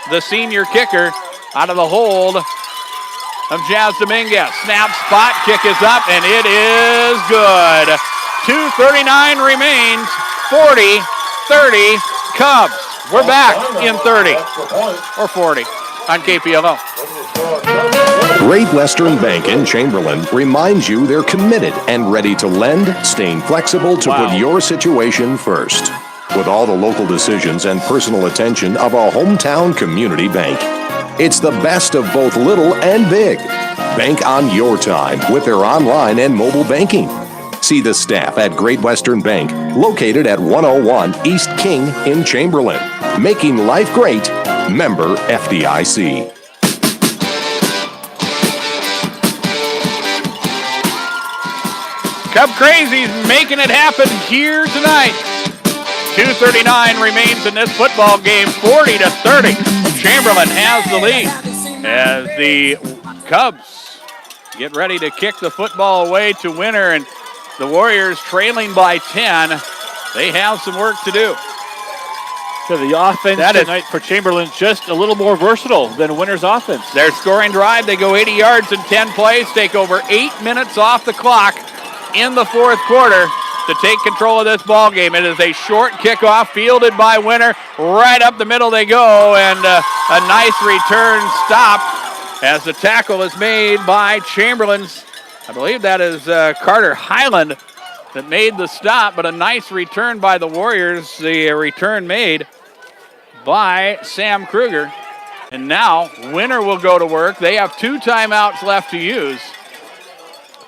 the senior kicker, out of the hold of Jazz Dominguez. Snap, spot, kick is up, and it is good. 2:39 remains, 40-30 Cubs. We're back in 30 or 40 on KPLO. Great Western Bank in Chamberlain reminds you they're committed and ready to lend, staying flexible to put your situation first. With all the local decisions and personal attention of a hometown community bank. It's the best of both little and big. Bank on your time with their online and mobile banking. See the staff at Great Western Bank, located at 101 East King in Chamberlain. Making life great. Member FDIC. Cub Crazies making it happen here tonight. 2:39 remains in this football game, 40-30. Chamberlain has the lead as the Cubs get ready to kick the football away to Winter, and the Warriors trailing by 10. They have some work to do. So the offense tonight for Chamberlain just a little more versatile than Winter's offense. Their scoring drive, they go 80 yards in 10 plays, take over 8 minutes off the clock in the fourth quarter to take control of this ball game. It is a short kickoff fielded by Winter. Right up the middle they go, and a nice return stop as the tackle is made by Chamberlain's. I believe that is Carter Highland that made the stop, but a nice return by the Warriors. The return made by Sam Kruger. And now Winter will go to work. They have 2 timeouts left to use.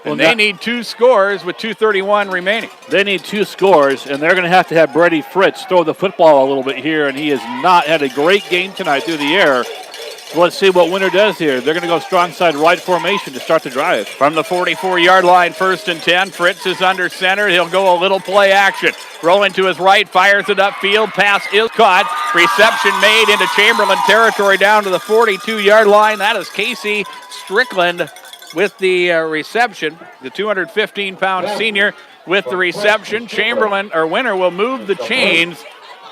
And they need 2 scores with 2:31 remaining. They need 2 scores, and they're going to have Brady Fritz throw the football a little bit here, and he has not had a great game tonight through the air. So let's see what Winter does here. They're going to go strong side right formation to start the drive. From the 44-yard line, 1st and 10. Fritz is under center. He'll go a little play action. Rolling to his right, fires it upfield. Pass is caught. Reception made into Chamberlain territory down to the 42-yard line. That is Casey Strickland with the reception. The 215-pound senior with the reception. Winter will move the chains,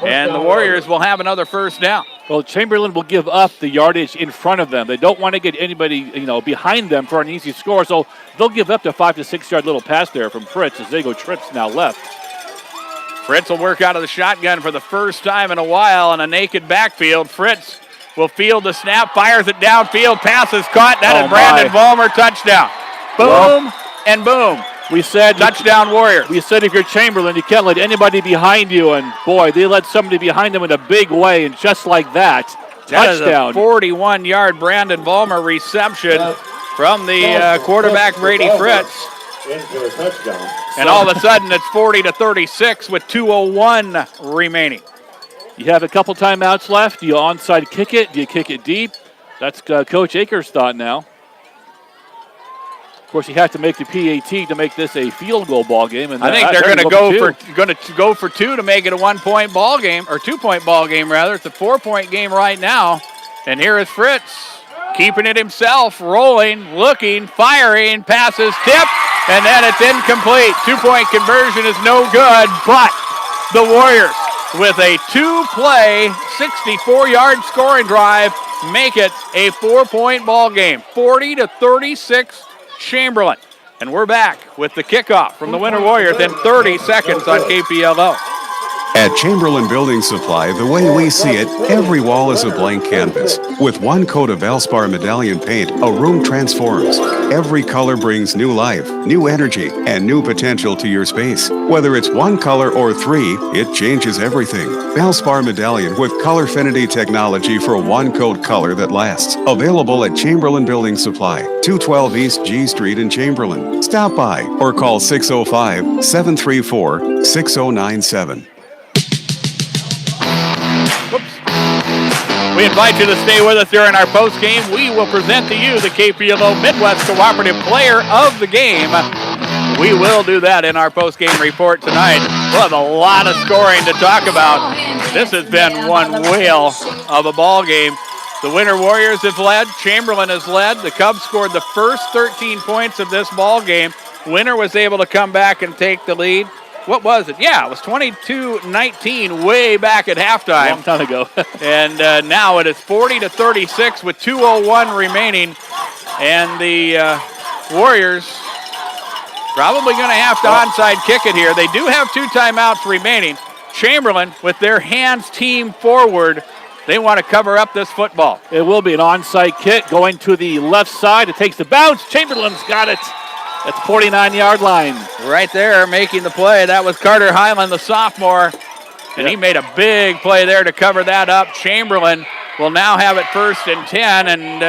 and the Warriors will have another first down. Well, Chamberlain will give up the yardage in front of them. They don't want to get anybody, behind them for an easy score, so they'll give up the 5 to 6 yard little pass there from Fritz as they go trips now left. Fritz will work out of the shotgun for the first time in a while in a naked backfield. Fritz will field the snap, fires it downfield, pass is caught. That is Brandon Vollmer, touchdown. Boom and boom. We said touchdown Warriors. We said if you're Chamberlain, you can't let anybody behind you, and boy, they let somebody behind them in a big way, and just like that, touchdown. That is a 41-yard Brandon Vollmer reception from the quarterback Brady Fritz. Into a touchdown. And all of a sudden, it's 40-36 with 2:01 remaining. You have a couple timeouts left. Do you onside kick it? Do you kick it deep? That's Coach Akers' thought now. Of course, you have to make the PAT to make this a field goal ball game. And I think they're going to go for 2 to make it a 1-point ball game, or 2-point ball game rather. It's a 4-point game right now. And here is Fritz keeping it himself, rolling, looking, firing, passes tipped, and then it's incomplete. 2-point conversion is no good, but the Warriors, with a 2-play, 64-yard scoring drive, make it a 4-point ball game. 40-36 Chamberlain. And we're back with the kickoff from the Winter Warriors in 30 seconds on KPLO. At Chamberlain Building Supply, the way we see it, every wall is a blank canvas. With one coat of Valspar Medallion paint, a room transforms. Every color brings new life, new energy, and new potential to your space. Whether it's one color or 3, it changes everything. Valspar Medallion with Colorfinity technology for one coat color that lasts. Available at Chamberlain Building Supply, 212 East G Street in Chamberlain. Stop by or call 605-734-6097. We invite you to stay with us during our postgame. We will present to you the KPLO Midwest Cooperative Player of the Game. We will do that in our postgame report tonight. We'll have a lot of scoring to talk about. This has been one whale of a ball game. The Winter Warriors have led. Chamberlain has led. The Cubs scored the first 13 points of this ball game. Winter was able to come back and take the lead. What was it? Yeah, it was 22-19 way back at halftime. A long time ago. And now it is 40-36 with 2:01 remaining. And the Warriors probably going to have to onside kick it here. They do have 2 timeouts remaining. Chamberlain, with their hands team forward, they want to cover up this football. It will be an onside kick going to the left side. It takes the bounce. Chamberlain's got it. At the 49-yard line. Right there, making the play. That was Carter Highland, the sophomore. And he made a big play there to cover that up. Chamberlain will now have it 1st and 10. And,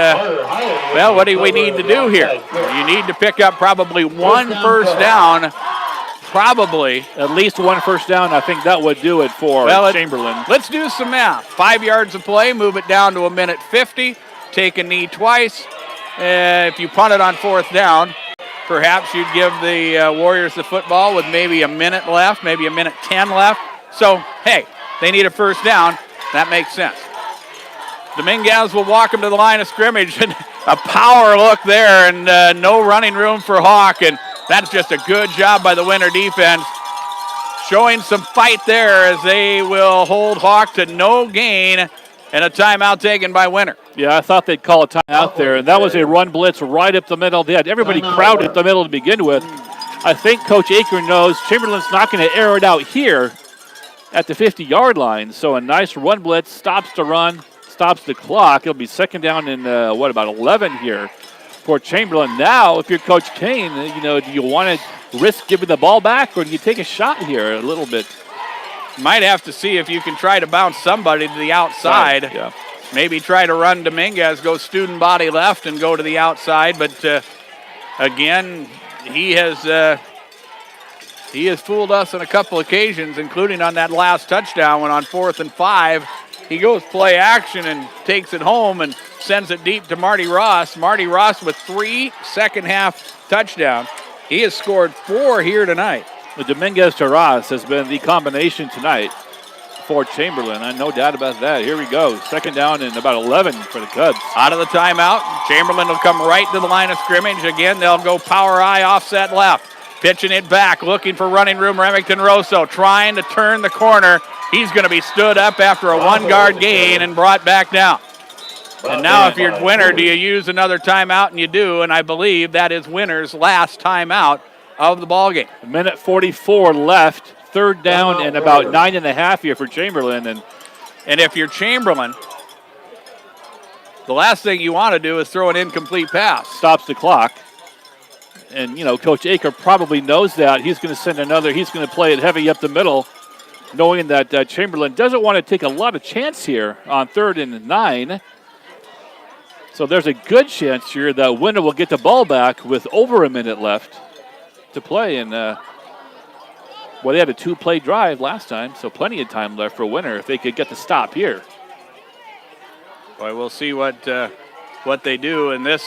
well, what do we need to do here? You need to pick up probably 1 first down. Probably. At least 1 first down. I think that would do it for Chamberlain. Let's do some math. 5 yards of play, move it down to 1:50. Take a knee twice. If you punt it on 4th down, perhaps you'd give the Warriors the football with maybe a minute left, maybe a minute 10 left. So, hey, they need a first down. That makes sense. Dominguez will walk him to the line of scrimmage, and a power look there, and no running room for Hawk, and that's just a good job by the Winter defense. Showing some fight there as they will hold Hawk to no gain, and a timeout taken by Winter. Yeah, I thought they'd call a timeout there, and that was a run blitz right up the middle. They had everybody crowded up the middle to begin with. I think Coach Aker knows Chamberlain's not going to air it out here at the 50-yard line, so a nice run blitz stops the run, stops the clock. It'll be 2nd down and, about 11 here for Chamberlain. Now, if you're Coach Kane, do you want to risk giving the ball back, or do you take a shot here a little bit? Might have to see if you can try to bounce somebody to the outside. Yeah. Maybe try to run Dominguez, go student body left and go to the outside. But, again, he has fooled us on a couple occasions, including on that last touchdown when on 4th and 5, he goes play action and takes it home and sends it deep to Marty Ross. Marty Ross with 3 second-half touchdowns. He has scored 4 here tonight. The Dominguez to Ross has been the combination tonight for Chamberlain. No doubt about that. Here we go. 2nd down and about 11 for the Cubs. Out of the timeout, Chamberlain will come right to the line of scrimmage. Again, they'll go power I, offset left. Pitching it back, looking for running room. Remington Rosso trying to turn the corner. He's going to be stood up after a 1-yard gain and brought back down. And now if you're Winter, do you use another timeout? And you do, and I believe that is Winter's last timeout of the ballgame. 1:44 left. 3rd down and about 9.5 here for Chamberlain. And if you're Chamberlain, the last thing you want to do is throw an incomplete pass. Stops the clock. And, Coach Aker probably knows that. He's going to send another. He's going to play it heavy up the middle, knowing that Chamberlain doesn't want to take a lot of chance here on 3rd and 9. So there's a good chance here that Winter will get the ball back with over a minute left to play. And, they had a 2-play drive last time, so plenty of time left for Winter if they could get the stop here. Boy, we'll see what they do in this,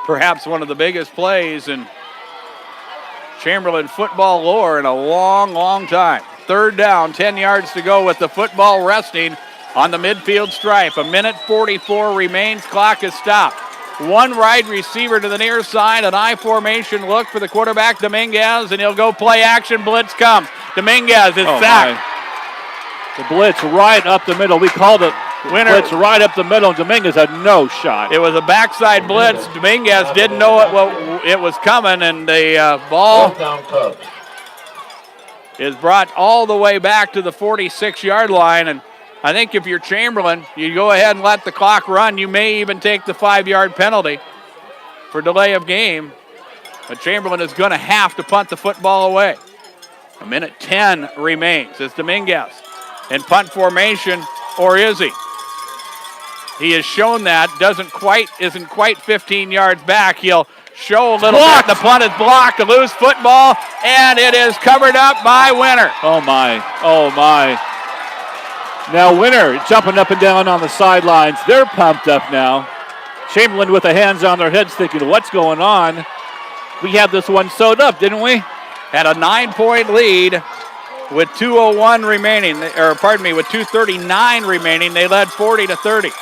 perhaps one of the biggest plays in Chamberlain football lore in a long, long time. 3rd down, 10 yards to go with the football resting on the midfield stripe. 1:44 remains. Clock is stopped. 1 wide receiver to the near side, an I formation look for the quarterback, Dominguez, and he'll go play action. Blitz comes. Dominguez is sacked. The blitz right up the middle. We called it Winter. Blitz right up the middle. Dominguez had no shot. It was a backside blitz. Dominguez didn't know it was coming, and the ball is brought all the way back to the 46-yard line. And I think if you're Chamberlain, you go ahead and let the clock run. You may even take the 5-yard penalty for delay of game. But Chamberlain is going to have to punt the football away. 1:10 remains. It's Dominguez in punt formation, or is he? He has shown that isn't quite 15 yards back. He'll show a little bit. The punt is blocked. A loose football, and it is covered up by Winter. Oh my! Now Winter jumping up and down on the sidelines. They're pumped up now. Chamberlain with the hands on their heads thinking, what's going on? We had this one sewed up, didn't we? Had a 9-point lead with 2:01 remaining, with 2:39 remaining. They led 40-30.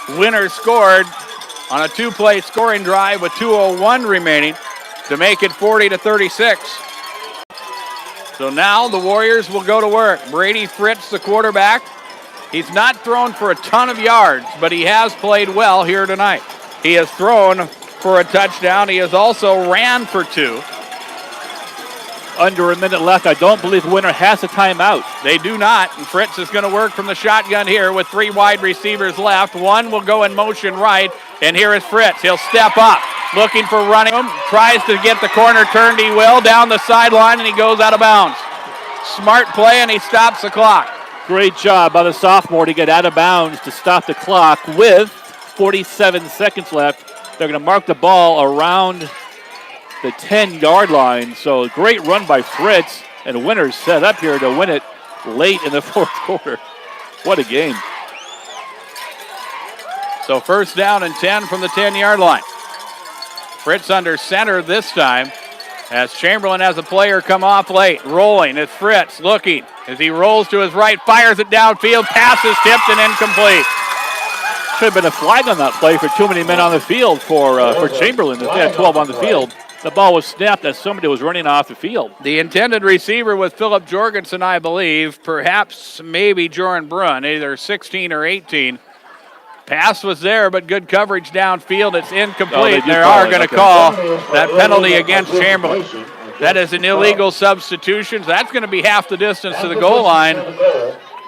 Winner scored on a two-play scoring drive with 2:01 remaining to make it 40-36. So now the Warriors will go to work. Brady Fritz, the quarterback. He's not thrown for a ton of yards, but he has played well here tonight. He has thrown for a touchdown. He has also ran for 2. Under a minute left. I don't believe Winter has a timeout. They do not, and Fritz is going to work from the shotgun here with 3 wide receivers left. One will go in motion right, and here is Fritz. He'll step up, looking for running. Tries to get the corner turned. He will down the sideline, and he goes out of bounds. Smart play, and he stops the clock. Great job by the sophomore to get out of bounds to stop the clock with 47 seconds left. They're going to mark the ball around the 10-yard line. So great run by Fritz, and Winter's set up here to win it late in the fourth quarter. What a game. So first down and 10 from the 10-yard line. Fritz under center this time as Chamberlain has a player come off late. Rolling, it's Fritz looking as he rolls to his right, fires it downfield, passes tipped and incomplete. Should have been a flag on that play for too many men on the field for Chamberlain. They had 12 on the field. The ball was snapped as somebody was running off the field. The intended receiver was Philip Jorgensen, I believe. Perhaps maybe Joran Brunn, either 16 or 18. Pass was there, but good coverage downfield. It's incomplete. They are going to call that penalty against Chamberlain. That is an illegal substitution. So that's going to be half the distance to the goal line.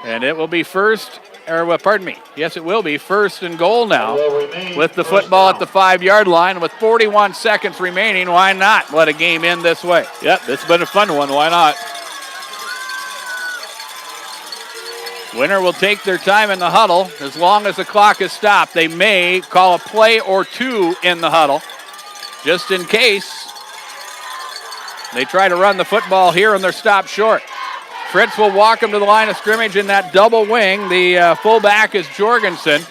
And it will be yes, it will be first and goal now with the football at the 5-yard line. With 41 seconds remaining, why not let a game end this way? Yep, it's been a fun one. Why not? Winner will take their time in the huddle. As long as the clock is stopped, they may call a play or 2 in the huddle, just in case they try to run the football here and they're stopped short. Fritz will walk him to the line of scrimmage in that double wing. The fullback is Jorgensen,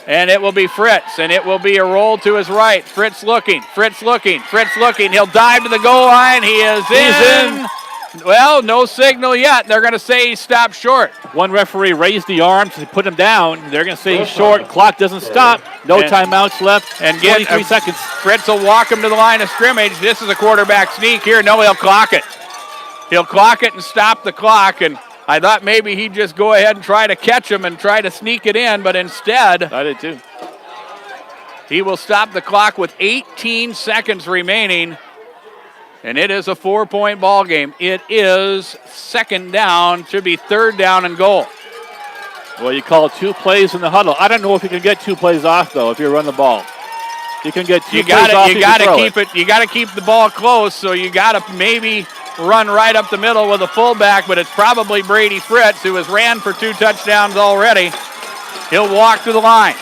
and it will be Fritz, and it will be a roll to his right. Fritz looking. He'll dive to the goal line. He is in. Well, no signal yet. They're going to say he stopped short. One referee raised the arm to put him down. They're going to say he's short. Clock doesn't stop. No timeouts left. And 23 seconds. Fritz will walk him to the line of scrimmage. This is a quarterback sneak here. No, he'll clock it. He'll clock it and stop the clock, and I thought maybe he'd just go ahead and try to catch him and try to sneak it in, but instead, I did too. He will stop the clock with 18 seconds remaining, and it is a 4-point ball game. It is second down to be third down and goal. Well, you call 2 plays in the huddle. I don't know if you can get 2 plays off though if you run the ball. You can get 2 plays off. You got to keep it. You got to keep the ball close, so you got to maybe run right up the middle with a fullback, but it's probably Brady Fritz, who has ran for 2 touchdowns already. He'll walk to the line.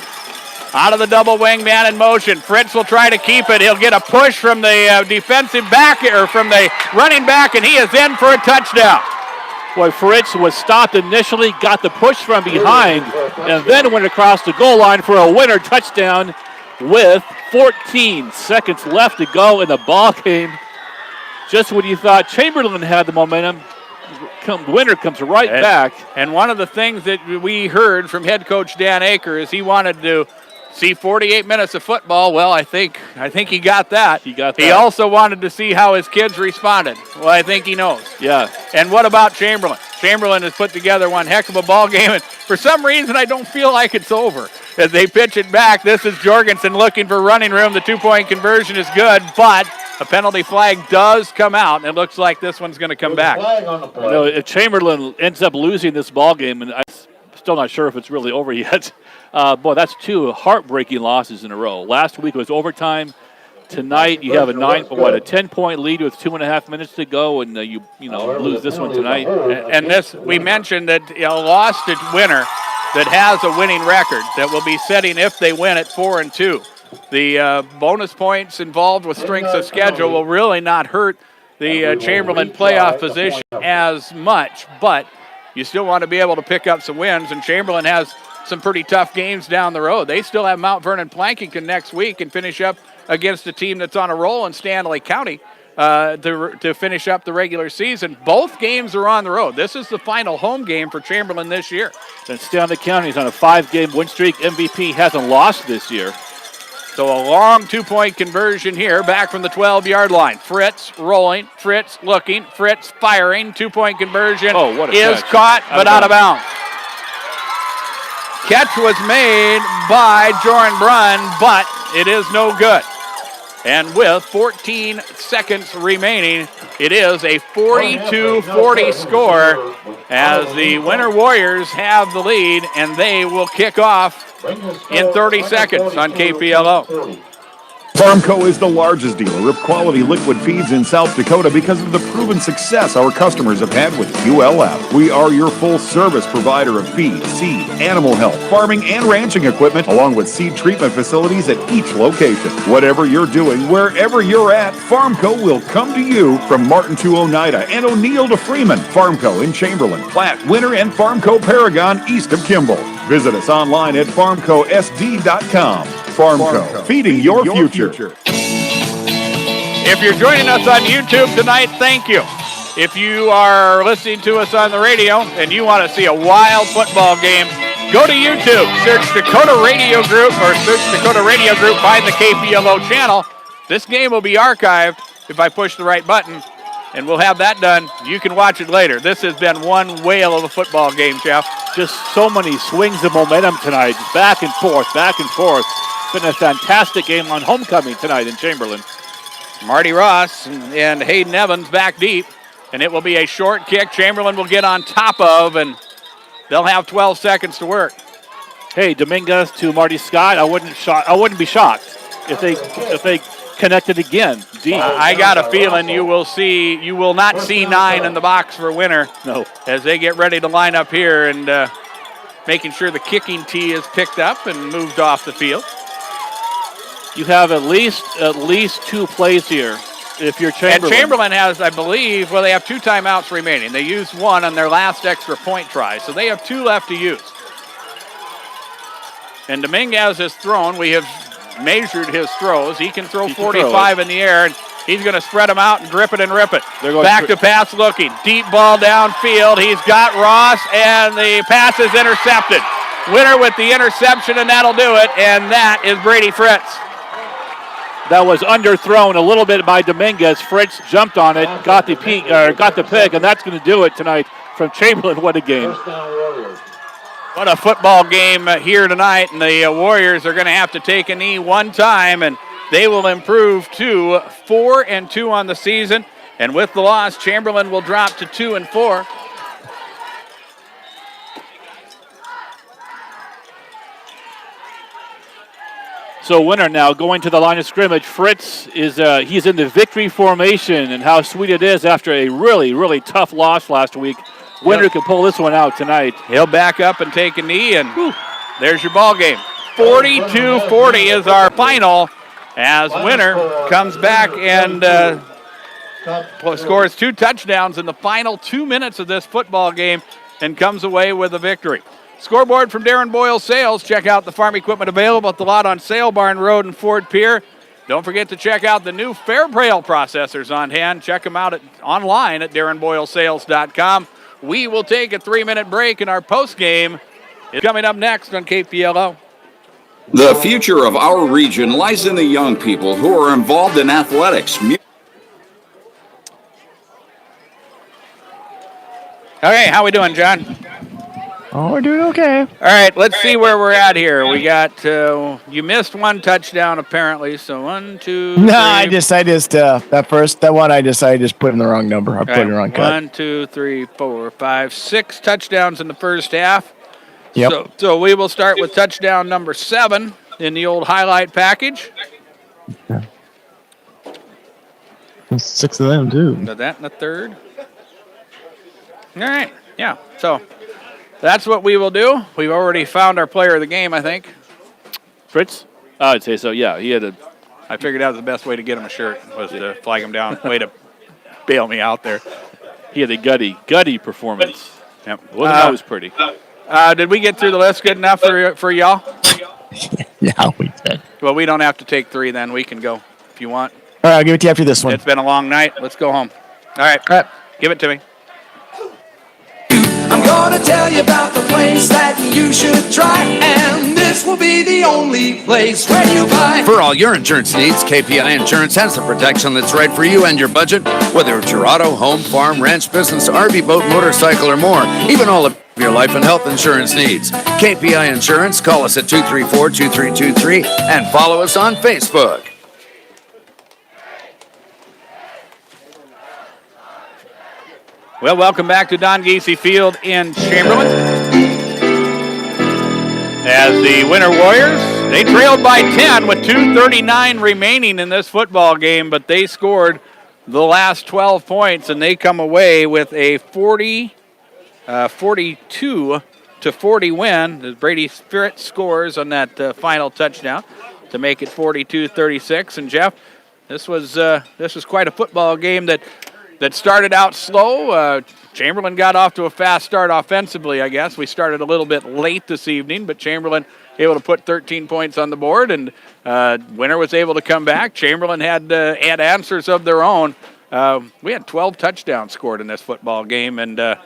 Out of the double wing, man in motion. Fritz will try to keep it. He'll get a push from the defensive back, or from the running back, and he is in for a touchdown. Boy, Fritz was stopped initially, got the push from behind, and then went across the goal line for a winner touchdown with 14 seconds left to go in the ball game. Just when you thought Chamberlain had the momentum, Winter comes right back. And one of the things that we heard from head coach Dan Aker is he wanted to see 48 minutes of football. Well, I think he got that. He also wanted to see how his kids responded. Well, I think he knows. Yeah. And what about Chamberlain? Chamberlain has put together one heck of a ball game, and for some reason I don't feel like it's over. As they pitch it back, this is Jorgensen looking for running room. The 2-point conversion is good, but a penalty flag does come out, and it looks like this one's going to come back. If Chamberlain ends up losing this ball game, and I'm still not sure if it's really over yet, boy, that's 2 heartbreaking losses in a row. Last week was overtime. Tonight you have a 10-point lead with 2.5 minutes to go, and you lose this one tonight. And this, we mentioned that lost to Winter that has a winning record that will be setting if they win at 4-2. The bonus points involved with strength of schedule will really not hurt the Chamberlain playoff position as much, but you still want to be able to pick up some wins, and Chamberlain has some pretty tough games down the road. They still have Mount Vernon Plankinton next week and finish up against a team that's on a roll in Stanley County. to finish up the regular season. Both games are on the road. This is the final home game for Chamberlain this year. Then Stanley County's on a 5-game win streak. MVP hasn't lost this year. So a long 2-point conversion here, back from the 12-yard line. Fritz rolling, Fritz looking, Fritz firing. 2-point conversion is caught, but out of bounds. Catch was made by Joran Brunn, but it is no good. And with 14 seconds remaining, it is a 42-40 score as the Winter Warriors have the lead, and they will kick off in 30 seconds on KPLO. Farmco is the largest dealer of quality liquid feeds in South Dakota because of the proven success our customers have had with ULF. We are your full-service provider of feed, seed, animal health, farming, and ranching equipment, along with seed treatment facilities at each location. Whatever you're doing, wherever you're at, Farmco will come to you. From Martin to Oneida and O'Neill to Freeman, Farmco in Chamberlain, Platte, Winter, and Farmco Paragon east of Kimball. Visit us online at farmcosd.com. Farmco, feeding your future. If you're joining us on YouTube tonight, thank you. If you are listening to us on the radio and you want to see a wild football game, go to YouTube, search Dakota Radio Group or search Dakota Radio Group, find the KPLO channel. This game will be archived if I push the right button, and we'll have that done. You can watch it later. This has been one whale of a football game, Jeff. Just so many swings of momentum tonight, back and forth, back and forth. It's been a fantastic game on homecoming tonight in Chamberlain. Marty Ross and Hayden Evans back deep, and it will be a short kick. Chamberlain will get on top of, and they'll have 12 seconds to work. Hey, Dominguez to Marty Scott. I wouldn't be shocked if they connected again. I got a feeling you will not see 9 in the box for Winter. No, as they get ready to line up here and making sure the kicking tee is picked up and moved off the field. You have at least 2 plays here if you're Chamberlain. And Chamberlain has, I believe, they have 2 timeouts remaining. They used 1 on their last extra point try, so they have 2 left to use. And Dominguez has thrown. We have measured his throws. He can throw 45 in the air, and he's going to spread them out and grip it and rip it. Back to pass looking. Deep ball downfield. He's got Ross, and the pass is intercepted. Winner with the interception, and that'll do it, and that is Brady Fritz. That was underthrown a little bit by Dominguez. Fritz jumped on it, got the pick, and that's going to do it tonight from Chamberlain. What a game. What a football game here tonight, and the Warriors are going to have to take a knee one time, and they will improve to 4-2 on the season. And with the loss, Chamberlain will drop to 2-4. So Winter now going to the line of scrimmage. Fritz is he's in the victory formation, and how sweet it is after a really, really tough loss last week. Winter can pull this one out tonight. He'll back up and take a knee, and there's your ball game. 42-40 is our final as Winter comes back and scores 2 touchdowns in the final 2 minutes of this football game and comes away with a victory. Scoreboard from Darren Boyle Sales. Check out the farm equipment available at the lot on Sale Barn Road in Fort Pierre. Don't forget to check out the new Fairbrail processors on hand. Check them out online at DarrenBoyleSales.com. We will take a 3-minute break, and our postgame is coming up next on KPLO. The future of our region lies in the young people who are involved in athletics. Okay, how we doing, John? Oh, we're doing okay. All right, let's see where we're at here. We got, you missed 1 touchdown apparently, so 1, 2, 3. No, I just that one I just put in the wrong number. I put in the wrong cut. 1, 2, 3, 4, 5, 6 touchdowns in the first half. Yep. So we will start with touchdown number 7 in the old highlight package. Yeah. 6 of them, too. Got that in the third. All right, yeah, so that's what we will do. We've already found our player of the game, I think. Fritz? I would say so, yeah. I figured out the best way to get him a shirt was to flag him down. Way to bail me out there. He had a gutty performance. Yep. Wasn't always pretty. Did we get through the list good enough for y'all? Yeah, we did. Well, we don't have to take 3 then. We can go if you want. All right, I'll give it to you after this one. It's been a long night. Let's go home. All right. Give it to me. I'm gonna tell you about the place that you should try, and this will be the only place where you buy. For all your insurance needs, KPI Insurance has the protection that's right for you and your budget. Whether it's your auto, home, farm, ranch, business, RV, boat, motorcycle, or more, even all of your life and health insurance needs. KPI Insurance, call us at 234-2323 and follow us on Facebook. Well, welcome back to Don Giese Field in Chamberlain. As the Winter Warriors, they trailed by 10 with 2:39 remaining in this football game, but they scored the last 12 points, and they come away with a 42-40 win as Brady Fritz scores on that final touchdown to make it 42-36. And Jeff, this was quite a football game that started out slow. Chamberlain got off to a fast start offensively, I guess. We started a little bit late this evening, but Chamberlain able to put 13 points on the board, and Winter was able to come back. Chamberlain had answers of their own. We had 12 touchdowns scored in this football game, and a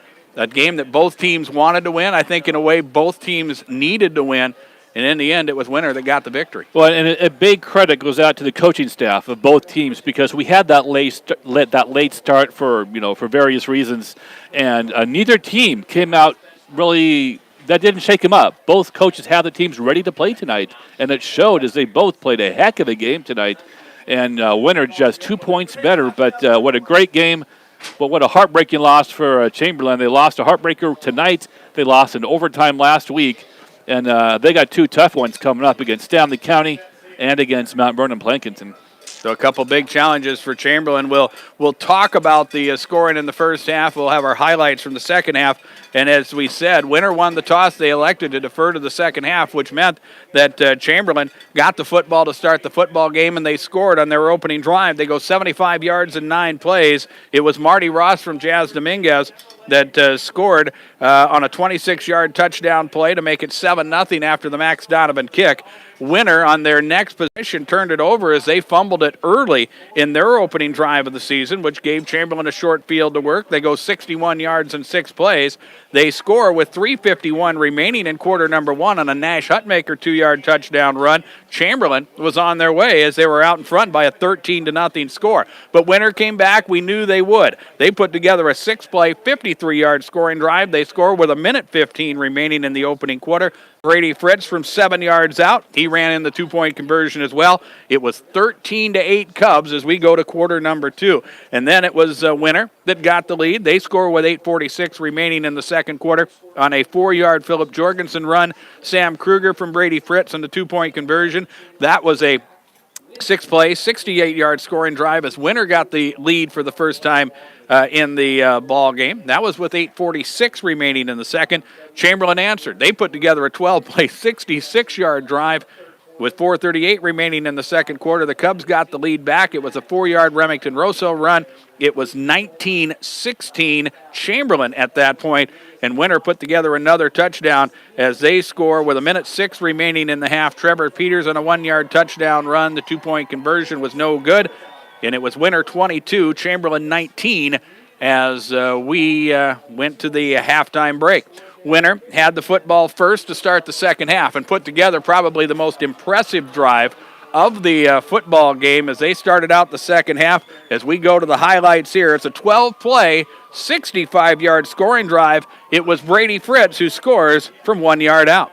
game that both teams wanted to win. I think in a way both teams needed to win. And in the end, it was Winter that got the victory. Well, and a big credit goes out to the coaching staff of both teams because we had that late start for various reasons, and neither team came out really. That didn't shake them up. Both coaches had the teams ready to play tonight, and it showed as they both played a heck of a game tonight. And Winter just 2 points better, but what a great game. But what a heartbreaking loss for Chamberlain. They lost a heartbreaker tonight. They lost in overtime last week. And they got two tough ones coming up against Stanley County and against Mount Vernon Plankinton. So a couple big challenges for Chamberlain. We'll talk about the scoring in the first half. We'll have our highlights from the second half. And as we said, Winter won the toss. They elected to defer to the second half, which meant that Chamberlain got the football to start the football game, and they scored on their opening drive. They go 75 yards in 9 plays. It was Marty Ross from Jazz Dominguez that scored on a 26-yard touchdown play to make it 7-0 after the Max Donovan kick. Winter on their next possession turned it over as they fumbled it early in their opening drive of the season, which gave Chamberlain a short field to work. They go 61 yards in 6 plays. They score with 3:51 remaining in quarter number 1 on a Nash Hutmaker 2-yard touchdown run. Chamberlain was on their way as they were out in front by a 13-0 score. But Winter came back. We knew they would. They put together a 6-play, 53-yard scoring drive. They score with 1:15 remaining in the opening quarter. Brady Fritz from 7 yards out. He ran in the 2-point conversion as well. It was 13-8 Cubs as we go to quarter number 2. And then it was Winter that got the lead. They score with 8:46 remaining in the second quarter on a 4-yard Philip Jorgensen run. Sam Kruger from Brady Fritz on the 2-point conversion. That was a 6-play, 68-yard scoring drive as Winter got the lead for the first time in the ball game. That was with 8:46 remaining in the second. Chamberlain answered. They put together a 12-play, 66-yard drive with 4:38 remaining in the second quarter. The Cubs got the lead back. It was a 4-yard Remington Rosso run. It was 19-16 Chamberlain at that point, and Winter put together another touchdown as they score with 1:06 remaining in the half. Trevor Peters on a 1-yard touchdown run. The 2-point conversion was no good, and it was Winter 22, Chamberlain 19 as we went to the halftime break. Winter had the football first to start the second half and put together probably the most impressive drive of the football game as they started out the second half. As we go to the highlights here, it's a 12-play, 65-yard scoring drive. It was Brady Fritz who scores from 1 yard out.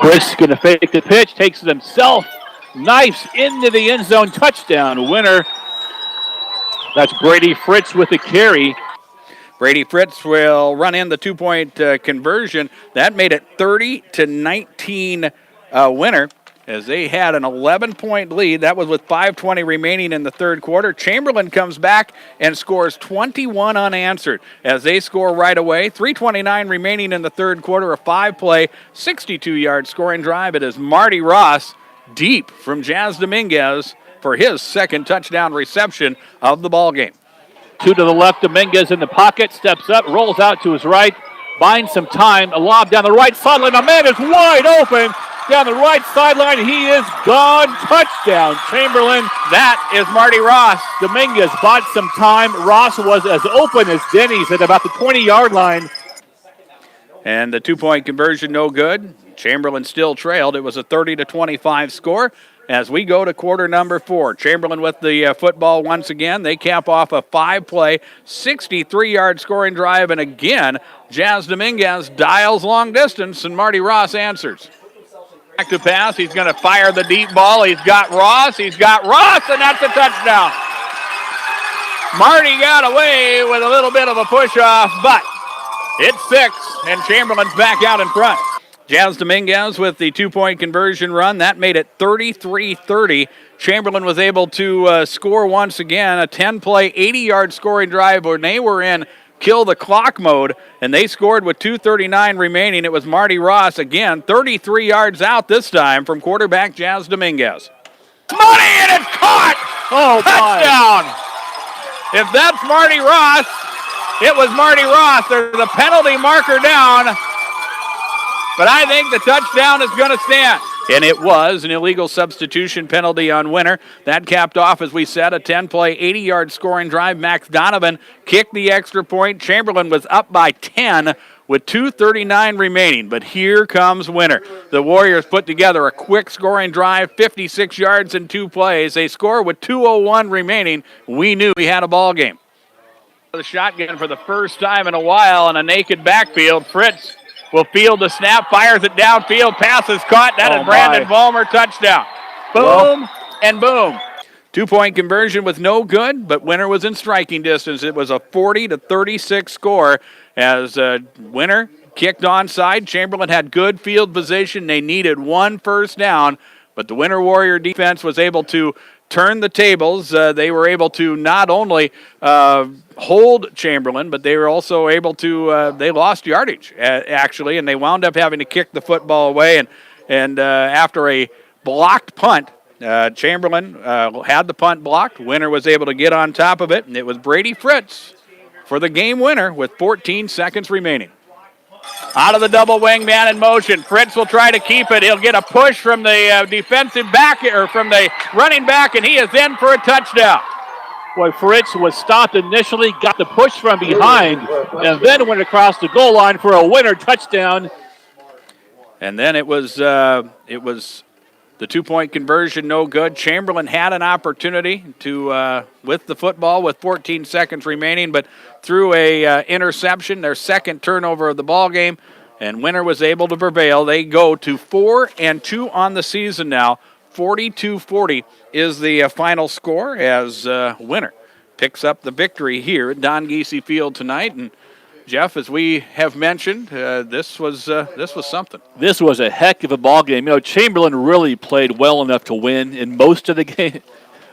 Fritz going to fake the pitch, takes it himself, knifes into the end zone, touchdown. Winner. That's Brady Fritz with the carry. Brady Fritz will run in the 2-point conversion. That made it 30-19 Winter as they had an 11-point lead. That was with 5:20 remaining in the third quarter. Chamberlain comes back and scores 21 unanswered as they score right away. 3:29 remaining in the third quarter, a 5-play, 62-yard scoring drive. It is Marty Ross deep from Jazz Dominguez for his second touchdown reception of the ball game. 2 to the left, Dominguez in the pocket, steps up, rolls out to his right, binds some time, a lob down the right sideline. A man is wide open. down the right sideline. He is gone. Touchdown, Chamberlain. That is Marty Ross. Dominguez bought some time. Ross was as open as Denny's at about the 20-yard line. And the two-point conversion no good. Chamberlain still trailed. It was a 30-25 score as we go to quarter number 4. Chamberlain with the football once again. They cap off a 5-play, 63-yard scoring drive. And again, Jazz Dominguez dials long distance, and Marty Ross answers. Back to pass. He's going to fire the deep ball. He's got Ross, and that's a touchdown. Marty got away with a little bit of a push-off, but it's 6, and Chamberlain's back out in front. Jazz Dominguez with the two-point conversion run. That made it 33-30. Chamberlain was able to score once again, a 10-play, 80-yard scoring drive when they were in kill the clock mode, and they scored with 2:39 remaining. It was Marty Ross again, 33 yards out this time from quarterback Jazz Dominguez. Money, and it's caught! Oh, touchdown! If that's Marty Ross, it was Marty Ross. There's a penalty marker down, but I think the touchdown is going to stand. And it was an illegal substitution penalty on Winter. That capped off, as we said, a 10-play, 80-yard scoring drive. Max Donovan kicked the extra point. Chamberlain was up by 10 with 2:39 remaining. But here comes Winter. The Warriors put together a quick scoring drive, 56 yards in 2 plays. They score with 2:01 remaining. We knew we had a ball game. The shotgun for the first time in a while in a naked backfield. Fritz will field the snap, fires it downfield, pass is caught. That is Brandon Vollmer, touchdown. Boom and boom. Two-point conversion was no good, but Winter was in striking distance. It was a 40-36 score as Winter kicked onside. Chamberlain had good field position. They needed 1 first down, but the Winter Warrior defense was able to turn the tables. They were able to not only hold Chamberlain, but they were also able to, they lost yardage, actually, and they wound up having to kick the football away. And after a blocked punt, Chamberlain had the punt blocked. Winter was able to get on top of it, and it was Brady Fritz for the game winner with 14 seconds remaining. Out of the double wing, man in motion. Fritz will try to keep it. He'll get a push from the defensive back, or from the running back, and he is in for a touchdown. Boy, Fritz was stopped initially, got the push from behind, and then went across the goal line for a Winter touchdown. And then it was the two-point conversion no good. Chamberlain had an opportunity to with the football with 14 seconds remaining, but threw a interception, their second turnover of the ball game, and Winter was able to prevail. They go to 4-2 on the season now. 42-40 is the final score as Winter picks up the victory here at Don Giese Field tonight. And Jeff, as we have mentioned, this was something. This was a heck of a ball game. You know, Chamberlain really played well enough to win in most of the game,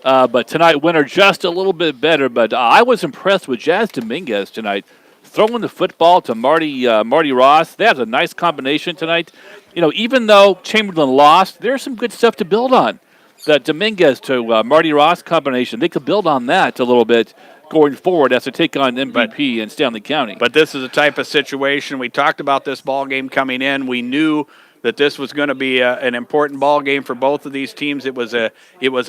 but tonight Winter just a little bit better. But I was impressed with Jazz Dominguez tonight, throwing the football to Marty Ross. That was a nice combination tonight. You know, even though Chamberlain lost, there's some good stuff to build on. The Dominguez to Marty Ross combination, they could build on that a little bit going forward as to take on MVP and Stanley County. But this is a type of situation. We talked about this ball game coming in. We knew that this was going to be an important ball game for both of these teams. It was a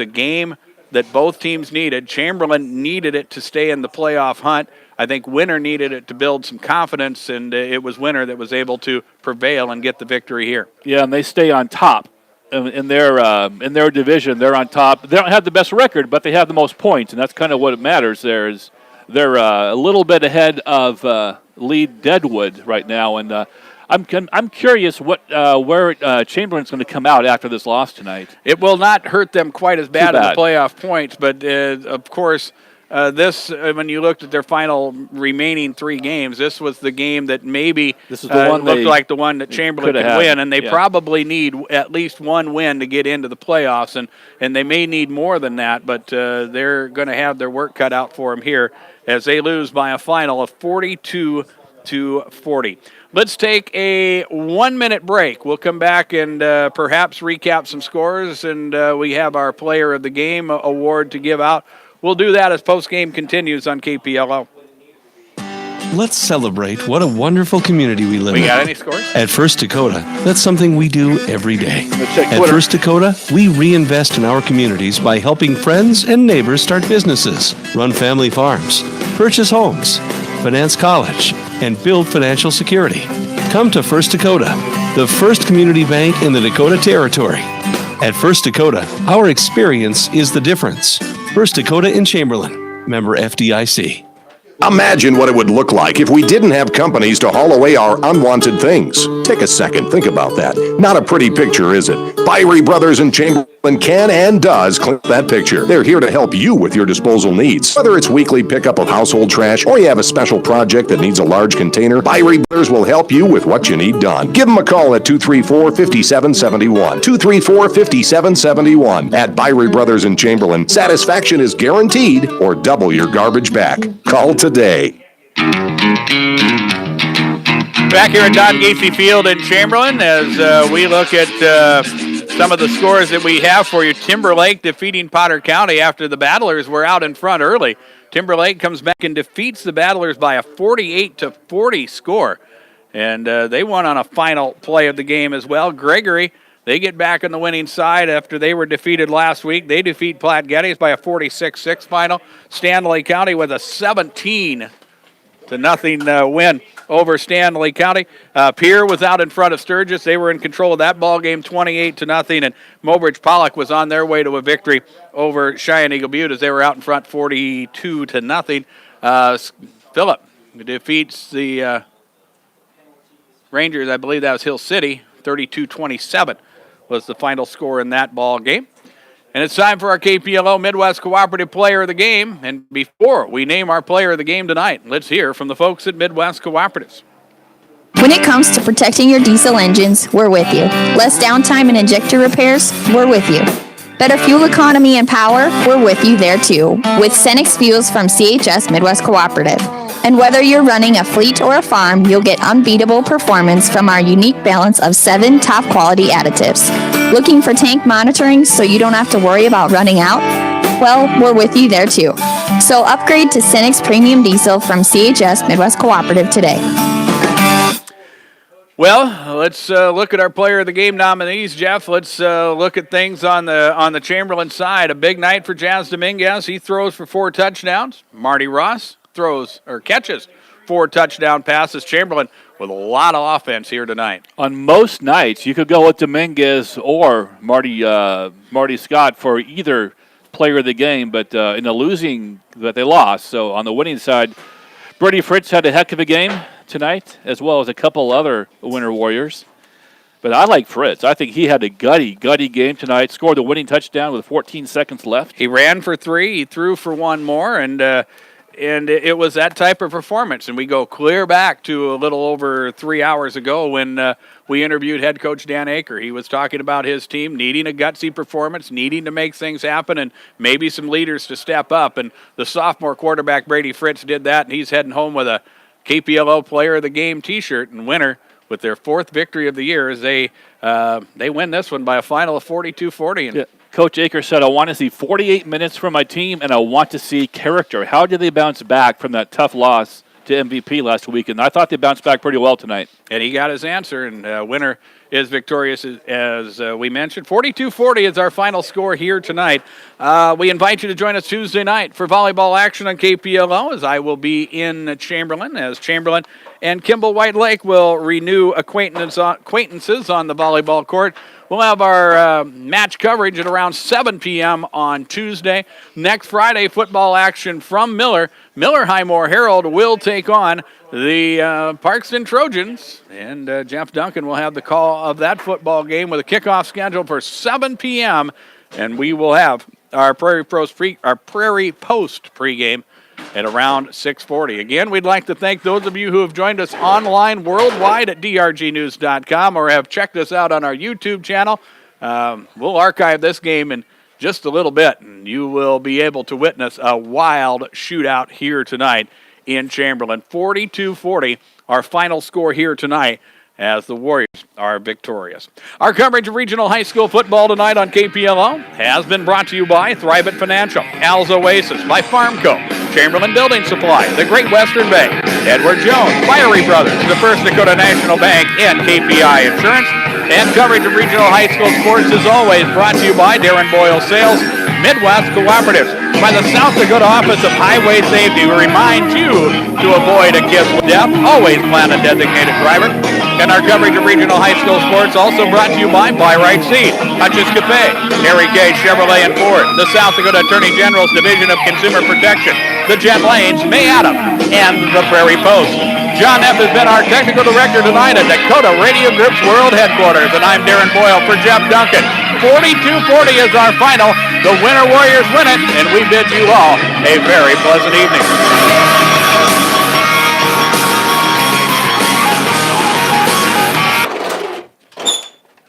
game that both teams needed. Chamberlain needed it to stay in the playoff hunt. I think Winter needed it to build some confidence, and it was Winter that was able to prevail and get the victory here. Yeah, and they stay on top in their division. They're on top. They don't have the best record, but they have the most points, and that's kind of what matters. They're a little bit ahead of lead Deadwood right now, and I'm curious where Chamberlain's going to come out after this loss tonight. It will not hurt them quite as bad in the playoff points, but of course. When you looked at their final remaining 3 games, this was the game that maybe this is the one looked like the one that Chamberlain could win, and they probably need at least one win to get into the playoffs, and they may need more than that, but they're going to have their work cut out for them here as they lose by a final of 42-40. Let's take a 1-minute break. We'll come back and perhaps recap some scores, and we have our Player of the Game award to give out. We'll do that as postgame continues on KPLO. Let's celebrate what a wonderful community we live in. We got any scores? At First Dakota, that's something we do every day. check At Twitter. First Dakota, we reinvest in our communities by helping friends and neighbors start businesses, run family farms, purchase homes, finance college, and build financial security. Come to First Dakota, the first community bank in the Dakota Territory. At First Dakota, our experience is the difference. First Dakota in Chamberlain, member FDIC. Imagine what it would look like if we didn't have companies to haul away our unwanted things. Take a second, think about that. Not a pretty picture, is it? Byrie Brothers and Chamberlain can and does clean that picture. They're here to help you with your disposal needs. Whether it's weekly pickup of household trash or you have a special project that needs a large container, Byrie Brothers will help you with what you need done. Give them a call at 234-5771. 234-5771. At Byrie Brothers and Chamberlain, satisfaction is guaranteed or double your garbage back. Call today. Back here at Don Gacy Field in Chamberlain as we look at some of the scores that we have for you. Timberlake defeating Potter County after the Battlers were out in front early. Timberlake comes back and defeats the Battlers by a 48-40 score. And they won on a final play of the game as well. Gregory, they get back on the winning side after they were defeated last week. They defeat Platte Geddes by a 46-6 final. Stanley County with a 17-0 win over Stanley County. Pierre was out in front of Sturgis. They were in control of that ball game 28-0. And Mobridge Pollock was on their way to a victory over Cheyenne Eagle Butte as they were out in front 42-0. Phillip defeats the Rangers. I believe that was Hill City. 32-27 was the final score in that ball game. And it's time for our KPLO Midwest Cooperative Player of the Game. And before we name our player of the game tonight, let's hear from the folks at Midwest Cooperatives. When it comes to protecting your diesel engines, we're with you. Less downtime and injector repairs, we're with you. Better fuel economy and power, we're with you there too. With Cenex Fuels from CHS Midwest Cooperative. And whether you're running a fleet or a farm, you'll get unbeatable performance from our unique balance of 7 top quality additives. Looking for tank monitoring so you don't have to worry about running out? Well, we're with you there too. So upgrade to Cenex Premium Diesel from CHS Midwest Cooperative today. Well, let's look at our player of the game nominees, Jeff. Let's look at things on the Chamberlain side. A big night for Jazz Dominguez. He throws for 4 touchdowns. Marty Ross catches 4 touchdown passes. Chamberlain with a lot of offense here tonight. On most nights, you could go with Dominguez or Marty Scott for either player of the game, but in the losing that they lost. So on the winning side, Brady Fritz had a heck of a game tonight, as well as a couple other winner warriors. But I like Fritz. I think he had a gutty game tonight. Scored the winning touchdown with 14 seconds left. He ran for 3. He threw for 1 more, and it was that type of performance. And we go clear back to a little over 3 hours ago when we interviewed head coach Dan Aker. He was talking about his team needing a gutsy performance, needing to make things happen, and maybe some leaders to step up. And the sophomore quarterback, Brady Fritz, did that, and he's heading home with a KPLO Player of the Game T-shirt and winner with their 4th victory of the year as they win this one by a final of 42-40. Yeah. Coach Aker said, I want to see 48 minutes from my team, and I want to see character. How did they bounce back from that tough loss to MVP last week? And I thought they bounced back pretty well tonight. And he got his answer, and winner is victorious, as we mentioned. 42-40 is our final score here tonight. We invite you to join us Tuesday night for volleyball action on KPLO, as I will be in Chamberlain, as Chamberlain and Kimball White Lake will renew acquaintances on the volleyball court. We'll have our match coverage at around 7 p.m. on Tuesday. Next Friday, football action from Miller. Miller Highmore Herald will take on the Parkston Trojans, and Jeff Duncan will have the call of that football game with a kickoff scheduled for 7 p.m., and we will have our Prairie Post pregame at around 6:40. Again, we'd like to thank those of you who have joined us online worldwide at drgnews.com or have checked us out on our YouTube channel. We'll archive this game in just a little bit, and you will be able to witness a wild shootout here tonight in Chamberlain. 42-40, our final score here tonight as the Warriors are victorious. Our coverage of regional high school football tonight on KPLO has been brought to you by Thrive It Financial, Al's Oasis, by Farmco, Chamberlain Building Supply, the Great Western Bank, Edward Jones, Fiery Brothers, the First Dakota National Bank, and KPI Insurance. And coverage of regional high school sports is always brought to you by Darren Boyle Sales, Midwest Cooperatives, by the South Dakota Office of Highway Safety. We remind you to avoid a kiss with death. Always plan a designated driver. And our coverage of regional high school sports also brought to you by Buy Right Seed, Hutch's Cafe, Harry K. Chevrolet and Ford, the South Dakota Attorney General's Division of Consumer Protection, the Jet Lanes, May Adam, and the Prairie Post. John F. has been our technical director tonight at Dakota Radio Group's World Headquarters, and I'm Darren Boyle for Jeff Duncan. 42-40 is our final. The winner Warriors win it, and we bid you all a very pleasant evening.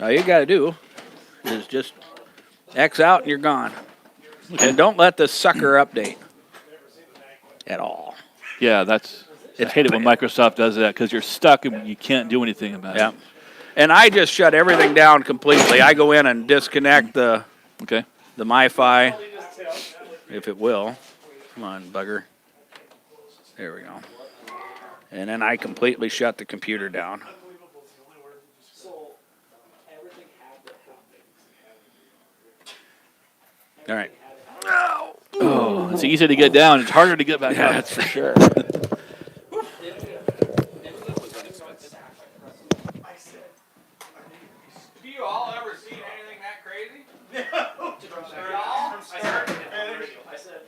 All you got to do is just X out and you're gone. And don't let this sucker update at all. Yeah, I hate it when Microsoft does that because you're stuck and you can't do anything about it. And I just shut everything down completely. I go in and disconnect the MiFi, if it will. Come on, bugger. There we go. And then I completely shut the computer down. All right. Oh, it's easy to get down. It's harder to get back up. That's for sure. Do you all ever seen anything that crazy? No. I said,